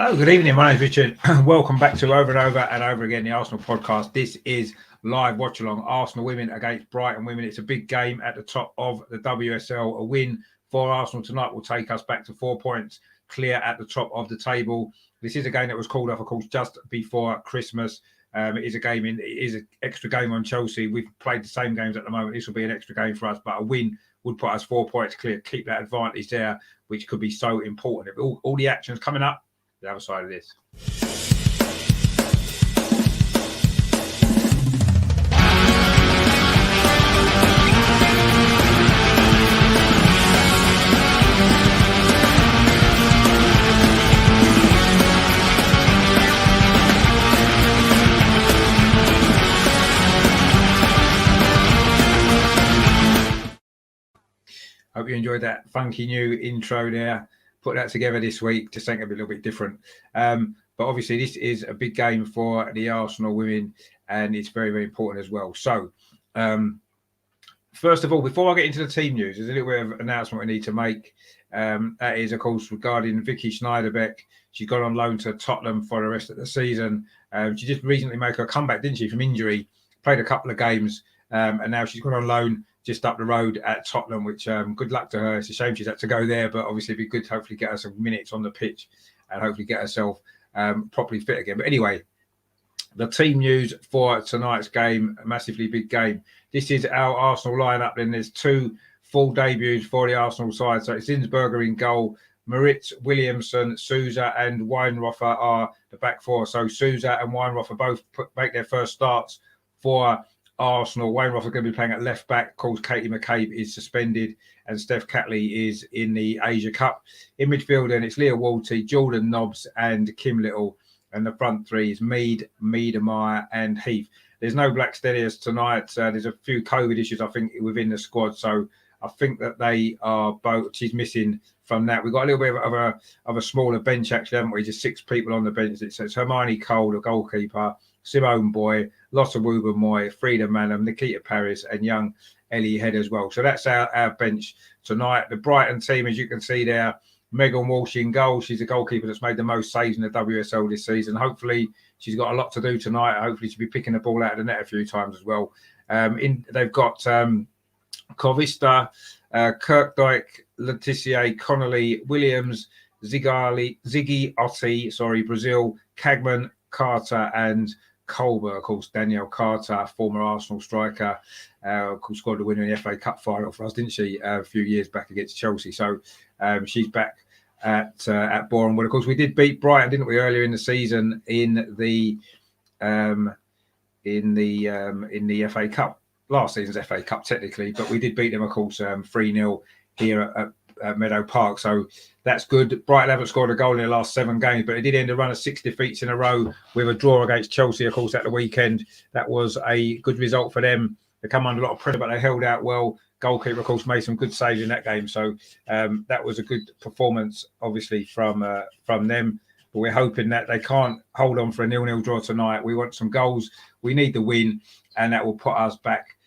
Hello, good evening. My name is Richard. Welcome back to Over and Over and Over Again, the Arsenal podcast. This is live watch-along. Arsenal women against Brighton women. It's a big game at the top of the WSL. A win for Arsenal tonight will take us back to 4 points clear at the top of the table. This is a game that was called off, of course, just before Christmas. It is an extra game on Chelsea. We've played the same games at the moment. This will be an extra game for us, but a win would put us 4 points clear, keep that advantage there, which could be so important. All the actions coming up the other side of this. Hope you enjoyed that funky new intro there. Put that together this week, just think it'll be a little bit different. But obviously, this is a big game for the Arsenal women, and it's very, very important as well. So, first of all, before I get into the team news, there's a little bit of announcement we need to make. That is, of course, regarding Vicky Schneiderbeck. She's gone on loan to Tottenham for the rest of the season. She just recently made her comeback, didn't she, from injury? Played a couple of games, and now she's gone on loan just up the road at Tottenham, which good luck to her. It's a shame she's had to go there, but obviously it'd be good to hopefully get her some minutes on the pitch and hopefully get herself properly fit again. But anyway, the team news for tonight's game, a massively big game. This is our Arsenal lineup. Then there's two full debuts for the Arsenal side. So it's Zinsberger in goal. Maritz, Williamson, Souza and Weinroffer are the back four. So Souza and Weinroffer both make their first starts for Arsenal. Weinroffer going to be playing at left back. Of course, Katie McCabe is suspended and Steph Catley is in the Asia Cup. In midfield, then it's Leah Walty, Jordan Nobbs and Kim Little. And the front three is Mead, Miedemeier and Heath. There's no Black Steadiers tonight. There's a few COVID issues, I think, within the squad. So I think that they are both. She's missing from that. We've got a little bit of a smaller bench, actually, haven't we? Just 6 people on the bench. It's Hermione Cole, the goalkeeper, Simone Boy, Lotta Woober-Moy, Frida Manham, Nikita Paris, and young Ellie Head as well. So that's our bench tonight. The Brighton team, as you can see there, Megan Walsh in goal. She's a goalkeeper that's made the most saves in the WSL this season. Hopefully, she's got a lot to do tonight. Hopefully, she'll be picking the ball out of the net a few times as well. They've got Kovista, Kirkdyke, Letitia Connolly, Williams, Ziggy Otti, Brazil, Cagman, Carter, and Colbert. Of course, Danielle Carter, former Arsenal striker, of course, scored the winner in the FA Cup final for us, didn't she, a few years back against Chelsea? So she's back at Boreham Wood. Of course, we did beat Brighton, didn't we, earlier in the season in the FA Cup, last season's FA Cup technically, but we did beat them, of course, 3-0 here at Meadow Park. So that's good. Brighton haven't scored a goal in the last 7 games, but it did end a run of 6 defeats in a row with a draw against Chelsea, of course, at the weekend. That was a good result for them. They come under a lot of pressure, but they held out well. Goalkeeper, of course, made some good saves in that game. So that was a good performance, obviously, from them. But we're hoping that they can't hold on for a 0-0 draw tonight. We want some goals. We need the win, and that will put us back,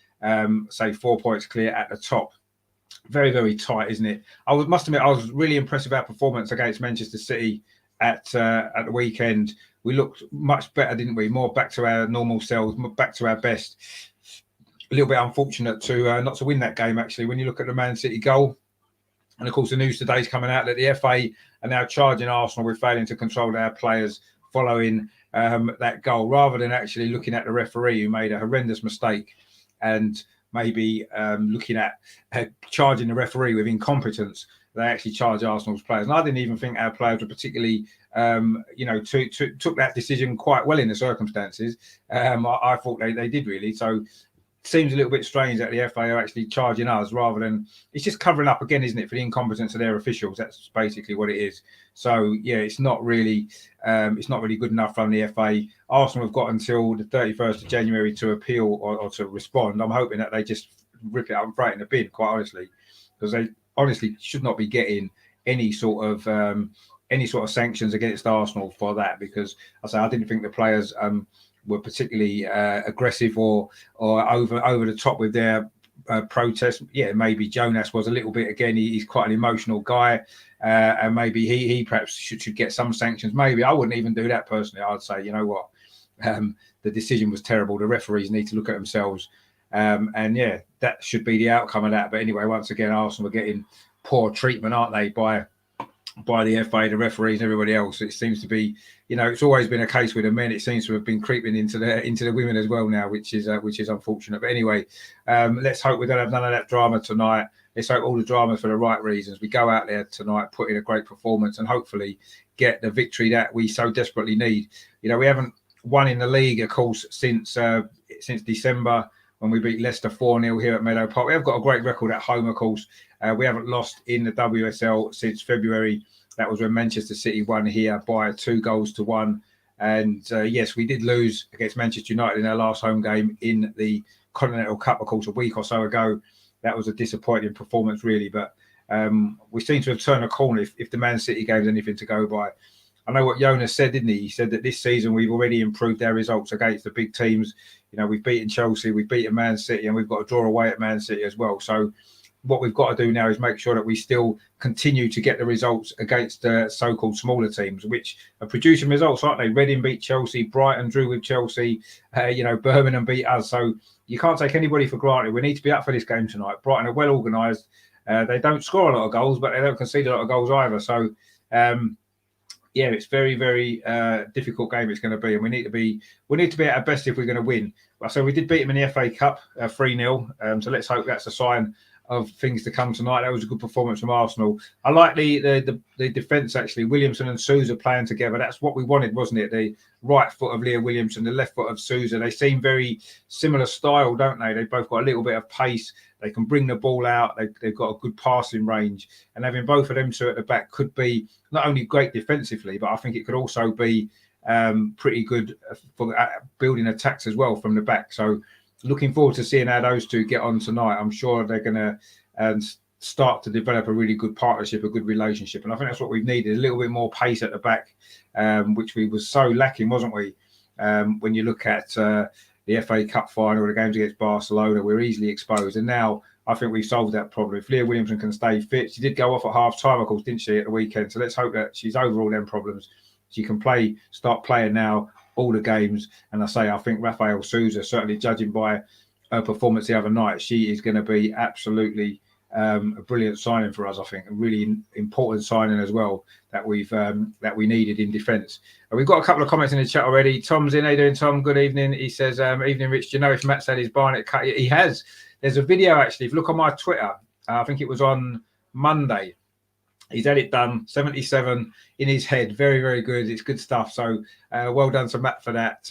say, 4 points clear at the top. Very, very tight, isn't it? Must admit, I was really impressed with our performance against Manchester City at the weekend. We looked much better, didn't we? More back to our normal selves, back to our best. A little bit unfortunate to not to win that game, actually, when you look at the Man City goal. And, of course, the news today is coming out that the FA are now charging Arsenal with failing to control their players following that goal, rather than actually looking at the referee who made a horrendous mistake and maybe looking at charging the referee with incompetence. They actually charge Arsenal's players. And I didn't even think our players were particularly, took that decision quite well in the circumstances. I thought they did, really. So it seems a little bit strange that the FA are actually charging us rather than, it's just covering up again, isn't it, for the incompetence of their officials. That's basically what it is. So yeah, it's not really good enough from the FA. Arsenal have got until the 31st of January to appeal or to respond. I'm hoping that they just rip it up and throw it in the bin, quite honestly, because they honestly should not be getting any sort of sanctions against Arsenal for that, because I didn't think the players were particularly aggressive or over the top with their protest. Yeah, maybe Jonas was a little bit. Again, he's quite an emotional guy, and maybe he perhaps should get some sanctions. Maybe I wouldn't even do that personally. I'd say, you know what, the decision was terrible. The referees need to look at themselves, and yeah, that should be the outcome of that. But anyway, once again, Arsenal are getting poor treatment, aren't they, by the FA, the referees, and everybody else. It seems to be, it's always been a case with the men. It seems to have been creeping into the women as well now, which is unfortunate. But anyway, let's hope we don't have none of that drama tonight. Let's hope all the drama for the right reasons. We go out there tonight, put in a great performance, and hopefully get the victory that we so desperately need. We haven't won in the league, of course, since December, when we beat Leicester 4-0 here at Meadow Park. We have got a great record at home, of course. We haven't lost in the WSL since February. That was when Manchester City won here by 2-1. And yes, we did lose against Manchester United in our last home game in the Continental Cup, of course, a week or so ago. That was a disappointing performance, really. But we seem to have turned a corner if the Man City game is anything to go by. I know what Jonas said, didn't he? He said that this season we've already improved our results against the big teams. We've beaten Chelsea, we've beaten Man City, and we've got to draw away at Man City as well. So what we've got to do now is make sure that we still continue to get the results against the so-called smaller teams, which are producing results, aren't they? Reading beat Chelsea, Brighton drew with Chelsea, Birmingham beat us. So you can't take anybody for granted. We need to be up for this game tonight. Brighton are well organised. They don't score a lot of goals, but they don't concede a lot of goals either. So, yeah, it's very, very difficult game it's going to be, and we need to be at our best if we're going to win. So we did beat them in the FA Cup 3-0. So let's hope that's a sign of things to come tonight. That was a good performance from Arsenal. I like the defence, actually. Williamson and Sousa playing together. That's what we wanted, wasn't it? The right foot of Leah Williamson, the left foot of Sousa. They seem very similar style, don't they? They've both got a little bit of pace. They can bring the ball out. They've got a good passing range. And having both of them two at the back could be not only great defensively, but I think it could also be pretty good for building attacks as well from the back. So looking forward to seeing how those two get on tonight. I'm sure they're going to start to develop a really good partnership, a good relationship. And I think that's what we've needed, a little bit more pace at the back, which we was so lacking, wasn't we? When you look at the FA Cup final, the games against Barcelona, we're easily exposed. And now I think we've solved that problem. If Leah Williamson can stay fit, she did go off at half-time, of course, didn't she, at the weekend? So let's hope that she's over all them problems. She can start playing now, all the games. And I think Rafael Sousa, certainly judging by her performance the other night, she is going to be absolutely a brilliant signing for us. I think a really important signing as well that we needed in defence. We've got a couple of comments in the chat already. Tom's in. How you doing, Tom? Good evening. He says, "Evening, Rich. Do you know if Matt's had his Barnet cut?" He has. There's a video actually. If you look on my Twitter, I think it was on Monday. He's had it done, 77 in his head. Very, very good. It's good stuff. So well done to Matt for that.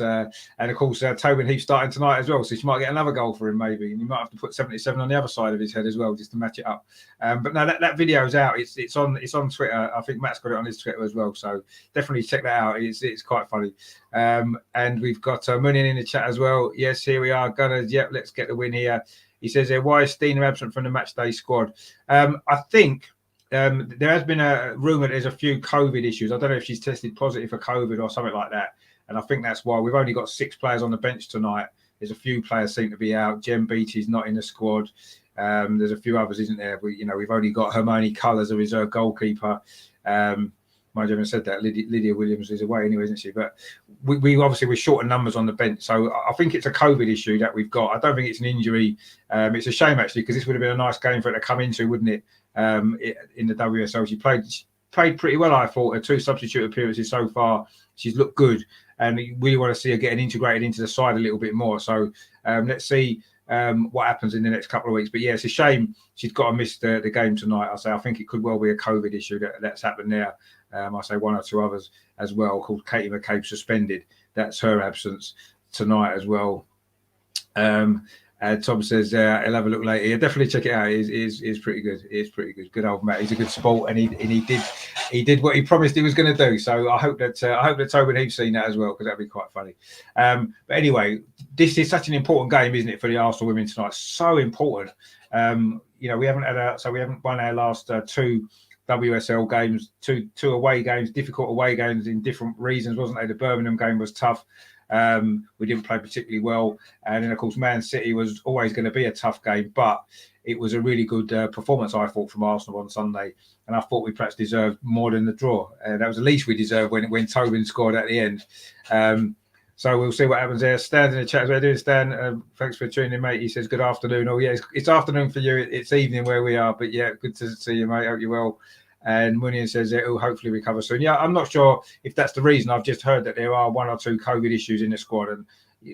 And of course, Tobin Heath starting tonight as well. So she might get another goal for him maybe. And you might have to put 77 on the other side of his head as well, just to match it up. But no, that video is out. It's on Twitter. I think Matt's got it on his Twitter as well. So definitely check that out. It's quite funny. And we've got Munian in the chat as well. Yes, here we are. Gunners. Yep, let's get the win here. He says, why is Stina absent from the matchday squad? I think there has been a rumour there's a few COVID issues. I don't know if she's tested positive for COVID or something like that. And I think that's why we've only got 6 players on the bench tonight. There's a few players seem to be out. Jem Beattie's not in the squad. There's a few others, isn't there? We've only got Hermione Cull as a reserve goalkeeper. Mind you, I haven't said that. Lydia Williams is away anyway, isn't she? But we obviously we're short of numbers on the bench. So I think it's a COVID issue that we've got. I don't think it's an injury. It's a shame, actually, because this would have been a nice game for her to come into, wouldn't it? In the WSL, she played pretty well, I thought. Her 2 substitute appearances so far, she's looked good. And we really want to see her getting integrated into the side a little bit more. So let's see what happens in the next couple of weeks. But yeah, it's a shame she's got to miss the game tonight. I think it could well be a COVID issue that's happened there. I say 1 or 2 others as well, called Katie McCabe suspended. That's her absence tonight as well. Tom says he'll have a look later. Yeah, definitely check it out. It's pretty good. It's pretty good. Good old Matt. He's a good sport, and he did what he promised he was going to do. So I hope that Tobin Heath's seen that as well, because that'd be quite funny. But anyway, this is such an important game, isn't it, for the Arsenal women tonight? So important. We haven't won our last 2 WSL games, two away games, difficult away games in different reasons, wasn't they? The Birmingham game was tough. We didn't play particularly well. And then, of course, Man City was always going to be a tough game, but it was a really good performance, I thought, from Arsenal on Sunday. And I thought we perhaps deserved more than the draw. That was the least we deserved when Tobin scored at the end. So we'll see what happens there. Stan in the chat, how are you doing, Stan? Thanks for tuning in, mate. He says, good afternoon. Oh, yeah, it's afternoon for you. It's evening where we are. But, yeah, good to see you, mate. Hope you're well. And Munian says it'll hopefully recover soon. Yeah, I'm not sure if that's the reason. I've just heard that there are 1 or 2 COVID issues in the squad. And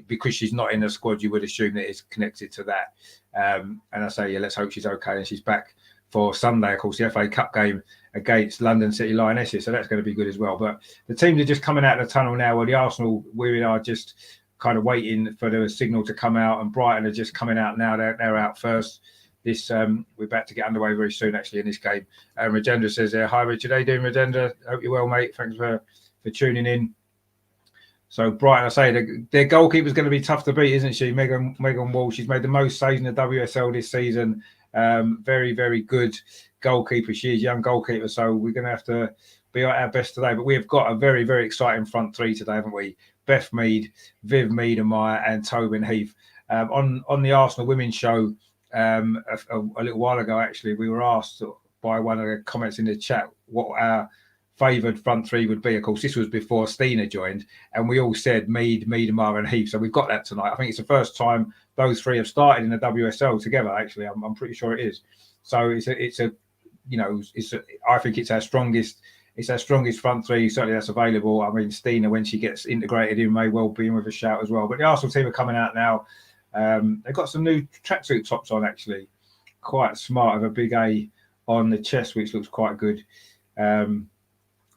because she's not in the squad, you would assume that it's connected to that. And I say, yeah, let's hope she's okay and she's back for Sunday, of course, the FA Cup game against London City Lionesses. So that's going to be good as well. But the teams are just coming out of the tunnel now, where the Arsenal, we are just kind of waiting for the signal to come out, and Brighton are just coming out now. They're out first. We're about to get underway very soon, actually, in this game. Rajendra says, hi, Richard. How you doing, Rajendra? Hope you're well, mate. Thanks for tuning in. So Brighton, I say, their goalkeeper's going to be tough to beat, isn't she? Megan Wall. She's made the most saves in the WSL this season. Very, very good goalkeeper. She is a young goalkeeper, so we're going to have to be at our best today. But we have got a very, very exciting front three today, haven't we? Beth Mead, Viv Meademeyer, and Tobin Heath. On the Arsenal Women's Show a little while ago, actually, we were asked by one of the comments in the chat what our favoured front three would be. Of course, this was before Stina joined, and we all said Mead, Meademeyer, and Heath. So we've got that tonight. I think it's the first time those three have started in the WSL together. Actually, I'm pretty sure it is. So I think it's our strongest. It's our strongest front three, certainly that's available. I mean, Stina, when she gets integrated in, may well be in with a shout as well. But the Arsenal team are coming out now. They've got some new tracksuit tops on, actually. Quite smart, with a big A on the chest, which looks quite good.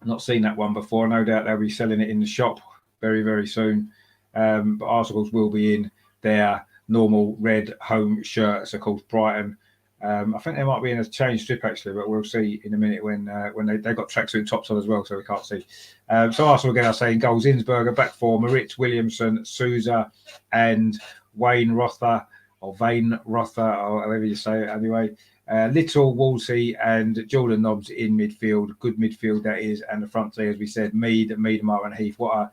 Not seen that one before. No doubt they'll be selling it in the shop very, very soon. But Arsenal will be in their normal red home shirts, of course, Brighton. I think they might be in a change strip, actually, but we'll see in a minute when they've got tracksuit tops on as well, so we can't see. So Arsenal again, I say, in goals, Innsberger, back four, Marit Williamson, Souza, and Wayne Rother, or Vane Rother, or however you say it anyway. Little, Wolsey, and Jordan Nobbs in midfield. Good midfield that is, and the front three, as we said, Mead, Meademeyer, and Heath. What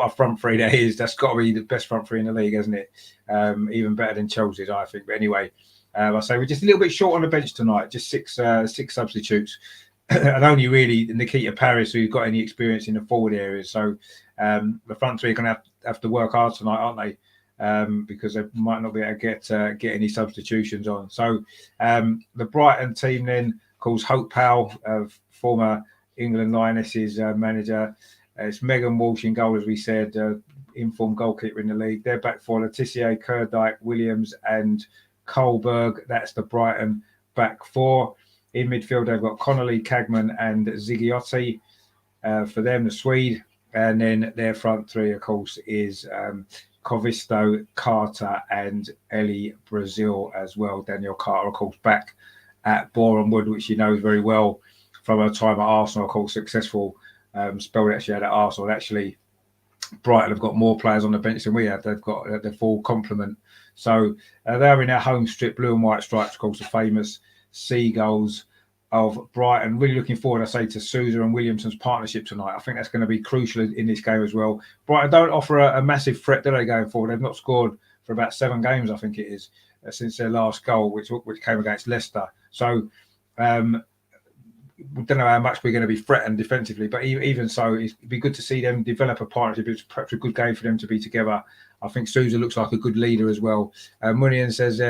a front three that is. That's got to be the best front three in the league, hasn't it? Even better than Chelsea's, I think. But anyway, I say we're just a little bit short on the bench tonight. Just six substitutes, and only really Nikita Paris, who's got any experience in the forward areas. So the front three are going to have to work hard tonight, aren't they? Because they might not be able to get any substitutions on. So the Brighton team then calls Hope Powell, former England Lionesses manager. It's Megan Walsh in goal, as we said, informed goalkeeper in the league. They're back for Letitia, Kerdyke, Williams, and Kohlberg. That's the Brighton back four. In midfield, they've got Connolly, Cagman, and Zigiotti. For them, the Swede. And then their front three, of course, is Covisto, Carter, and Ellie Brazil as well. Danielle Carter, of course, back at Boreham Wood, which she knows very well from her time at Arsenal. Of course, successful spell that she had at Arsenal. Actually, Brighton have got more players on the bench than we have. They've got the full complement. So they're in their home strip, blue and white stripes, of course, the famous Seagulls of Brighton. Really looking forward, I say, to Souza and Williamson's partnership tonight. I think that's going to be crucial in this game as well. Brighton don't offer a massive threat, do they, going forward? They've not scored for about 7 games, I think it is, since their last goal, which came against Leicester. So we don't know how much we're going to be threatened defensively, but even so, it'd be good to see them develop a partnership. It's perhaps a good game for them to be together. I think Souza looks like a good leader as well. Munian says,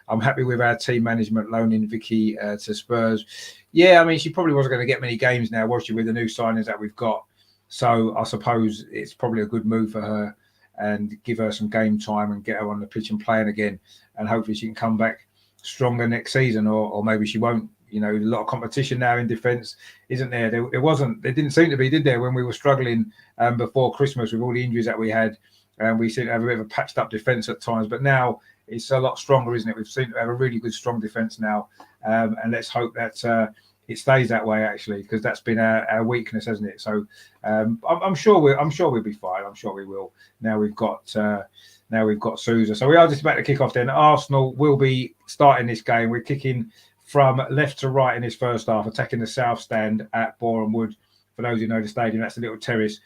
I'm happy with our team management loaning Vicky to Spurs. Yeah, I mean, she probably wasn't going to get many games now, was she, with the new signings that we've got? So I suppose it's probably a good move for her and give her some game time and get her on the pitch and playing again. And hopefully she can come back stronger next season, or maybe she won't. You know, a lot of competition now in defence, isn't there? There didn't seem to be, did there, when we were struggling before Christmas with all the injuries that we had. And we seem to have a bit of a patched up defence at times. But now it's a lot stronger, isn't it? We've seen to have a really good, strong defence now. And let's hope that it stays that way, actually, because that's been our weakness, hasn't it? So I'm sure we'll be fine. I'm sure we will. Now we've got Souza. So we are just about to kick off then. Arsenal will be starting this game. We're kicking from left to right in this first half, attacking the south stand at Boreham Wood. For those who know the stadium, that's a little terrace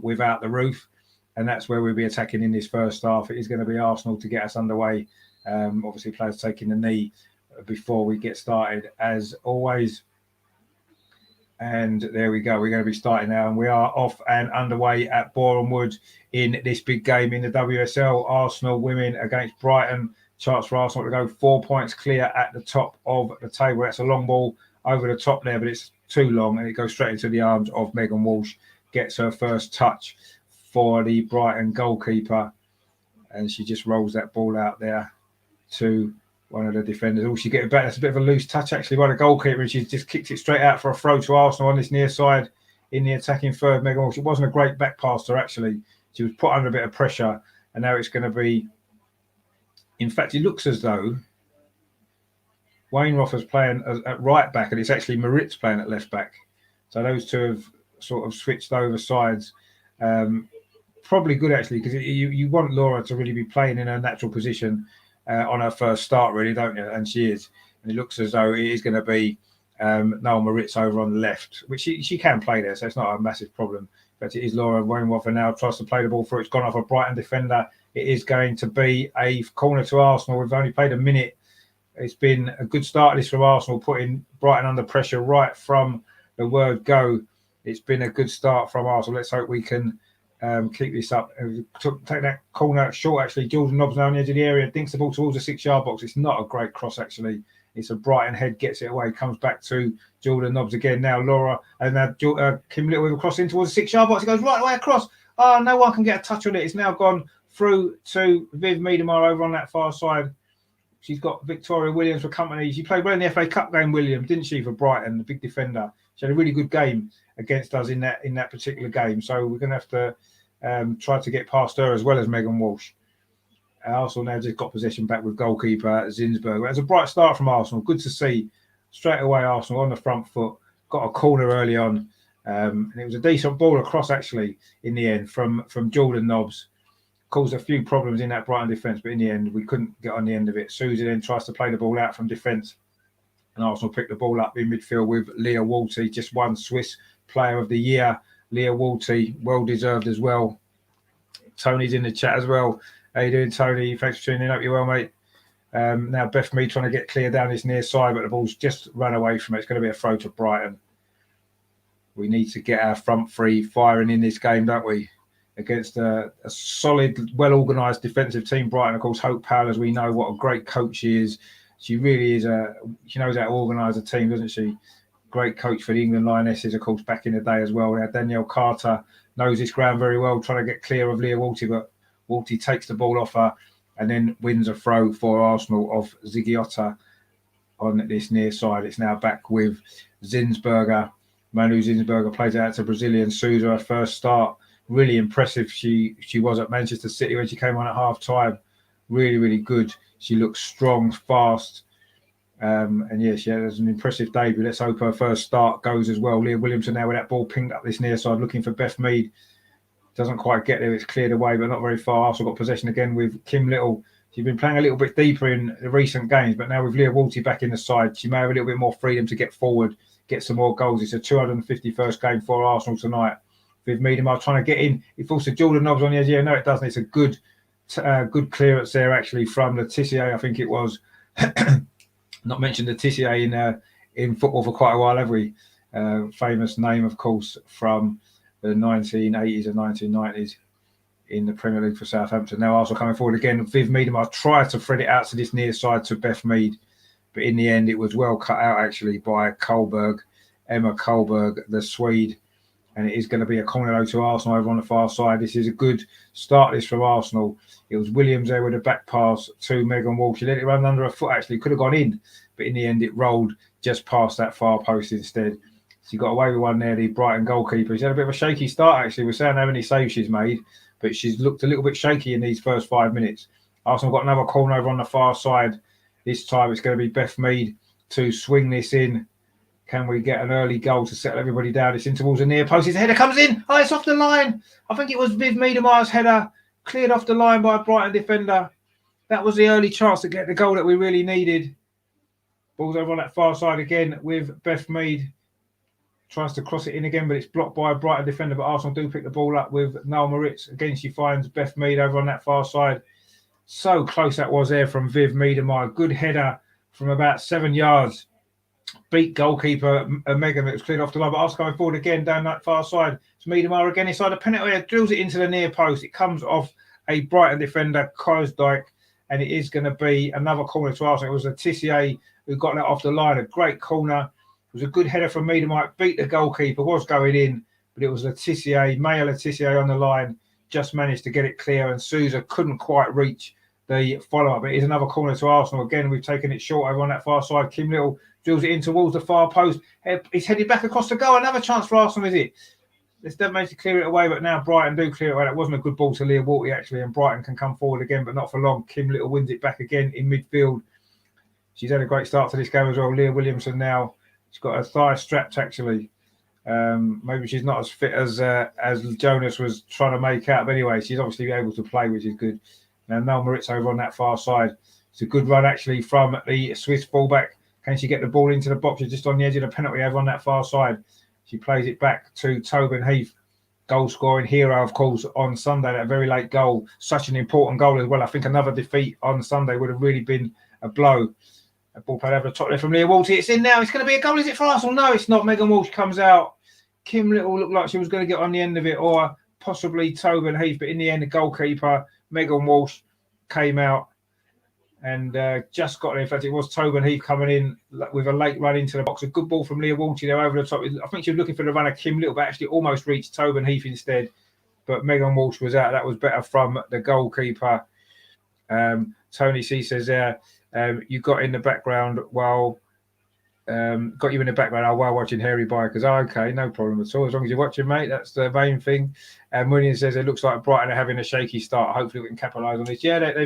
without the roof. and that's where we'll be attacking in this first half. It is going to be Arsenal to get us underway. Obviously, players taking the knee before we get started, as always. And there we go. We're going to be starting now, and we are off and underway at Boreham Wood in this big game in the WSL. Arsenal women against Brighton. Chance for Arsenal to go 4 points clear at the top of the table. That's a long ball over the top there, but it's too long, and it goes straight into the arms of Megan Walsh. Gets her first touch for the Brighton goalkeeper, and she just rolls that ball out there to one of the defenders. Oh, she get it back. That's a bit of a loose touch actually by the goalkeeper, and she's just kicked it straight out for a throw to Arsenal on this near side in the attacking third. Megan Walsh. It wasn't a great back pass to her actually. She was put under a bit of pressure, and now it's going to be. In fact, it looks as though Wayne Roffer's playing at right back, and it's actually Maritz playing at left back. So those two have sort of switched over sides. Probably good actually, because you want Laura to really be playing in her natural position on her first start, really, don't you? And she is. And it looks as though it is going to be Noel Maritz over on the left, which she can play there, so it's not a massive problem. But it is Laura. Wayne Roffer now tries to play the ball through. It's gone off a Brighton defender. It is going to be a corner to Arsenal. We've only played a minute. It's been a good start this from Arsenal, putting Brighton under pressure right from the word go. It's been a good start from Arsenal. Let's hope we can keep this up. Take that corner short, actually. Jordan Nobbs now on the edge of the area, dinks the ball towards the 6-yard box. It's not a great cross, actually. It's a Brighton head, gets it away, comes back to Jordan Nobbs again. Now Laura, and now Kim Little with a cross in towards the 6-yard box. It goes right away across. Oh, no one can get a touch on it. It's now gone through to Viv Miedemar over on that far side. She's got Victoria Williams for company. She played well in the FA Cup game, Williams, didn't she, for Brighton, the big defender. She had a really good game against us in that particular game. So we're going to have to try to get past her as well as Megan Walsh. Arsenal now just got possession back with goalkeeper Zinsberg. It was a bright start from Arsenal. Good to see. Straight away, Arsenal on the front foot. Got a corner early on. And it was a decent ball across, actually, in the end, from Jordan Nobbs. Caused a few problems in that Brighton defence, but in the end, we couldn't get on the end of it. Susie then tries to play the ball out from defence. And Arsenal picked the ball up in midfield with Leah Walty, just won Swiss Player of the Year. Leah Walty, well deserved as well. Tony's in the chat as well. How you doing, Tony? Thanks for tuning in. Hope you're well, mate. Now Beth Mead trying to get clear down this near side, but the ball's just run away from it. It's going to be a throw to Brighton. We need to get our front three firing in this game, don't we? Against a solid, well-organised defensive team. Brighton, of course, Hope Powell, as we know, what a great coach she is. She really is she knows how to organise a team, doesn't she? Great coach for the England Lionesses, of course, back in the day as well. Now, Danielle Carter knows this ground very well, trying to get clear of Leah Walty, but Walty takes the ball off her and then wins a throw for Arsenal of Zigiotta on this near side. It's now back with Zinsberger. Manu Zinsberger plays it out to Brazilian Souza, her first start. Really impressive. She was at Manchester City when she came on at half time. Really, really good. She looks strong, fast. And yeah, she has an impressive debut. Let's hope her first start goes as well. Leah Williamson now with that ball pinged up this near side, looking for Beth Mead. Doesn't quite get there. It's cleared away, but not very far. Also got possession again with Kim Little. She's been playing a little bit deeper in the recent games, but now with Leah Walty back in the side, she may have a little bit more freedom to get forward, get some more goals. It's a 251st game for Arsenal tonight. With Miedemar trying to get in. It falls to Jordan Nobbs on the edge. Yeah, no, it doesn't. It's a good clearance there, actually, from Letitia, I think it was. Not mentioned Letitia in football for quite a while, have we? Famous name, of course, from the 1980s and 1990s in the Premier League for Southampton. Now Arsenal coming forward again. Viv Miedemar tried to thread it out to this near side to Beth Mead, but in the end, it was well cut out, actually, by Emma Kohlberg, the Swede. And it is going to be a corner to Arsenal over on the far side. This is a good start this from Arsenal. It was Williams there with a back pass to Megan Walsh. She let it run under her foot, actually. Could have gone in. But in the end, it rolled just past that far post instead. She got away with one there, the Brighton goalkeeper. She's had a bit of a shaky start, actually. We're saying how many saves she's made. But she's looked a little bit shaky in these first 5 minutes. Arsenal got another corner over on the far side. This time it's going to be Beth Mead to swing this in. Can we get an early goal to settle everybody down? It's in towards the near post. His header comes in. Oh, it's off the line. I think it was Viv Miedemar's header. Cleared off the line by a Brighton defender. That was the early chance to get the goal that we really needed. Ball's over on that far side again with Beth Mead. tries to cross it in again, but it's blocked by a Brighton defender. But Arsenal do pick the ball up with Noel Moritz. Again, she finds Beth Mead over on that far side. So close that was there from Viv Miedemar. Good header from about 7 yards. Beat goalkeeper Megan. It was cleared off the line, but Arsenal going forward again down that far side. It's Miedemar again inside the penalty area, drills it into the near post. It comes off a Brighton defender, Kosdijk, and it is going to be another corner to Arsenal. It was Letitia who got that off the line. A great corner. It was a good header from Miedemar. Beat the goalkeeper, was going in, but it was Letitia, Maya Letitia on the line. Just managed to get it clear, and Sousa couldn't quite reach the follow-up. It is another corner to Arsenal. Again, we've taken it short over on that far side. Kim Little drills it in towards the far post. It's headed back across the goal. Another chance for Arsenal, is it? Let's don't manage to clear it away, but now Brighton do clear it away. That wasn't a good ball to Leah Walty, actually, and Brighton can come forward again, but not for long. Kim Little wins it back again in midfield. She's had a great start to this game as well. Leah Williamson now, she's got her thigh strapped, actually. Maybe she's not as fit as Jonas was trying to make out, but anyway, she's obviously able to play, which is good. Now Noel Moritz over on that far side. It's a good run, actually, from the Swiss fullback. Can she get the ball into the box? She's just on the edge of the penalty over on that far side. She plays it back to Tobin Heath, goal-scoring hero, of course, on Sunday. That very late goal, such an important goal as well. I think another defeat on Sunday would have really been a blow. A ball played over the top there from Leah Walty. It's in now. It's going to be a goal. Is it for Arsenal? No, it's not. Megan Walsh comes out. Kim Little looked like she was going to get on the end of it, or possibly Tobin Heath. But in the end, the goalkeeper, Megan Walsh, came out and just got there. In fact, it was Tobin Heath coming in with a late run into the box. A good ball from Leah Walty there over the top. I think she was looking for the run of Kim Little, but actually almost reached Tobin Heath instead. But Megan Walsh was out. That was better from the goalkeeper. Tony C says there, you got in the background while got you in the background while watching Hairy Bikers. Oh, okay, no problem at all. As long as you're watching, mate, that's the main thing. And William says it looks like Brighton are having a shaky start. Hopefully we can capitalise on this. Yeah,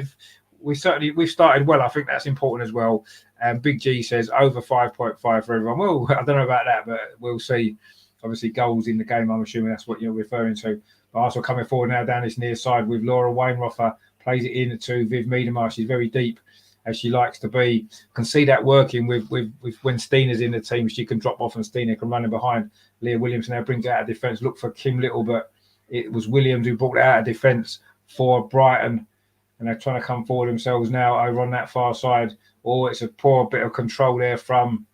we've started well. I think that's important as well. And Big G says over 5.5 for everyone. Well, I don't know about that, but we'll see. Obviously, goals in the game, I'm assuming that's what you're referring to. But also coming forward now down this near side with Laura Wainroffer, plays it in to Viv Miedemar. She's very deep, as she likes to be. Can see that working with when Stina's in the team. She can drop off and Stina can run in behind. Leah Williams now brings it out of defence. Look for Kim Little, but it was Williams who brought it out of defence for Brighton. And they're trying to come forward themselves now over on that far side. Oh, it's a poor bit of control there from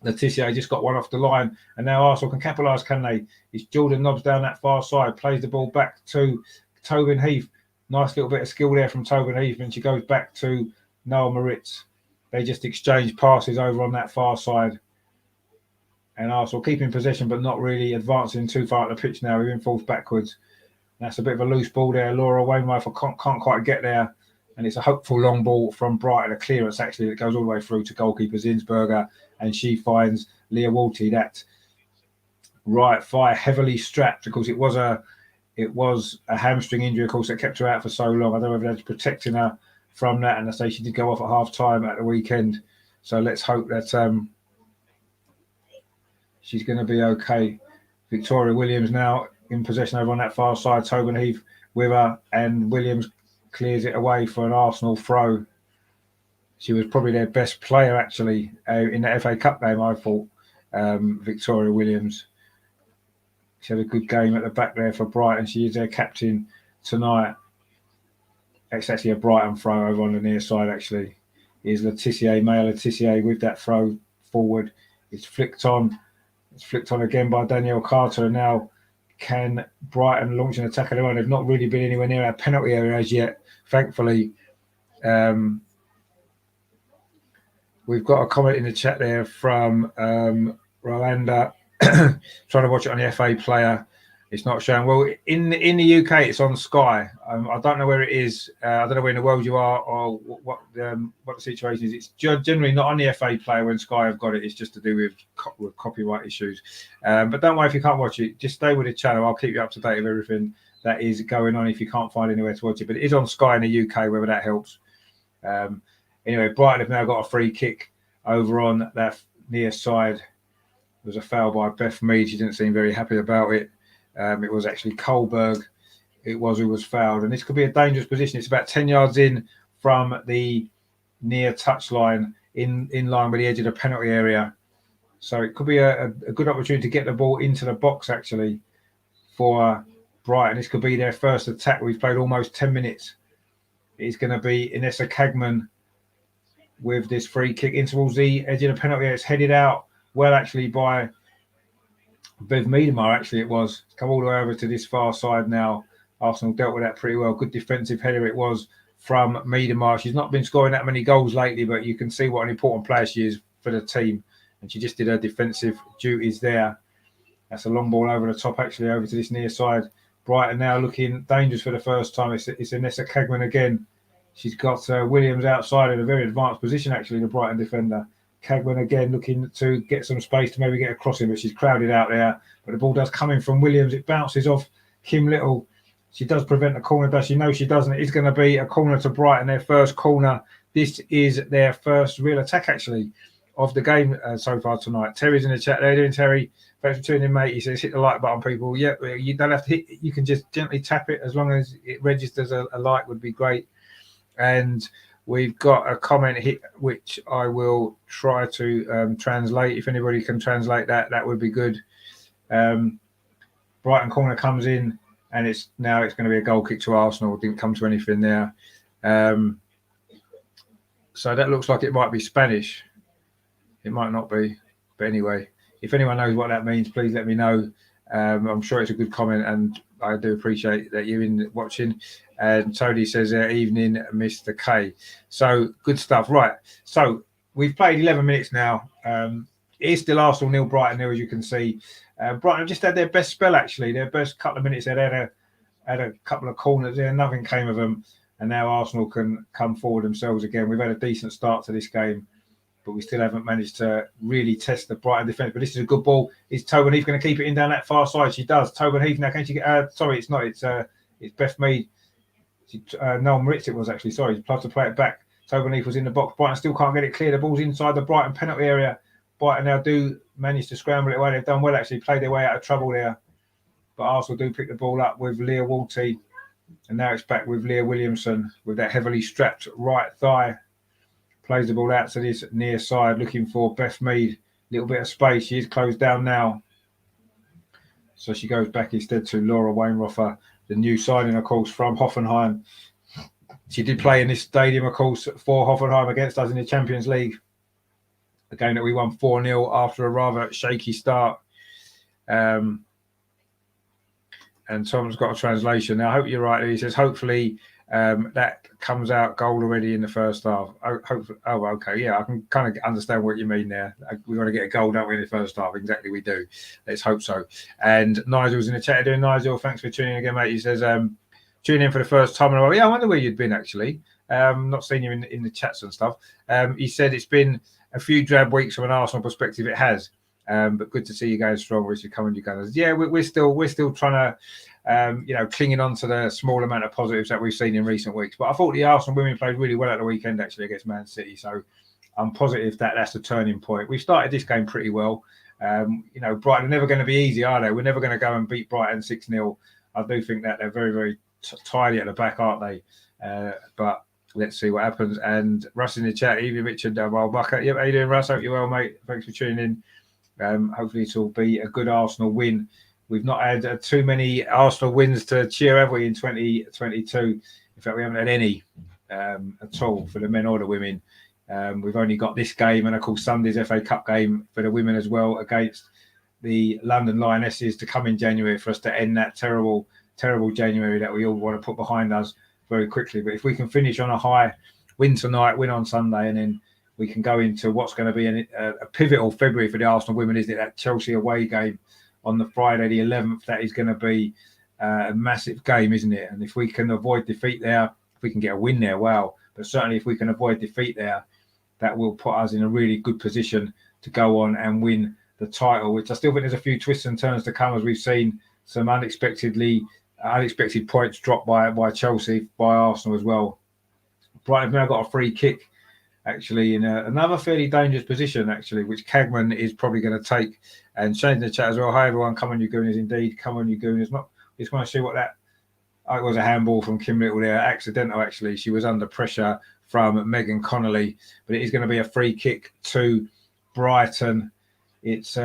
Letitia. Just got one off the line. And now Arsenal can capitalise, can they? It's Jordan Nobbs down that far side. Plays the ball back to Tobin Heath. Nice little bit of skill there from Tobin Heath. And she goes back to Noel Moritz. They just exchange passes over on that far side. And Arsenal keeping possession, but not really advancing too far up the pitch now. We're in forced backwards. That's a bit of a loose ball there. Laura Wainwright can't quite get there. And it's a hopeful long ball from Brighton. A clearance, actually, that goes all the way through to goalkeeper Zinsberger. And she finds Leah Walty. That right thigh heavily strapped. Of course, it was a hamstring injury, of course, that kept her out for so long. I don't know if that's protecting her from that. And I say she did go off at half-time at the weekend. So let's hope that she's going to be okay. Victoria Williams now in possession over on that far side. Tobin Heath with her, and Williams clears it away for an Arsenal throw. She was probably their best player, actually, in the FA Cup game, I thought, Victoria Williams. She had a good game at the back there for Brighton. She is their captain tonight. It's actually a Brighton throw over on the near side, actually. Is Letitia, Maya Letitia, with that throw forward. It's flicked on. It's flicked on again by Danielle Carter. And now can Brighton launch an attack of their own? They've not really been anywhere near our penalty area as yet, thankfully. We've got a comment in the chat there from Rolanda trying to watch it on the FA Player. It's not showing. Well, in the UK, it's on Sky. I don't know where it is. I don't know where in the world you are or what the situation is. It's generally not on the FA Player when Sky have got it. It's just to do with copyright issues. But don't worry if you can't watch it. Just stay with the channel. I'll keep you up to date with everything that is going on if you can't find anywhere to watch it. But it is on Sky in the UK, whether that helps. Anyway, Brighton have now got a free kick over on that near side. There was a foul by Beth Mead. She didn't seem very happy about it. It was actually Kohlberg who was fouled. And this could be a dangerous position. It's about 10 yards in from the near touchline, in line with the edge of the penalty area. So it could be a good opportunity to get the ball into the box, actually, for Brighton. This could be their first attack. We've played almost 10 minutes. It's going to be Inessa Cagman with this free kick in towards the edge of the penalty area. It's headed out well, actually, by Bev Miedemar, actually, it was. It's come all the way over to this far side now. Arsenal dealt with that pretty well. Good defensive header it was from Miedemar. She's not been scoring that many goals lately, but you can see what an important player she is for the team. And she just did her defensive duties there. That's a long ball over the top, actually, over to this near side. Brighton now looking dangerous for the first time. It's Inessa Cagman again. She's got Williams outside in a very advanced position, actually, the Brighton defender. Cagman again looking to get some space to maybe get a crossing, but she's crowded out there. But the ball does come in from Williams. It bounces off Kim Little. She does prevent a corner, does she? No, she doesn't. It's going to be a corner to Brighton, their first corner. This is their first real attack, actually, of the game so far tonight. Terry's in the chat there. Doing Terry? Thanks for tuning in, mate. He says, hit the like button, people. Yeah, you don't have to hit. You can just gently tap it as long as it registers a like would be great. And we've got a comment hit, which I will try to translate. If anybody can translate that, that would be good. Brighton corner comes in, and it's going to be a goal kick to Arsenal. Didn't come to anything there. So that looks like it might be Spanish. It might not be. But anyway, if anyone knows what that means, please let me know. I'm sure it's a good comment, and I do appreciate that you're in watching. And Tony says, evening, Mr. K. So good stuff. Right. So we've played 11 minutes now. It is still Arsenal 0, Brighton 0, as you can see. Brighton have just had their best spell, actually. Their best couple of minutes. They had a couple of corners there. Nothing came of them. And now Arsenal can come forward themselves again. We've had a decent start to this game, but we still haven't managed to really test the Brighton defence. But this is a good ball. Is Tobin Heath going to keep it in down that far side? She does. Tobin Heath now, can she get... sorry, it's not. It's Beth Mead. Noel Moritz it was, actually. Sorry, she tried to play it back. Tobin Heath was in the box. Brighton still can't get it clear. The ball's inside the Brighton penalty area. Brighton now do manage to scramble it away. They've done well, actually. Played their way out of trouble there. But Arsenal do pick the ball up with Leah Walty. And now it's back with Leah Williamson with that heavily strapped right thigh. Plays the ball out to this near side, looking for Beth Mead. Little bit of space. She is closed down now. So she goes back instead to Laura Wainroffer, the new signing, of course, from Hoffenheim. She did play in this stadium, of course, for Hoffenheim against us in the Champions League. A game that we won 4-0 after a rather shaky start. And Tom's got a translation. Now, I hope you're right. He says, hopefully that comes out goal already in the first half. Hopefully, okay. Yeah, I can kind of understand what you mean there. We want to get a goal, don't we, in the first half? Exactly, we do. Let's hope so. And Nigel's in the chat. Doing Nigel, thanks for tuning in again, mate. He says, tuning in for the first time in a while. Yeah, I wonder where you'd been, actually. Not seen you in the chats and stuff. He said it's been a few drab weeks from an Arsenal perspective. It has. But good to see you guys strong. We should come and you guys. Yeah, we're still trying to, clinging on to the small amount of positives that we've seen in recent weeks. But I thought the Arsenal women played really well at the weekend, actually, against Man City. So I'm positive that that's the turning point. We've started this game pretty well. Brighton are never going to be easy, are they? We're never going to go and beat Brighton 6-0. I do think that they're very, very tidy at the back, aren't they? But let's see what happens. And Russ in the chat, Evie Richard, Bucket. Yep, how you doing, Russ? Hope you're well, mate. Thanks for tuning in. Hopefully it will be a good Arsenal win. We've not had too many Arsenal wins to cheer, have we, in 2022? In fact, we haven't had any at all for the men or the women. We've only got this game and, of course, Sunday's FA Cup game for the women as well against the London Lionesses to come in January for us to end that terrible, terrible January that we all want to put behind us very quickly. But if we can finish on a high, win tonight, win on Sunday, and then we can go into what's going to be a pivotal February for the Arsenal women, isn't it? That Chelsea away game on the Friday the 11th, that is going to be a massive game, isn't it? And if we can avoid defeat there, if we can get a win there, wow. But certainly if we can avoid defeat there, that will put us in a really good position to go on and win the title, which I still think there's a few twists and turns to come, as we've seen some unexpected points dropped by Chelsea, by Arsenal as well. Brighton have now got a free kick, actually, in another fairly dangerous position, actually, which Cagman is probably going to take. And Shane's in the chat as well. Hi, everyone. Come on, you Gooners. Indeed. Come on, you Gooners. Just want to see what that... it was a handball from Kim Little there. Accidental, actually. She was under pressure from Megan Connolly. But it is going to be a free kick to Brighton. It's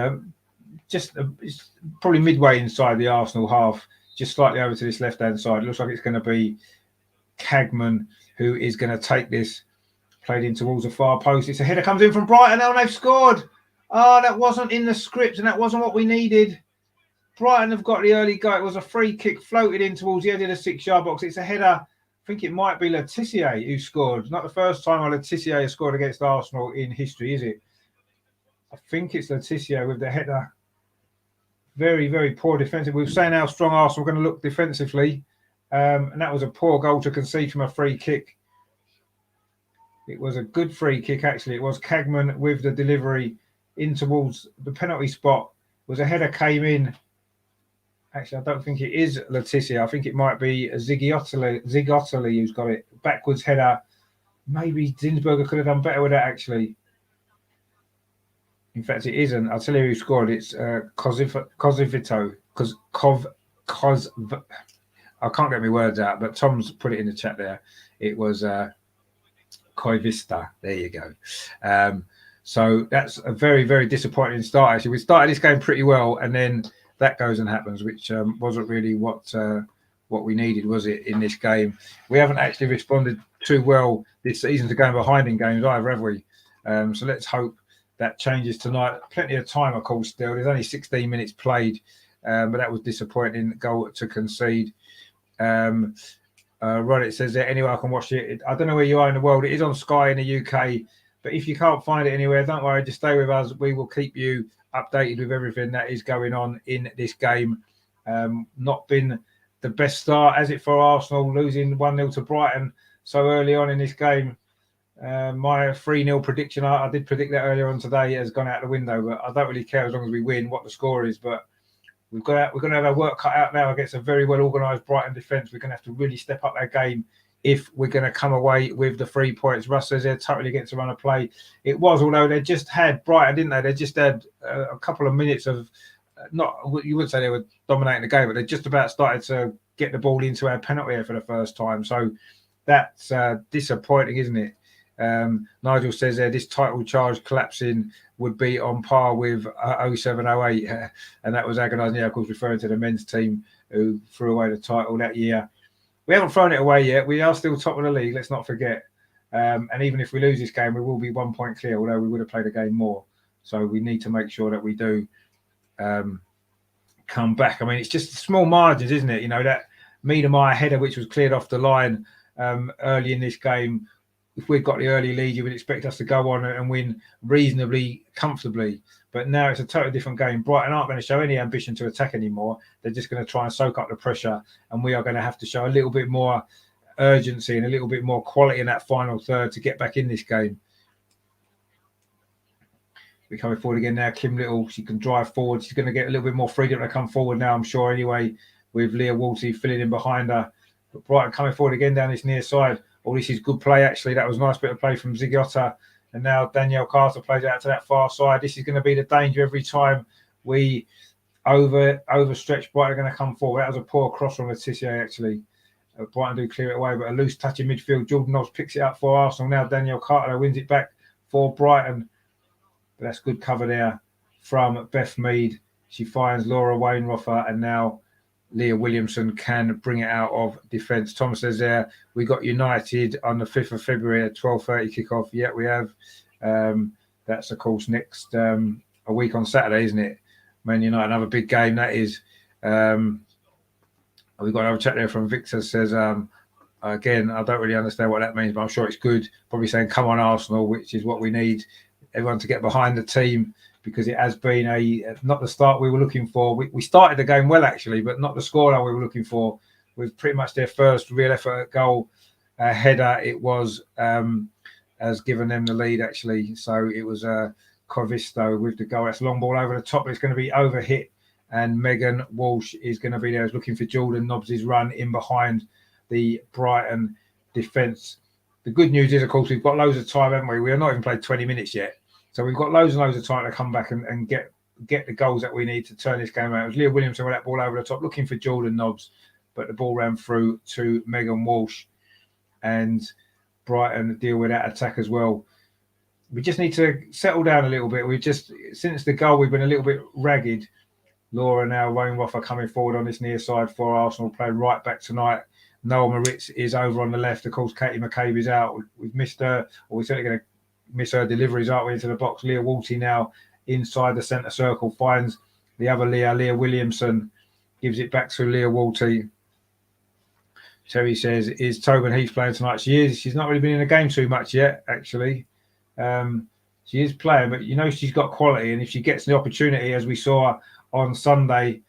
it's probably midway inside the Arsenal half, just slightly over to this left-hand side. It looks like it's going to be Cagman who is going to take this, played in towards the far post. It's a header, comes in from Brighton. Oh, and they've scored. Oh, that wasn't in the script, and that wasn't what we needed. Brighton have got the early go. It was a free kick floated in towards the edge of the 6-yard box. It's a header. I think it might be Letitia who scored. Not the first time Letitia has scored against Arsenal in history, is it? I think it's Letitia with the header. Very, very poor defensive. We were saying how strong Arsenal were going to look defensively. And that was a poor goal to concede from a free kick. It was a good free kick, actually. It was Cagman with the delivery in towards the penalty spot. It was a header came in. Actually, I don't think it is Letitia. I think it might be Zigotali who's got it. Backwards header. Maybe Zinsberger could have done better with that, actually. In fact, it isn't. I'll tell you who scored. It's Kozivito. I can't get my words out, but Tom's put it in the chat there. It was Koivista. There you go. So that's a very, very disappointing start, actually. We started this game pretty well, and then that goes and happens, which wasn't really what we needed, was it, in this game? We haven't actually responded too well this season to going behind in games either, have we? So let's hope that changes tonight. Plenty of time, of course, still. There's only 16 minutes played, but that was disappointing goal to concede. Rod, it says there, anyway, I can watch it. I don't know where you are in the world. It is on Sky in the UK, but if you can't find it anywhere, don't worry, just stay with us. We will keep you updated with everything that is going on in this game. Not been the best start, has it, for Arsenal, losing 1-0 to Brighton so early on in this game. My 3-0 prediction, I did predict that earlier on today, has gone out the window, but I don't really care as long as we win what the score is. But we're going to have our work cut out now against a very well organised Brighton defence. We're going to have to really step up our game if we're going to come away with the 3 points. Russ says they're totally against the run of play. It was, although they just had Brighton, didn't they? They just had a couple of minutes of, not, you would say they were dominating the game, but they just about started to get the ball into our penalty area for the first time. So that's disappointing, isn't it? Nigel says there, this title charge collapsing would be on par with 07-08, and that was agonising. Yeah, of course, referring to the men's team who threw away the title that year. We haven't thrown it away yet. We are still top of the league, let's not forget. And even if we lose this game, we will be 1 point clear, although we would have played a game more. So we need to make sure that we do come back. I mean, it's just small margins, isn't it? You know, that Miedemeier header, which was cleared off the line early in this game. If we'd got the early lead, you would expect us to go on and win reasonably comfortably. But now it's a totally different game. Brighton aren't going to show any ambition to attack anymore. They're just going to try and soak up the pressure. And we are going to have to show a little bit more urgency and a little bit more quality in that final third to get back in this game. We're coming forward again now. Kim Little, she can drive forward. She's going to get a little bit more freedom to come forward now, I'm sure, anyway, with Leah Wolsey filling in behind her. But Brighton coming forward again down this near side. Oh, this is good play, actually. That was a nice bit of play from Zigotta. And now Danielle Carter plays out to that far side. This is going to be the danger every time we overstretch. Brighton are going to come forward. That was a poor cross from Letitia, actually. Brighton do clear it away, but a loose touch in midfield. Jordan Nobbs picks it up for Arsenal. Now Danielle Carter wins it back for Brighton. But that's good cover there from Beth Mead. She finds Laura Wainroffer, and now Leah Williamson can bring it out of defence. Tom says there, we got United on the 5th of February at 12:30 kickoff. Yeah, we have. That's, of course, next a week on Saturday, isn't it? Man United, another big game, that is. We've got another chat there from Victor, says, again, I don't really understand what that means, but I'm sure it's good. Probably saying, come on, Arsenal, which is what we need. Everyone to get behind the team, because it has been not the start we were looking for. We started the game well, actually, but not the scoreline we were looking for. With pretty much their first real effort goal header, it was has given them the lead, actually. So it was Corvisto with the goal. That's a long ball over the top. It's going to be overhit, and Megan Walsh is going to be there, looking for Jordan Nobbs' run in behind the Brighton defence. The good news is, of course, we've got loads of time, haven't we? We have not even played 20 minutes yet. So we've got loads and loads of time to come back and get the goals that we need to turn this game out. It was Leah Williamson with that ball over the top, looking for Jordan Nobbs, but the ball ran through to Megan Walsh, and Brighton deal with that attack as well. we just need to settle down a little bit. We've just, since the goal, we've been a little bit ragged. Laura now, Wayne Roffer coming forward on this near side for Arsenal, playing right back tonight. Noel Moritz is over on the left. Of course, Katie McCabe is out. We've missed her, or we're certainly going to miss her deliveries, aren't we, into the box. Leah Walty now inside the centre circle, finds the other Leah Williamson, gives it back to Leah Walty. Terry says, is Tobin Heath playing tonight? She is. She's not really been in the game too much yet, actually. She is playing, but she's got quality, and if she gets the opportunity, as we saw on Sunday,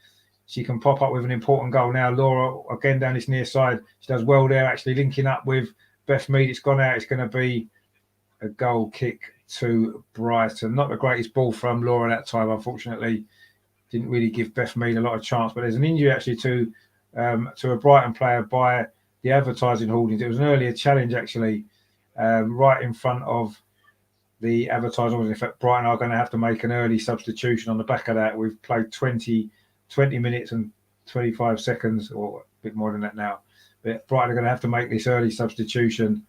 she can pop up with an important goal. Now Laura again down this near side, she does well there, actually linking up with Beth Mead. It's gone out. It's going to be a goal kick to Brighton. Not the greatest ball from Laura that time, unfortunately. Didn't really give Beth Mead a lot of chance, but there's an injury actually to a Brighton player by the advertising hoardings. It was an earlier challenge actually, right in front of the advertising. In fact, Brighton are going to have to make an early substitution on the back of that. We've played 20 minutes and 25 seconds, or a bit more than that now. But Brighton are going to have to make this early substitution.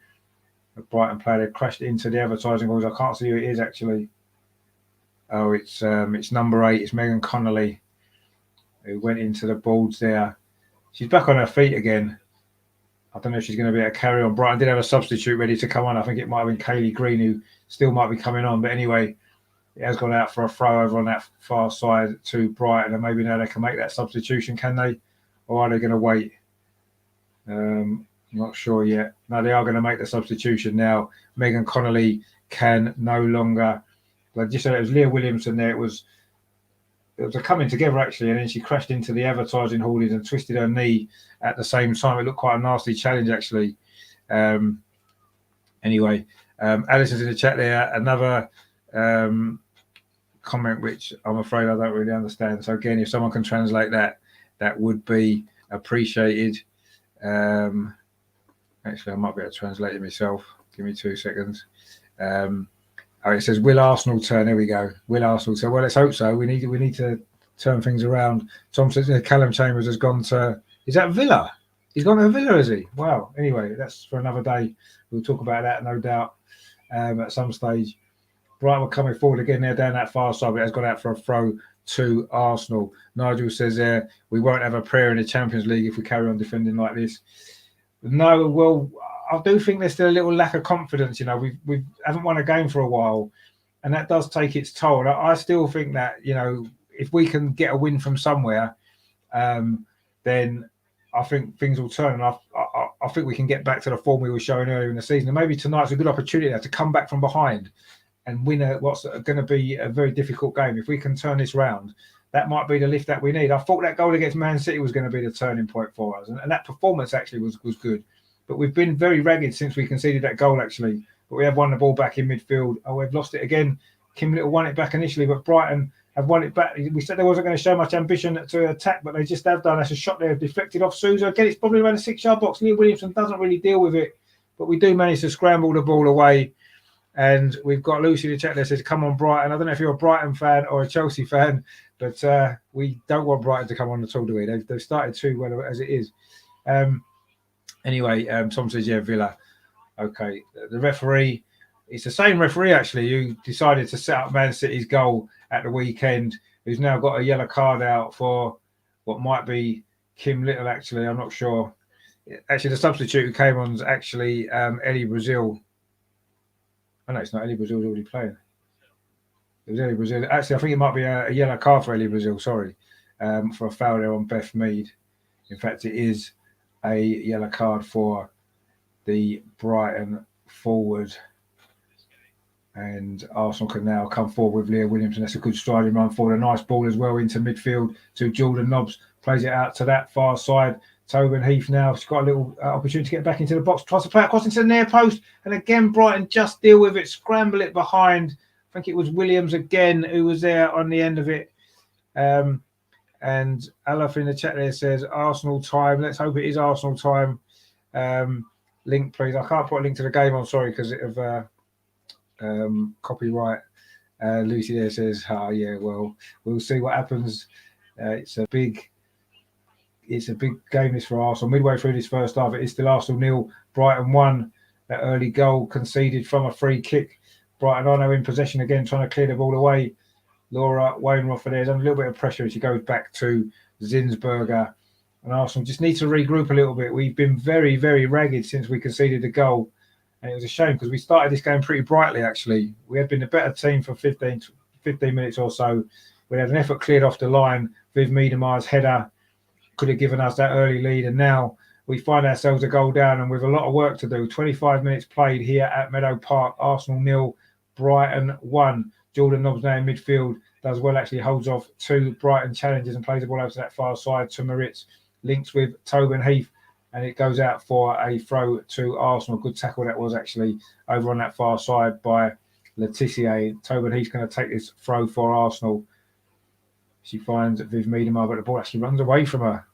A Brighton player crashed into the advertising hoardings. I can't see who it is actually. Oh, it's number 8. It's Megan Connolly who went into the boards there. She's back on her feet again. I don't know if she's going to be able to carry on. Brighton did have a substitute ready to come on. I think it might have been Kaylee Green, who still might be coming on. But anyway, it has gone out for a throw over on that far side to Brighton. And maybe now they can make that substitution, can they? Or are they going to wait? Not sure yet. No, they are going to make the substitution now. Megan Connolly can no longer. Like just said, it was Leah Williamson there. It was a coming together actually, and then she crashed into the advertising hoardings and twisted her knee at the same time. It looked quite a nasty challenge actually. Anyway, Alison's in the chat there. Another comment which I'm afraid I don't really understand. So again, if someone can translate that, that would be appreciated. Actually, I might be able to translate it myself. Give me 2 seconds. It says, will Arsenal turn? There we go. Will Arsenal turn? Well, let's hope so. We need to turn things around. Tom says Callum Chambers has gone to, is that Villa? He's gone to Villa, is he? Wow. Anyway, that's for another day. We'll talk about that, no doubt, at some stage. Brighton were coming forward again there down that far side, but it has gone out for a throw to Arsenal. Nigel says there, we won't have a prayer in the Champions League if we carry on defending like this. No, well, I do think there's still a little lack of confidence. We haven't won a game for a while, and that does take its toll. And I still think that if we can get a win from somewhere, then I think things will turn. And I think we can get back to the form we were showing earlier in the season. And maybe tonight's a good opportunity to come back from behind and win what's going to be a very difficult game. If we can turn this round, that might be the lift that we need. I thought that goal against Man City was going to be the turning point for us, and that performance actually was good. But we've been very ragged since we conceded that goal, actually. But we have won the ball back in midfield. Oh, we've lost it again. Kim Little won it back initially, but Brighton have won it back. We said they wasn't going to show much ambition to attack, but they just have done. That's a shot there, deflected off Sousa. Again, it's probably around the 6-yard box. Leah Williamson doesn't really deal with it, but we do manage to scramble the ball away. And we've got Lucy in the chat there says, come on, Brighton. I don't know if you're a Brighton fan or a Chelsea fan, but we don't want Brighton to come on at all, do we? They've started too well as it is. Anyway, Tom says, yeah, Villa. Okay, the referee, it's the same referee, actually, who decided to set up Man City's goal at the weekend, who's now got a yellow card out for what might be Kim Little, actually. I'm not sure. Actually, the substitute who came on is actually Ellie Brazil. Oh, no, it's not. Ellie Brazil's already playing. It was Ellie Brazil. Actually, I think it might be a yellow card for Ellie Brazil, sorry, for a foul there on Beth Mead. In fact, it is a yellow card for the Brighton forward. And Arsenal can now come forward with Leah Williamson. That's a good striding run forward. A nice ball as well into midfield to Jordan Nobbs. Plays it out to that far side. Tobin Heath now. She's got a little opportunity to get back into the box. Tries to play across into the near post. And again, Brighton just deal with it. Scramble it behind. I think it was Williams again who was there on the end of it. And Alaf in the chat there says, Arsenal time. Let's hope it is Arsenal time. Link, please. I can't put a link to the game on, sorry, because of copyright. Lucy there says, yeah, well, we'll see what happens. It's a big game this for Arsenal. Midway through this first half, it is still Arsenal 0, Brighton 1. That early goal conceded from a free kick Brighton are now in possession again, trying to clear the ball away. Laura Wainwright there's under a little bit of pressure as she goes back to Zinsberger. And Arsenal just need to regroup a little bit. We've been very, very ragged since we conceded the goal. And it was a shame because we started this game pretty brightly, actually. We had been a better team for 15 minutes or so. We had an effort cleared off the line. Viv Miedemar's header could have given us that early lead. And now we find ourselves a goal down and with a lot of work to do. 25 minutes played here at Meadow Park. Arsenal 0, Brighton 1. Jordan Nobbs now in midfield. Does well, actually holds off 2 Brighton challenges and plays the ball over to that far side to Moritz. Links with Tobin Heath. And it goes out for a throw to Arsenal. Good tackle that was actually over on that far side by Letitia. Tobin Heath's going to take this throw for Arsenal. She finds Viv Miedemar, but the ball actually runs away from her.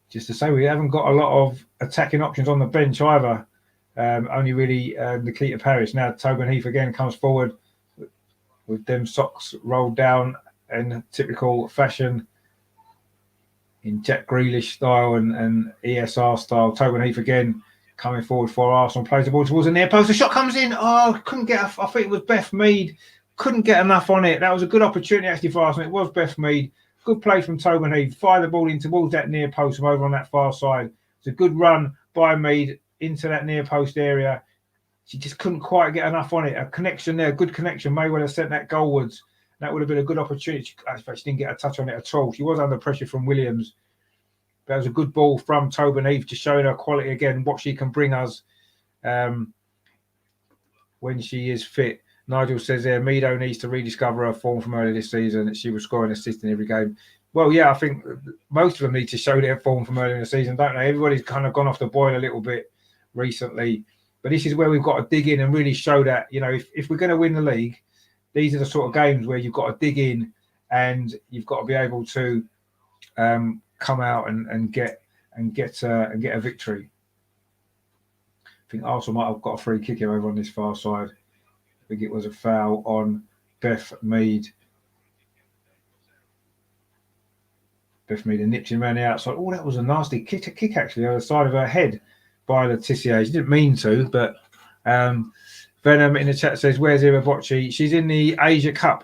Just to say, we haven't got a lot of attacking options on the bench either. Only really Nikita Paris. Now Tobin Heath again comes forward with them socks rolled down in typical fashion. In Jack Grealish style and ESR style. Tobin Heath again coming forward for Arsenal. Plays the ball towards the near post. The shot comes in. Oh, couldn't get. I think it was Beth Mead. Couldn't get enough on it. That was a good opportunity actually for Arsenal. It was Beth Mead. Good play from Tobin Heath. Fire the ball in towards that near post from over on that far side. It's a good run by Mead into that near post area. She just couldn't quite get enough on it. A connection there, good connection. May well have sent that goalwards. That would have been a good opportunity. In fact, she didn't get a touch on it at all. She was under pressure from Williams. But it was a good ball from Tobin Heath, just showing her quality again, what she can bring us when she is fit. Nigel says there, Mido needs to rediscover her form from earlier this season. She was scoring assists in every game. Well, yeah, I think most of them need to show their form from earlier in the season, don't they? Everybody's kind of gone off the boil a little bit recently. But this is where we've got to dig in and really show that, you know, if we're going to win the league, these are the sort of games where you've got to dig in and you've got to be able to come out and get a victory. I think Arsenal might have got a free kick here over on this far side. I think it was a foul on Beth Mead. Beth Mead and nipped him around the outside. Oh, that was a nasty kick actually on the side of her head by Letitia. She didn't mean to, but Venom in the chat says, where's Irabochi? She's in the Asia Cup,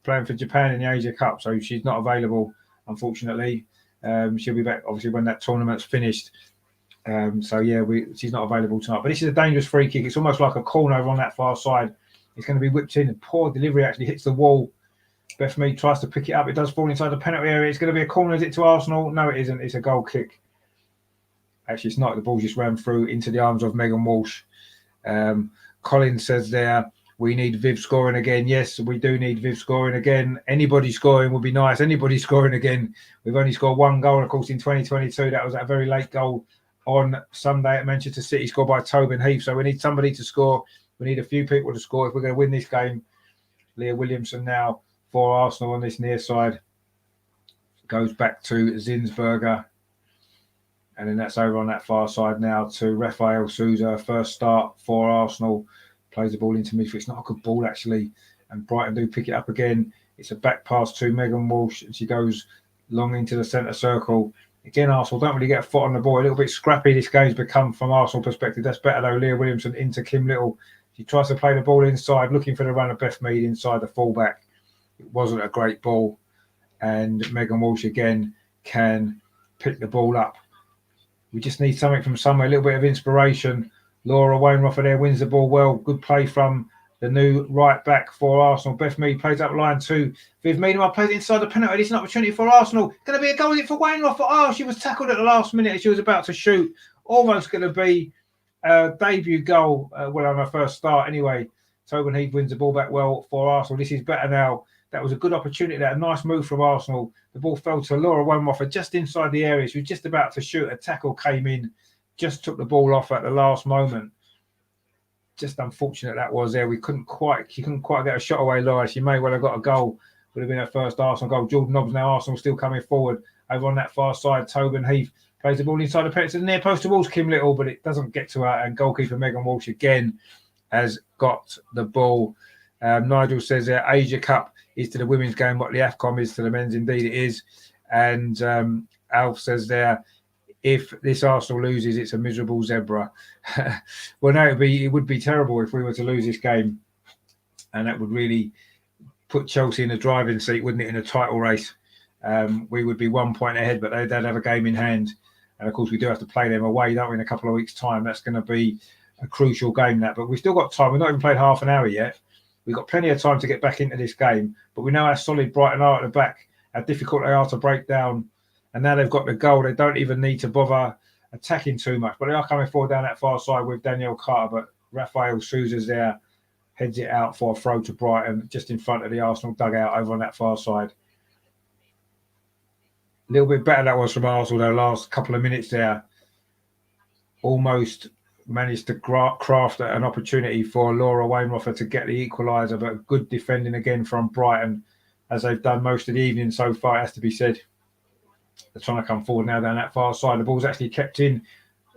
playing for Japan in the Asia Cup, so she's not available, unfortunately. She'll be back, obviously, when that tournament's finished. So, yeah, she's not available tonight. But this is a dangerous free kick. It's almost like a corner over on that far side. It's going to be whipped in. Poor delivery actually hits the wall. Beth Mead tries to pick it up. It does fall inside the penalty area. It's going to be a corner. Is it to Arsenal? No, it isn't. It's a goal kick. Actually, it's not. The ball just ran through into the arms of Megan Walsh. Colin says there, we need Viv scoring again. Yes, we do need Viv scoring again. Anybody scoring would be nice. Anybody scoring again. We've only scored one goal, of course, in 2022. That was a very late goal on Sunday at Manchester City, scored by Tobin Heath. So we need somebody to score. We need a few people to score if we're going to win this game. Leah Williamson now for Arsenal on this near side. Goes back to Zinsberger. And then that's over on that far side now to Rafael Souza. First start for Arsenal. Plays the ball into midfield. It's not a good ball, actually. And Brighton do pick it up again. It's a back pass to Megan Walsh. And she goes long into the centre circle. Again, Arsenal don't really get a foot on the ball. A little bit scrappy this game's become from Arsenal perspective. That's better, though. Leah Williamson into Kim Little. She tries to play the ball inside, looking for the run of Beth Mead inside the fullback. It wasn't a great ball. And Megan Walsh, again, can pick the ball up. We just need something from somewhere, a little bit of inspiration. Laura Wainwright there wins the ball well. Good play from the new right back for Arsenal. Beth Mead plays up line 2. Viv Miedemar plays inside the penalty. It's an opportunity for Arsenal. Going to be a goal for Wainwright. Oh, she was tackled at the last minute. She was about to shoot. Almost going to be a debut goal. Well, on her first start anyway. Tobin Heath wins the ball back well for Arsenal. This is better now. That was a good opportunity. That a nice move from Arsenal. The ball fell to Laura Wainwright just inside the area. She was just about to shoot. A tackle came in. Just took the ball off at the last moment. Just unfortunate that was there. She couldn't quite get a shot away, Laura. She may well have got a goal. Would have been her first Arsenal goal. Jordan Nobbs now Arsenal still coming forward. Over on that far side, Tobin Heath plays the ball inside the penalty to the near post towards Kim Little, but it doesn't get to her. And goalkeeper Megan Walsh again has got the ball. Nigel says there, Asia Cup is to the women's game what the AFCON is to the men's. Indeed it is. And Alf says there, if this Arsenal loses, it's a miserable zebra. Well, no, it would be terrible if we were to lose this game, and that would really put Chelsea in the driving seat, wouldn't it, in a title race? We would be 1 point ahead, but they'd have a game in hand. And of course, we do have to play them away, don't we, in a couple of weeks' time? That's going to be a crucial game, that. But we've still got time. We've not even played half an hour yet. We've got plenty of time to get back into this game. But we know how solid Brighton are at the back, how difficult they are to break down. And now they've got the goal. They don't even need to bother attacking too much. But they are coming forward down that far side with Daniel Carter. But Rafael Sousa's there, heads it out for a throw to Brighton, just in front of the Arsenal dugout over on that far side. A little bit better that was from Arsenal, though, last couple of minutes there. Almost managed to craft an opportunity for Laura Wainroffer to get the equaliser, but good defending again from Brighton, as they've done most of the evening so far, it has to be said. They're trying to come forward now down that far side. The ball's actually kept in.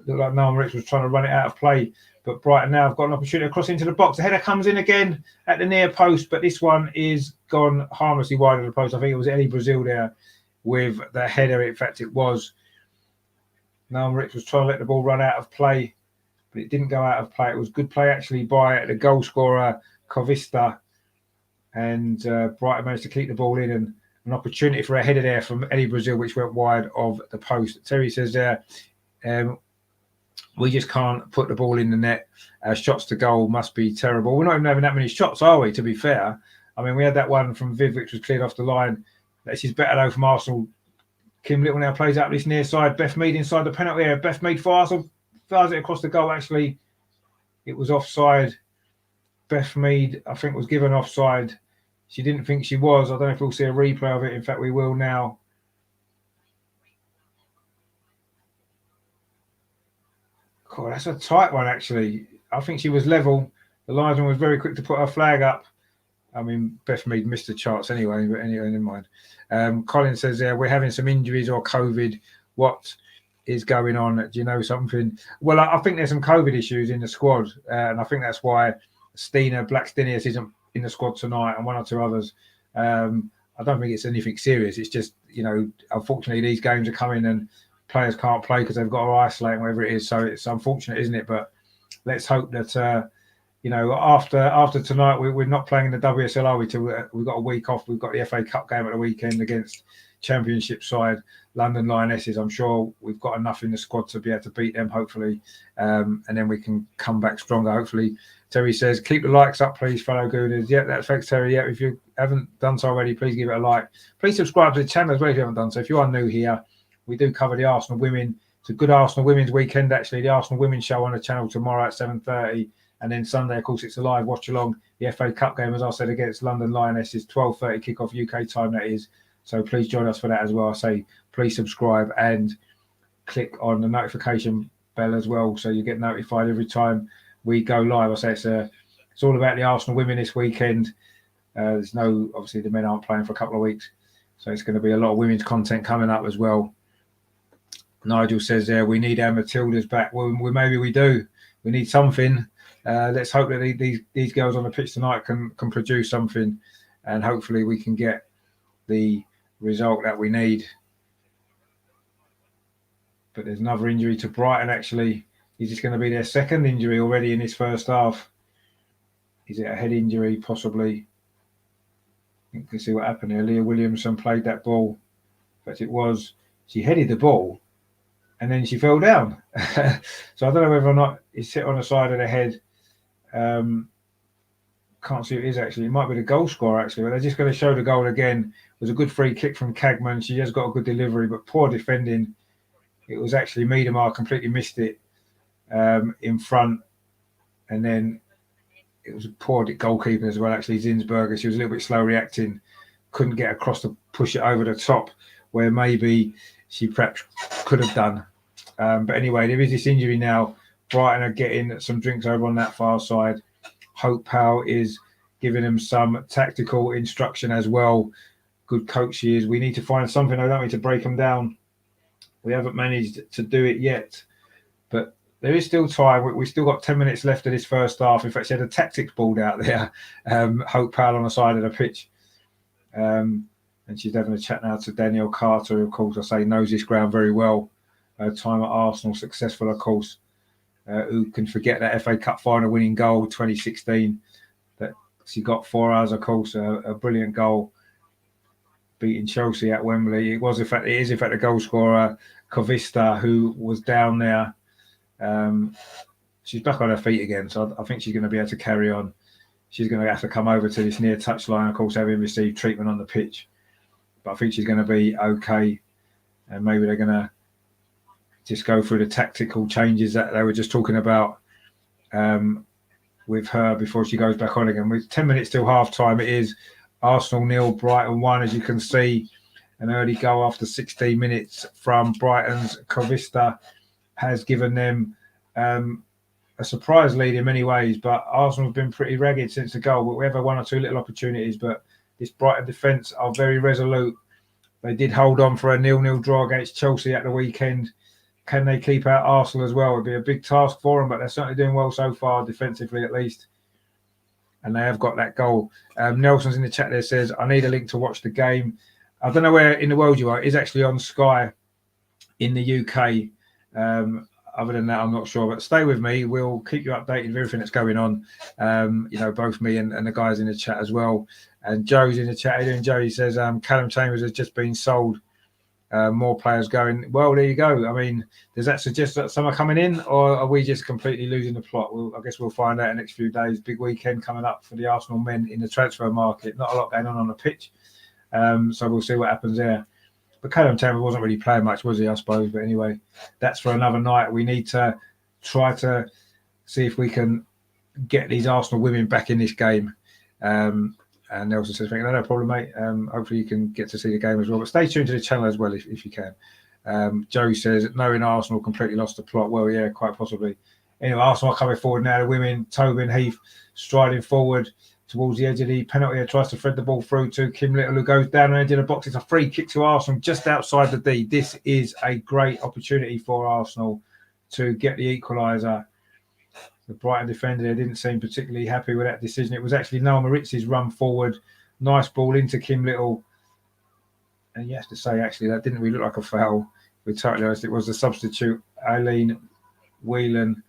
Looked like Noam Ricks was trying to run it out of play, but Brighton now have got an opportunity to cross into the box. The header comes in again at the near post, but this one is gone harmlessly wide of the post. I think it was Eddie Brazil there with the header. In fact, it was. Noam Ricks was trying to let the ball run out of play, but it didn't go out of play. It was good play actually by the goal scorer, Covista, and Brighton managed to keep the ball in, and an opportunity for a header there from Eddie Brazil, which went wide of the post. Terry says there, we just can't put the ball in the net. Shots to goal must be terrible. We're not even having that many shots, are we, to be fair? I mean, we had that one from Viv, which was cleared off the line. This is better, though, from Arsenal. Kim Little now plays out this near side. Beth Mead inside the penalty area. Beth Mead for Arsenal fires it across the goal. Actually, it was offside. Beth Mead, I think, was given offside. She didn't think she was. I don't know if we'll see a replay of it. In fact, we will now. God, that's a tight one, actually. I think she was level. The linesman was very quick to put her flag up. I mean, Beth Mead missed the chance anyway, but anyway, never mind. Colin says there, we're having some injuries or COVID. What is going on? Do you know something? Well, I think there's some COVID issues in the squad, and I think that's why Stina Blackstenius isn't in the squad tonight, and one or two others. I don't think it's anything serious. It's just, unfortunately, these games are coming and players can't play because they've got to isolate and whatever it is. So it's unfortunate, isn't it? But let's hope that, after tonight, we're not playing in the WSL, are we? Till we've got a week off. We've got the FA Cup game at the weekend against Championship side London Lionesses. I'm sure we've got enough in the squad to be able to beat them, hopefully, and then we can come back stronger, hopefully. Terry says, keep the likes up, please, fellow Gooners. Yeah, that's thanks, Terry. Yeah, if you haven't done so already, please give it a like. Please subscribe to the channel as well if you haven't done so. If you are new here, we do cover the Arsenal women. It's a good Arsenal women's weekend, actually. The Arsenal women's show on the channel tomorrow at 7:30. And then Sunday, of course, it's a live watch-along. The FA Cup game, as I said, against London Lionesses, 12:30 kick-off UK time, that is. So please join us for that as well. I say please subscribe and click on the notification bell as well, so you get notified every time we go live. I say it's all about the Arsenal women this weekend. Obviously the men aren't playing for a couple of weeks, so it's going to be a lot of women's content coming up as well. Nigel says there, we need our Matildas back. Well, maybe we do. We need something. Let's hope that these girls on the pitch tonight can produce something, and hopefully we can get the result that we need. But there's another injury to Brighton, actually. Is this going to be their second injury already in this first half? Is it a head injury, possibly? You can see what happened here. Leah Williamson played that ball. But she headed the ball and then she fell down. So I don't know whether or not it's hit on the side of the head. Can't see who it is, actually. It might be the goal scorer, actually. But they're just going to show the goal again. It was a good free kick from Kagman. She has got a good delivery, but poor defending. It was actually Miedemar completely missed it in front. And then it was a poor goalkeeper as well, actually, Zinsberger. She was a little bit slow reacting. Couldn't get across to push it over the top, where maybe she perhaps could have done. But anyway, there is this injury now. Brighton are getting some drinks over on that far side. Hope Powell is giving them some tactical instruction as well. Good coach she is. We need to find something, don't we, to break them down. We haven't managed to do it yet, but there is still time. We've still got 10 minutes left of this first half. In fact, she had a tactics board out there, Hope Powell on the side of the pitch. And she's having a chat now to Danielle Carter, who, of course, I say knows this ground very well. time at Arsenal, successful, of course. Who can forget that FA Cup final winning goal 2016 that she got for us, of course, a brilliant goal beating Chelsea at Wembley. It is in fact the goal scorer Kovista who was down there. She's back on her feet again, so I think she's going to be able to carry on. She's going to have to come over to this near touchline, of course, having received treatment on the pitch. But I think she's going to be okay, and maybe they're going to just go through the tactical changes that they were just talking about with her before she goes back on again. With 10 minutes till half time, it is Arsenal 0, Brighton 1. As you can see, an early goal after 16 minutes from Brighton's Kovista has given them a surprise lead in many ways. But Arsenal have been pretty ragged since the goal. But we have one or two little opportunities. But this Brighton defence are very resolute. They did hold on for a 0-0 draw against Chelsea at the weekend. Can they keep out Arsenal as well? It'd be a big task for them, but they're certainly doing well so far, defensively at least. And they have got that goal. Nelson's in the chat there, says, I need a link to watch the game. I don't know where in the world you are. It's actually on Sky in the UK. Other than that, I'm not sure. But stay with me. We'll keep you updated with everything that's going on. Both me and the guys in the chat as well. And Joe's in the chat. How you doing, Joe? He says, Callum Chambers has just been sold. More players going. Well, there you go. I mean, does that suggest that some are coming in, or are we just completely losing the plot? I guess we'll find out in the next few days. Big weekend coming up for the Arsenal men in the transfer market. Not a lot going on the pitch, so we'll see what happens there. But Callum Chambers wasn't really playing much, was he? I suppose. But anyway, that's for another night. We need to try to see if we can get these Arsenal women back in this game. And Nelson says, no problem, mate. Hopefully you can get to see the game as well. But stay tuned to the channel as well if you can. Joe says, knowing Arsenal completely lost the plot. Well, yeah, quite possibly. Anyway, Arsenal are coming forward now. The women, Tobin Heath, striding forward towards the edge of the penalty area, tries to thread the ball through to Kim Little, who goes down the edge of the box. It's a free kick to Arsenal just outside the D. This is a great opportunity for Arsenal to get the equaliser. The Brighton defender didn't seem particularly happy with that decision. It was actually Noel Maritz's run forward. Nice ball into Kim Little. And you have to say, actually, that didn't really look like a foul. We're totally honest. It was the substitute, Eileen Whelan,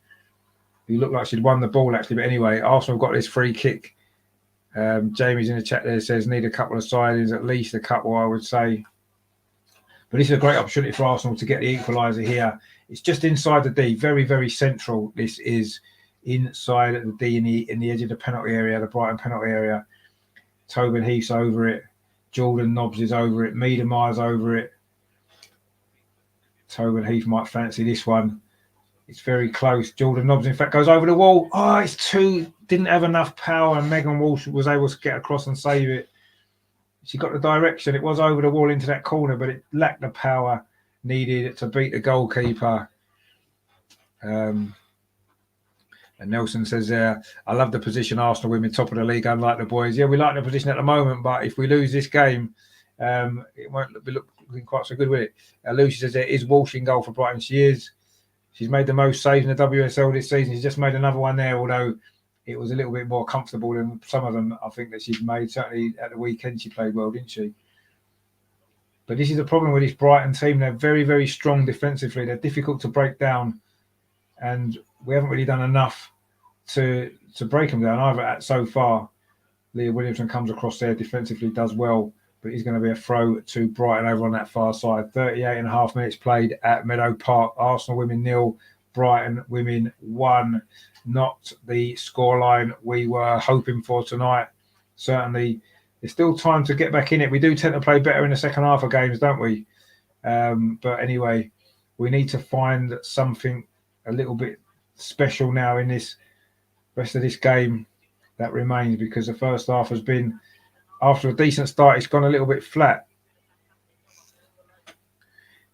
who looked like she'd won the ball, actually. But anyway, Arsenal got this free kick. Jamie's in the chat there, says, need a couple of sidings, at least a couple, I would say. But this is a great opportunity for Arsenal to get the equaliser here. It's just inside the D, very, very central. This is inside at the D in the edge of the penalty area, the Brighton penalty area. Tobin Heath's over it. Jordan Nobbs is over it. Miedema's over it. Tobin Heath might fancy this one. It's very close. Jordan Nobbs, in fact, goes over the wall. Oh, it's two. Didn't have enough power, and Megan Walsh was able to get across and save it. She got the direction. It was over the wall into that corner, but it lacked the power needed to beat the goalkeeper. And Nelson says, I love the position Arsenal women top of the league, unlike the boys. Yeah, we like the position at the moment, but if we lose this game, it won't be looking quite so good with it. Lucy says there is Walsh in goal for Brighton. She is. She's made the most saves in the WSL this season. She's just made another one there, although it was a little bit more comfortable than some of them I think that she's made. Certainly at the weekend she played well, didn't she? But this is the problem with this Brighton team. They're very, very strong defensively. They're difficult to break down. And we haven't really done enough to break them down either so far. Leah Williamson comes across there defensively, does well, but he's going to be a throw to Brighton over on that far side. 38.5 minutes played at Meadow Park. Arsenal women 0, Brighton women 1. Not the scoreline we were hoping for tonight. Certainly, there's still time to get back in it. We do tend to play better in the second half of games, don't we? But anyway, we need to find something a little bit special now in this rest of this game that remains, because the first half has been, after a decent start, it's gone a little bit flat.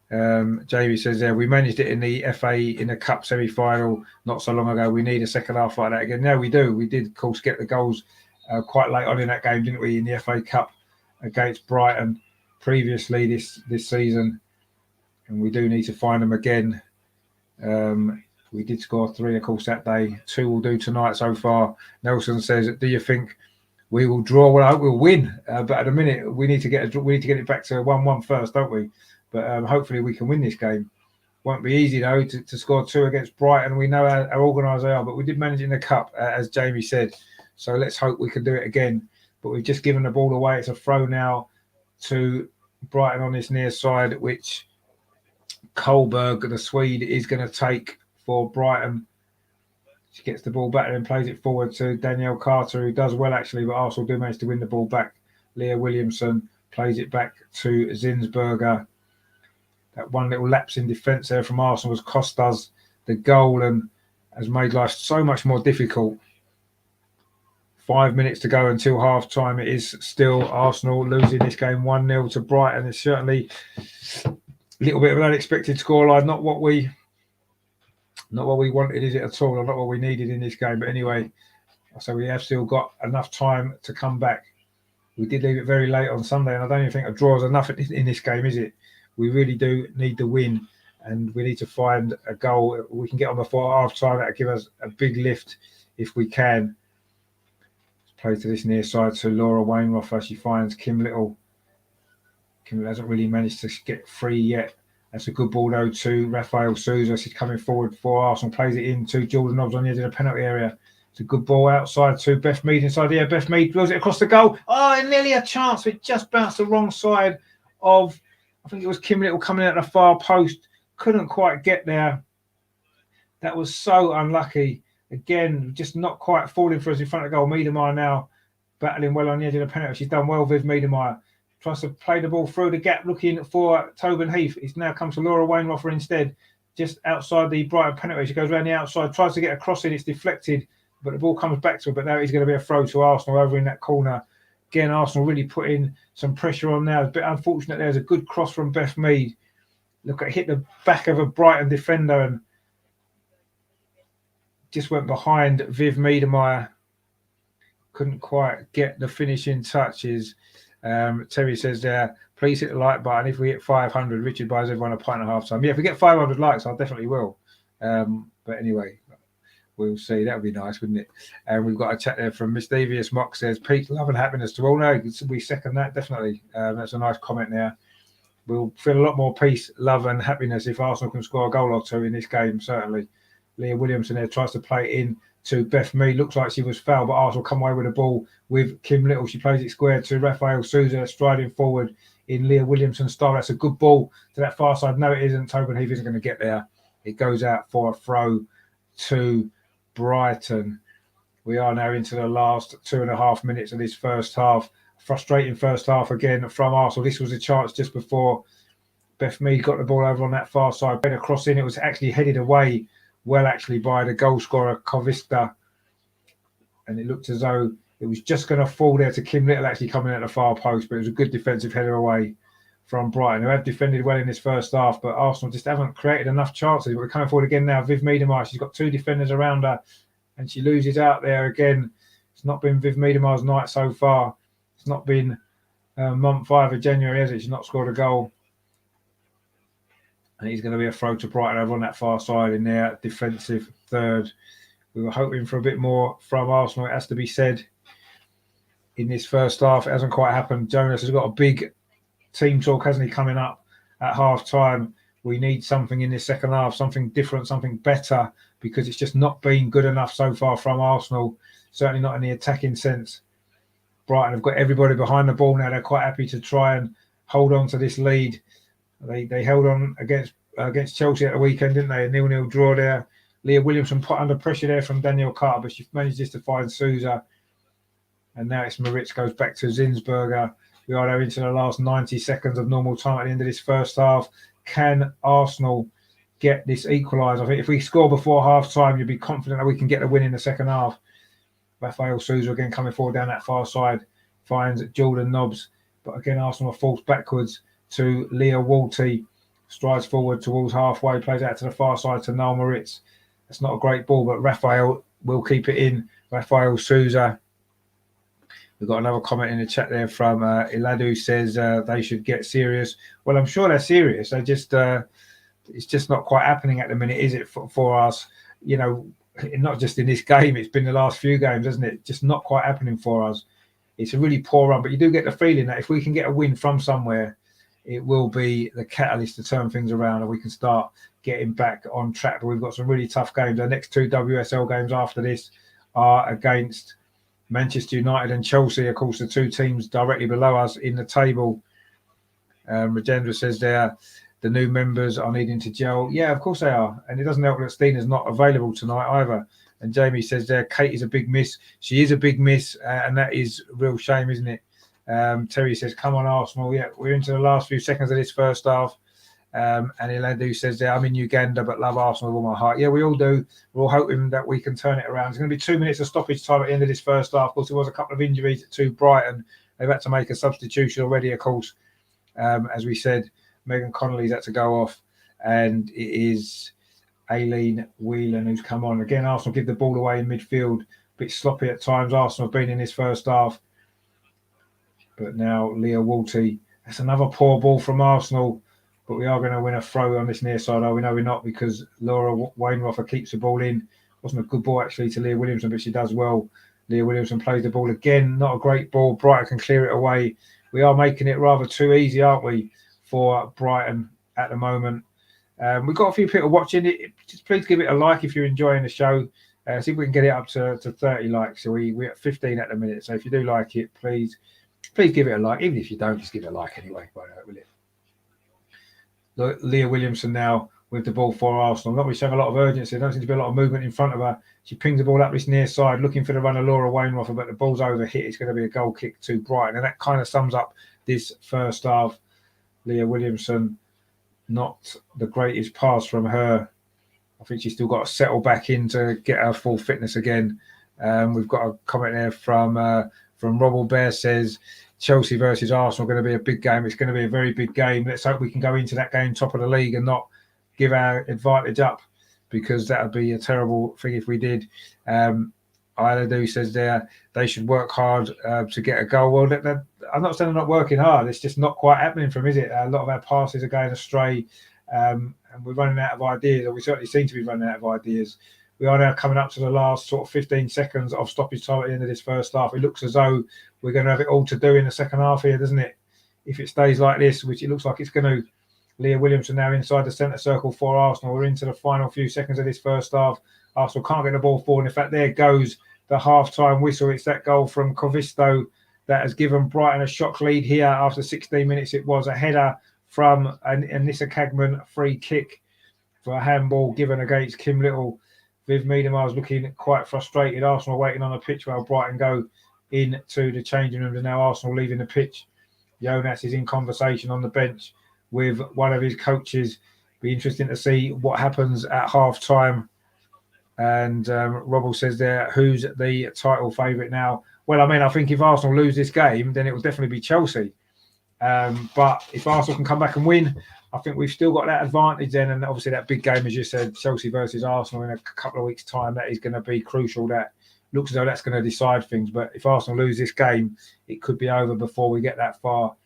Jamie says there, we managed it in the FA in the Cup semi-final not so long ago. We need a second half like that again. No, we do. We did, of course, get the goals quite late on in that game, didn't we, in the FA Cup against Brighton previously this season. And we do need to find them again. We did score 3, of course, that day. 2 will do tonight so far. Nelson says, do you think we will draw? Well, I hope we'll win. But at the minute, we need to get it back to 1-1 first, don't we? But hopefully we can win this game. Won't be easy though to score 2 against Brighton. We know how organised they are, but we did manage in the cup, as Jamie said. So let's hope we can do it again. But we've just given the ball away. It's a throw now to Brighton on this near side, which Kohlberg, the Swede, is going to take for Brighton. She gets the ball back and then plays it forward to Danielle Carter, who does well actually, but Arsenal do manage to win the ball back. Leah Williamson plays it back to Zinsberger. That one little lapse in defence there from Arsenal has cost us the goal and has made life so much more difficult. 5 minutes to go until half time. It is still Arsenal losing this game 1-0 to Brighton. It's certainly a little bit of an unexpected scoreline. Not what we wanted, is it at all? Or not what we needed in this game. But anyway, so we have still got enough time to come back. We did leave it very late on Sunday, and I don't even think a draw is enough in this game, is it? We really do need the win, and we need to find a goal. We can get on before half time. That'll give us a big lift if we can. Play to this near side to Laura Wainroffer. She finds Kim Little. Kim Little hasn't really managed to get free yet. That's a good ball though to Rafael Souza. She's coming forward for Arsenal. Plays it in to Jordan Nobbs on the edge of the penalty area. It's a good ball outside to Beth Mead inside here. Beth Mead drills it across the goal. Oh, and nearly a chance. It just bounced the wrong side of, I think it was Kim Little coming out the far post. Couldn't quite get there. That was so unlucky. Again, just not quite falling for us in front of goal. Miedemeier now battling well on the edge of the penalty. She's done well with Miedemeier. Tries to play the ball through the gap looking for Tobin Heath. It's now come to Laura Wainroffer instead. Just outside the Brighton penalty. She goes around the outside, tries to get a cross in. It's deflected, but the ball comes back to her. But now it's going to be a throw to Arsenal over in that corner. Again, Arsenal really putting some pressure on now. It's a bit unfortunate. There's a good cross from Beth Mead. Look, it hit the back of a Brighton defender and just went behind Viv Miedemeier. Couldn't quite get the finishing touches. Terry says there, please hit the like button. If we hit 500, Richard buys everyone a pint at half time. Yeah, if we get 500 likes, I definitely will. But anyway, we'll see. That would be nice, wouldn't it? And we've got a chat there from Miss Devious Mock says, peace, love and happiness to all. No, we second that, definitely. That's a nice comment there. We'll feel a lot more peace, love and happiness if Arsenal can score a goal or two in this game, certainly. Leah Williamson there tries to play it in to Beth Mead. Looks like she was fouled, but Arsenal come away with the ball with Kim Little. She plays it square to Rafael Souza, striding forward in Leah Williamson's style. That's a good ball to that far side. No, it isn't. Tobin Heath isn't going to get there. It goes out for a throw to Brighton. We are now into the last 2.5 minutes of this first half. Frustrating first half again from Arsenal. This was a chance just before Beth Mead got the ball over on that far side. Better cross in. It was actually headed away well, actually, by the goal scorer, Kovista. And it looked as though it was just going to fall there to Kim Little actually coming at the far post, but it was a good defensive header away from Brighton, who have defended well in this first half, but Arsenal just haven't created enough chances. But we're coming forward again now. Viv Miedemeier, she's got 2 defenders around her, and she loses out there again. It's not been Viv Miedemeier's night so far. It's not been month 5 of January, has it? She's not scored a goal. And he's going to be a throw to Brighton over on that far side in their defensive third. We were hoping for a bit more from Arsenal, it has to be said, in this first half. It hasn't quite happened. Jonas has got a big team talk, hasn't he, coming up at half time. We need something in this second half, something different, something better, because it's just not been good enough so far from Arsenal, certainly not in the attacking sense. Brighton have got everybody behind the ball now. They're quite happy to try and hold on to this lead. They held on against Chelsea at the weekend, didn't they? A 0-0 draw there. Leah Williamson put under pressure there from Danielle Carter, but she manages to find Souza. And now it's Maritz goes back to Zinsberger. We are now into the last 90 seconds of normal time at the end of this first half. Can Arsenal get this equalised? I think if we score before half-time, you'd be confident that we can get a win in the second half. Rafael Souza again coming forward down that far side, finds Jordan Nobbs. But again, Arsenal are forced backwards to Leah Walty. Strides forward towards halfway, plays out to the far side to Noel Maritz. That's not a great ball, but Rafael will keep it in. Rafael Souza. We've got another comment in the chat there from Iladu, says they should get serious. Well, I'm sure they're serious. They just it's just not quite happening at the minute, is it, for us? You know, not just in this game. It's been the last few games, hasn't it? Just not quite happening for us. It's a really poor run, but you do get the feeling that if we can get a win from somewhere, it will be the catalyst to turn things around and we can start getting back on track. But we've got some really tough games. Our next 2 WSL games after this are against Manchester United and Chelsea, of course, the 2 teams directly below us in the table. Rajendra says there, the new members are needing to gel. Yeah, of course they are. And it doesn't help that Stina's not available tonight either. And Jamie says there, Kate is a big miss. She is a big miss, and that is a real shame, isn't it? Terry says, come on, Arsenal. Yeah, we're into the last few seconds of this first half. And Elandu says there, I'm in Uganda, but love Arsenal with all my heart. Yeah, we all do. We're all hoping that we can turn it around. There's going to be 2 minutes of stoppage time at the end of this first half. Of course, there was a couple of injuries to Brighton. They've had to make a substitution already, of course. As we said, Megan Connolly's had to go off, and it is Aileen Whelan who's come on. Again, Arsenal give the ball away in midfield. A bit sloppy at times. Arsenal have been in this first half. But now Leah Walty. That's another poor ball from Arsenal. But we are going to win a throw on this near side. Oh, we know we're not, because Laura Wainroffer keeps the ball in. Wasn't a good ball actually to Leah Williamson, but she does well. Leah Williamson plays the ball again. Not a great ball. Brighton can clear it away. We are making it rather too easy, aren't we, for Brighton at the moment. We've got a few people watching it. Just please give it a like if you're enjoying the show. See if we can get it up to 30 likes. So we're at 15 at the minute. So if you do like it, please give it a like. Even if you don't, just give it a like anyway. Won't hurt, will it? Look, Leah Williamson now with the ball for Arsenal. Not really showing a lot of urgency. There don't seem to be a lot of movement in front of her. She pings the ball up this near side, looking for the run of Laura Wainroffer, but the ball's overhit. It's going to be a goal kick to Brighton. And that kind of sums up this first half. Leah Williamson, not the greatest pass from her. I think she's still got to settle back in to get her full fitness again. We've got a comment there from Robble Bear, says Chelsea versus Arsenal going to be a big game. It's going to be a very big game. Let's hope we can go into that game top of the league and not give our advantage up, because that would be a terrible thing if we did. Iladu says there they should work hard to get a goal. Well, I'm not saying they're not working hard. It's just not quite happening for them, is it? A lot of our passes are going astray, and we're running out of ideas, or we certainly seem to be running out of ideas. We are now coming up to the last sort of 15 seconds of stoppage time at the end of this first half. It looks as though we're going to have it all to do in the second half here, doesn't it? If it stays like this, which it looks like it's going to. Leah Williamson now inside the centre circle for Arsenal. We're into the final few seconds of this first half. Arsenal can't get the ball forward. In fact, there goes the half-time whistle. It's that goal from Covisto that has given Brighton a shock lead here after 16 minutes. It was a header from Anissa Cagman, free kick for a handball given against Kim Little. Viv Miedemar was looking quite frustrated. Arsenal waiting on the pitch while Brighton go into the changing rooms, and now Arsenal leaving the pitch. Jonas is in conversation on the bench with one of his coaches. Be interesting to see what happens at half-time. And Robble says there, who's the title favourite now? Well, I mean, I think if Arsenal lose this game, then it will definitely be Chelsea. But if Arsenal can come back and win, I think we've still got that advantage then. And obviously that big game, as you said, Chelsea versus Arsenal in a couple of weeks' time, that is going to be crucial. That looks as though that's going to decide things. But if Arsenal lose this game, it could be over before we get that far.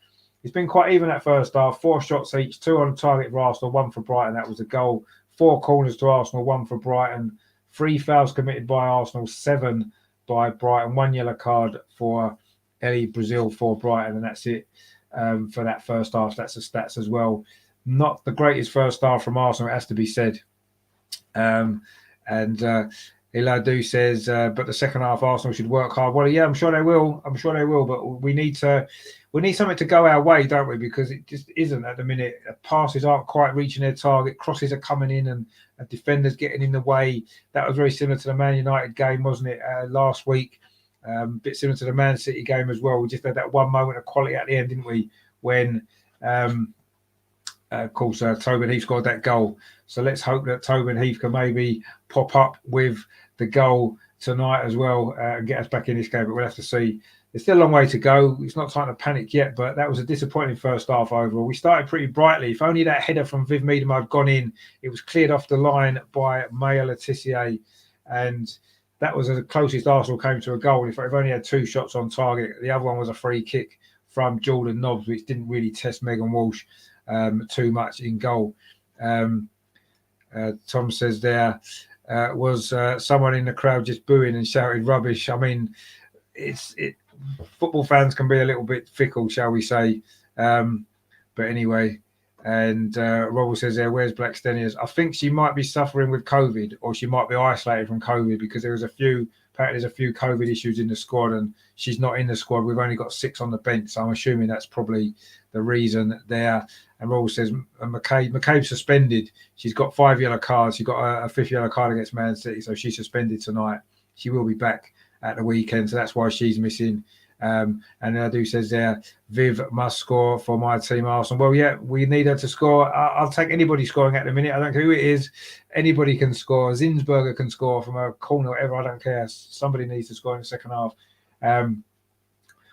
It's been quite even that first half. 4 shots each, 2 on target for Arsenal, 1 for Brighton. That was a goal. 4 corners to Arsenal, 1 for Brighton. 3 fouls committed by Arsenal, 7 by Brighton. 1 yellow card for Ellie Brazil for Brighton, and that's it for that first half. That's the stats as well. Not the greatest first half from Arsenal, it has to be said. Iladu says, but the second half Arsenal should work hard. Well, yeah, I'm sure they will. But we need something to go our way, don't we? Because it just isn't at the minute. Passes aren't quite reaching their target. Crosses are coming in, and defenders getting in the way. That was very similar to the Man United game, wasn't it, last week? A bit similar to the Man City game as well. We just had that one moment of quality at the end, didn't we? When, of course, Tobin Heath scored that goal. So let's hope that Tobin Heath can maybe pop up with the goal tonight as well and get us back in this game. But we'll have to see. There's still a long way to go. It's not time to panic yet, but that was a disappointing first half overall. We started pretty brightly. If only that header from Viv Miedemar had gone in, it was cleared off the line by Maya Letitia, and that was the closest Arsenal came to a goal. If they've only had 2 shots on target, the other one was a free kick from Jordan Nobbs, which didn't really test Megan Walsh too much in goal. Tom says there was someone in the crowd just booing and shouting rubbish. I mean, football fans can be a little bit fickle, shall we say. But anyway, and Robert says there, where's Black Stenius? I think she might be suffering with COVID, or she might be isolated from COVID, because apparently there's a few COVID issues in the squad, and she's not in the squad. We've only got 6 on the bench, so I'm assuming that's probably the reason there. And Robert says McCabe's suspended. She's got 5 yellow cards. She got a 5th yellow card against Man City, so she's suspended tonight. She will be back at the weekend, so that's why she's missing. And Adu says there, Viv must score for my team Arsenal. Well, yeah, we need her to score. I'll take anybody scoring at the minute. I don't care who it is. Anybody can score. Zinsberger can score from a corner, whatever. I don't care. Somebody needs to score in the second half.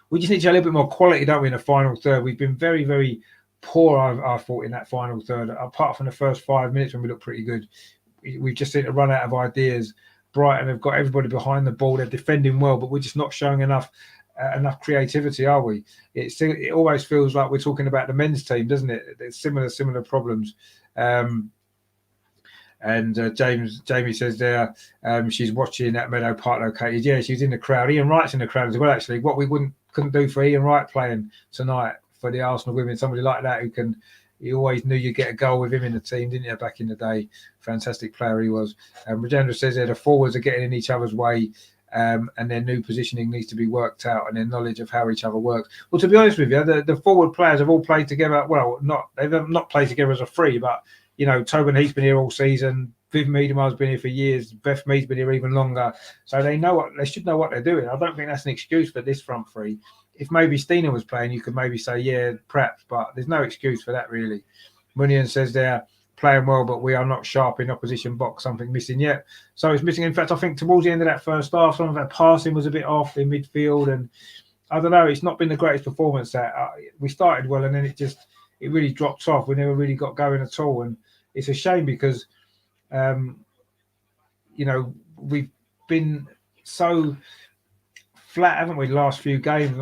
We just need to show a little bit more quality, don't we, in the final third? We've been very, very poor, I thought, in that final third. Apart from the first 5 minutes when we looked pretty good, we've just seemed to run out of ideas. Brighton have got everybody behind the ball. They're defending well, but we're just not showing enough creativity, are we? It always feels like we're talking about the men's team, doesn't it? There's similar problems. And Jamie says there, she's watching at Meadow Park located. Yeah, she's in the crowd. Ian Wright's in the crowd as well, actually. What we couldn't do for Ian Wright playing tonight for the Arsenal women, somebody like that you always knew you'd get a goal with him in the team, didn't you, back in the day? Fantastic player he was. Rajendra says there, the forwards are getting in each other's way, and their new positioning needs to be worked out, and their knowledge of how each other works. Well, to be honest with you, the forward players have all played together. Well, they've not played together as a free, but Tobin Heath's been here all season. Viv Miedemar's been here for years. Beth Mead's been here even longer. So they should know what they're doing. I don't think that's an excuse for this front three. If maybe Stina was playing, you could maybe say, yeah, perhaps, but there's no excuse for that, really. Munian says they're playing well, but we are not sharp in opposition box. Something missing yet. So it's missing. In fact, I think towards the end of that first half, some of that passing was a bit off in midfield. And I don't know, it's not been the greatest performance. That we started well, and then it really dropped off. We never really got going at all. And it's a shame because, we've been so flat, haven't we, the last few games?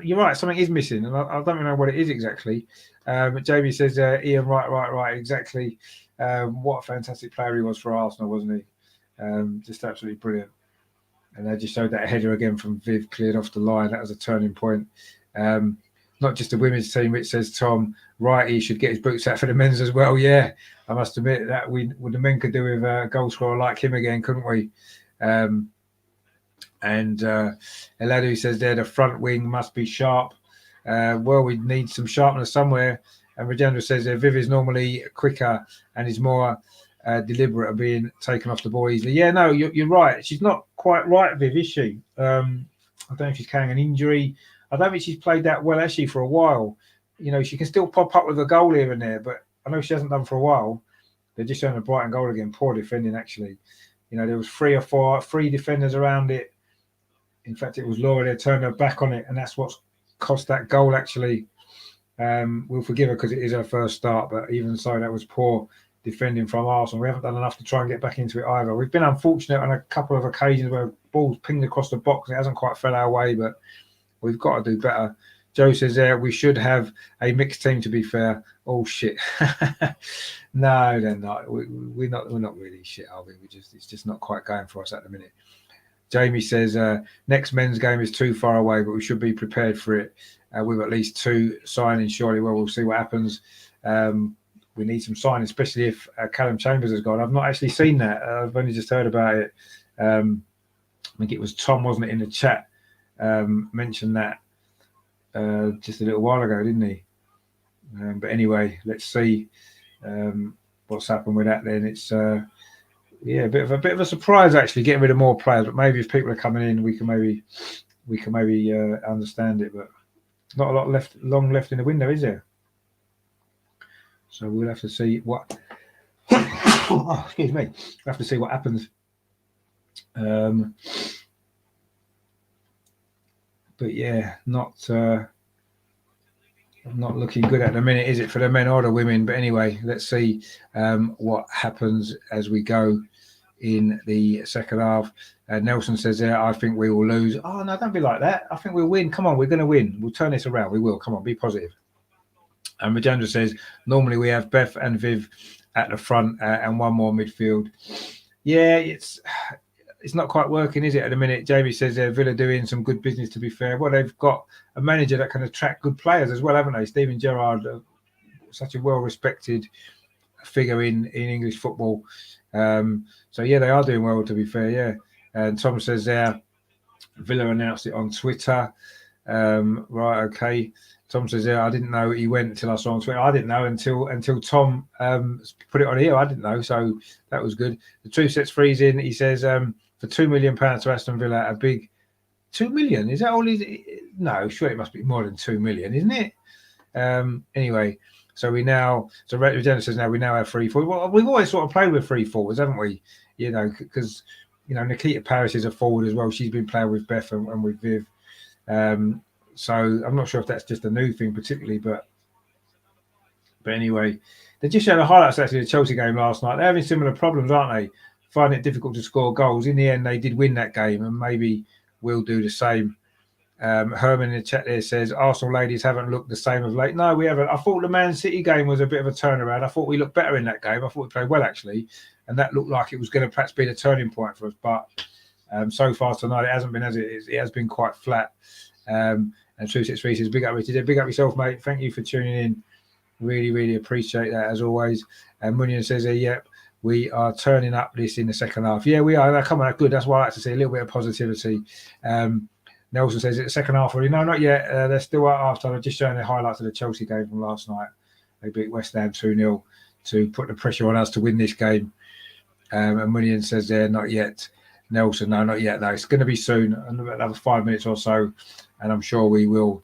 You're right, something is missing, and I don't know what it is exactly. But Jamie says, Ian, right, exactly. What a fantastic player he was for Arsenal, wasn't he? Just absolutely brilliant. And they just showed that header again from Viv cleared off the line. That was a turning point. Not just the women's team, it says Tom, right, he should get his boots out for the men's as well. Yeah, I must admit that the men could do with a goal scorer like him again, couldn't we? And Eladu says there, the front wing must be sharp. Well, we need some sharpness somewhere. And Rajendra says there, Viv is normally quicker and is more deliberate of being taken off the ball easily. Yeah, no, you're right. She's not quite right, Viv, is she? I don't know if she's carrying an injury. I don't think she's played that well, actually, for a while. She can still pop up with a goal here and there, but I know she hasn't done for a while. They're just showing a Brighton goal again. Poor defending, actually. There was 3 or 4 defenders around it. In fact, it was Laura there turned her back on it, and that's what's cost that goal, actually. We'll forgive her because it is her first start, but even so, that was poor defending from Arsenal. We haven't done enough to try and get back into it either. We've been unfortunate on a couple of occasions where balls pinged across the box. It hasn't quite fell our way, but we've got to do better. Joe says there, we should have a mixed team, to be fair. Oh, shit. No, they're not. We're not really shit, are we? It's just not quite going for us at the minute. Jamie says, next men's game is too far away, but we should be prepared for it with at least 2 signings, surely. Well, we'll see what happens. We need some signings, especially if Callum Chambers has gone. I've not actually seen that. I've only just heard about it. I think it was Tom, wasn't it, in the chat, mentioned that just a little while ago, didn't he? But anyway, let's see what's happened with that then. It's a bit of a surprise, actually, getting rid of more players. But maybe if people are coming in, we can maybe understand it. But not a lot long left in the window, is there? So we'll have to see what. Oh, excuse me. We'll have to see what happens. But yeah, not looking good at the minute, is it, for the men or the women? But anyway, let's see what happens as we go in the second half. Nelson says there, I think we will lose. Oh, no, don't be like that. I think we'll win. Come on, we're going to win. We'll turn this around. We will. Come on, be positive. And Rajendra says, normally we have Beth and Viv at the front and one more midfield. Yeah, it's not quite working, is it, at the minute? Jamie says Villa doing some good business, to be fair. Well, they've got a manager that can attract good players as well, haven't they? Steven Gerrard such a well-respected figure in English football. So yeah, they are doing well, to be fair. Yeah, and Tom says there, Villa announced it on Twitter. Right, okay. Tom says, "Yeah, I didn't know he went until I saw on Twitter. I didn't know until Tom put it on here. I didn't know, so that was good. The truth sets freezing. He says, for £2 million to Aston Villa, a big 2 million. Is that all? No, sure, it must be more than 2 million, isn't it? Anyway, so Regina says now we now have free forwards. Well, we've always sort of played with free forwards, haven't we? You know, because Nikita Parris is a forward as well. She's been playing with Beth and with Viv. So I'm not sure if that's just a new thing particularly, but anyway, they just showed the highlights actually of the Chelsea game last night. They're having similar problems, aren't they? Finding it difficult to score goals. In the end, they did win that game, and maybe we'll do the same. Herman in the chat there says Arsenal ladies haven't looked the same of late. No, we haven't. I thought the Man City game was a bit of a turnaround. I thought we looked better in that game. I thought we played well actually, and that looked like it was going to perhaps be the turning point for us. But so far tonight, it hasn't been as it is. It has been quite flat. And 263 says, big up Richard, big up yourself, mate. Thank you for tuning in. Really, really appreciate that as always. And Munion says, yep, we are turning up this in the second half. Yeah, we are. Come on, that's good. That's why I like to see a little bit of positivity. Nelson says, it's the second half already. No, not yet. They're still at half time. I'm just showing the highlights of the Chelsea game from last night. They beat West Ham 2-0 to put the pressure on us to win this game. And Munion says there, not yet. Nelson, no, not yet. No, it's going to be soon, another 5 minutes or so, and I'm sure we will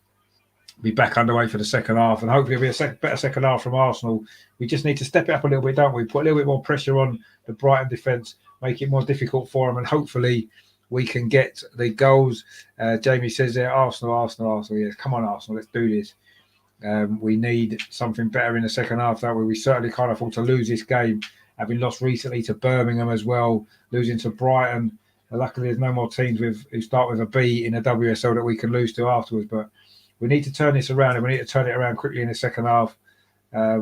be back underway for the second half, and hopefully it'll be a better second half from Arsenal. We just need to step it up a little bit, don't we? Put a little bit more pressure on the Brighton defence, make it more difficult for them, and hopefully we can get the goals. Jamie says there, Arsenal. Yes, come on, Arsenal, let's do this. We need something better in the second half, don't we? We certainly can't afford to lose this game, having lost recently to Birmingham as well, losing to Brighton. Luckily, there's no more teams who start with a B in the WSL that we can lose to afterwards. But we need to turn this around, and we need to turn it around quickly in the second half. A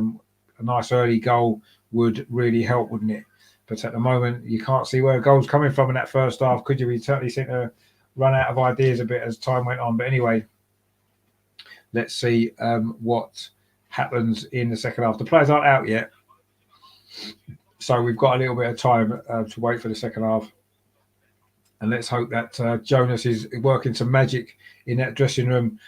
nice early goal would really help, wouldn't it? But at the moment, you can't see where a goal's coming from in that first half. Could you? We certainly seem to run out of ideas a bit as time went on. But anyway, let's see what happens in the second half. The players aren't out yet, so we've got a little bit of time to wait for the second half. And let's hope that Jonas is working some magic in that dressing room.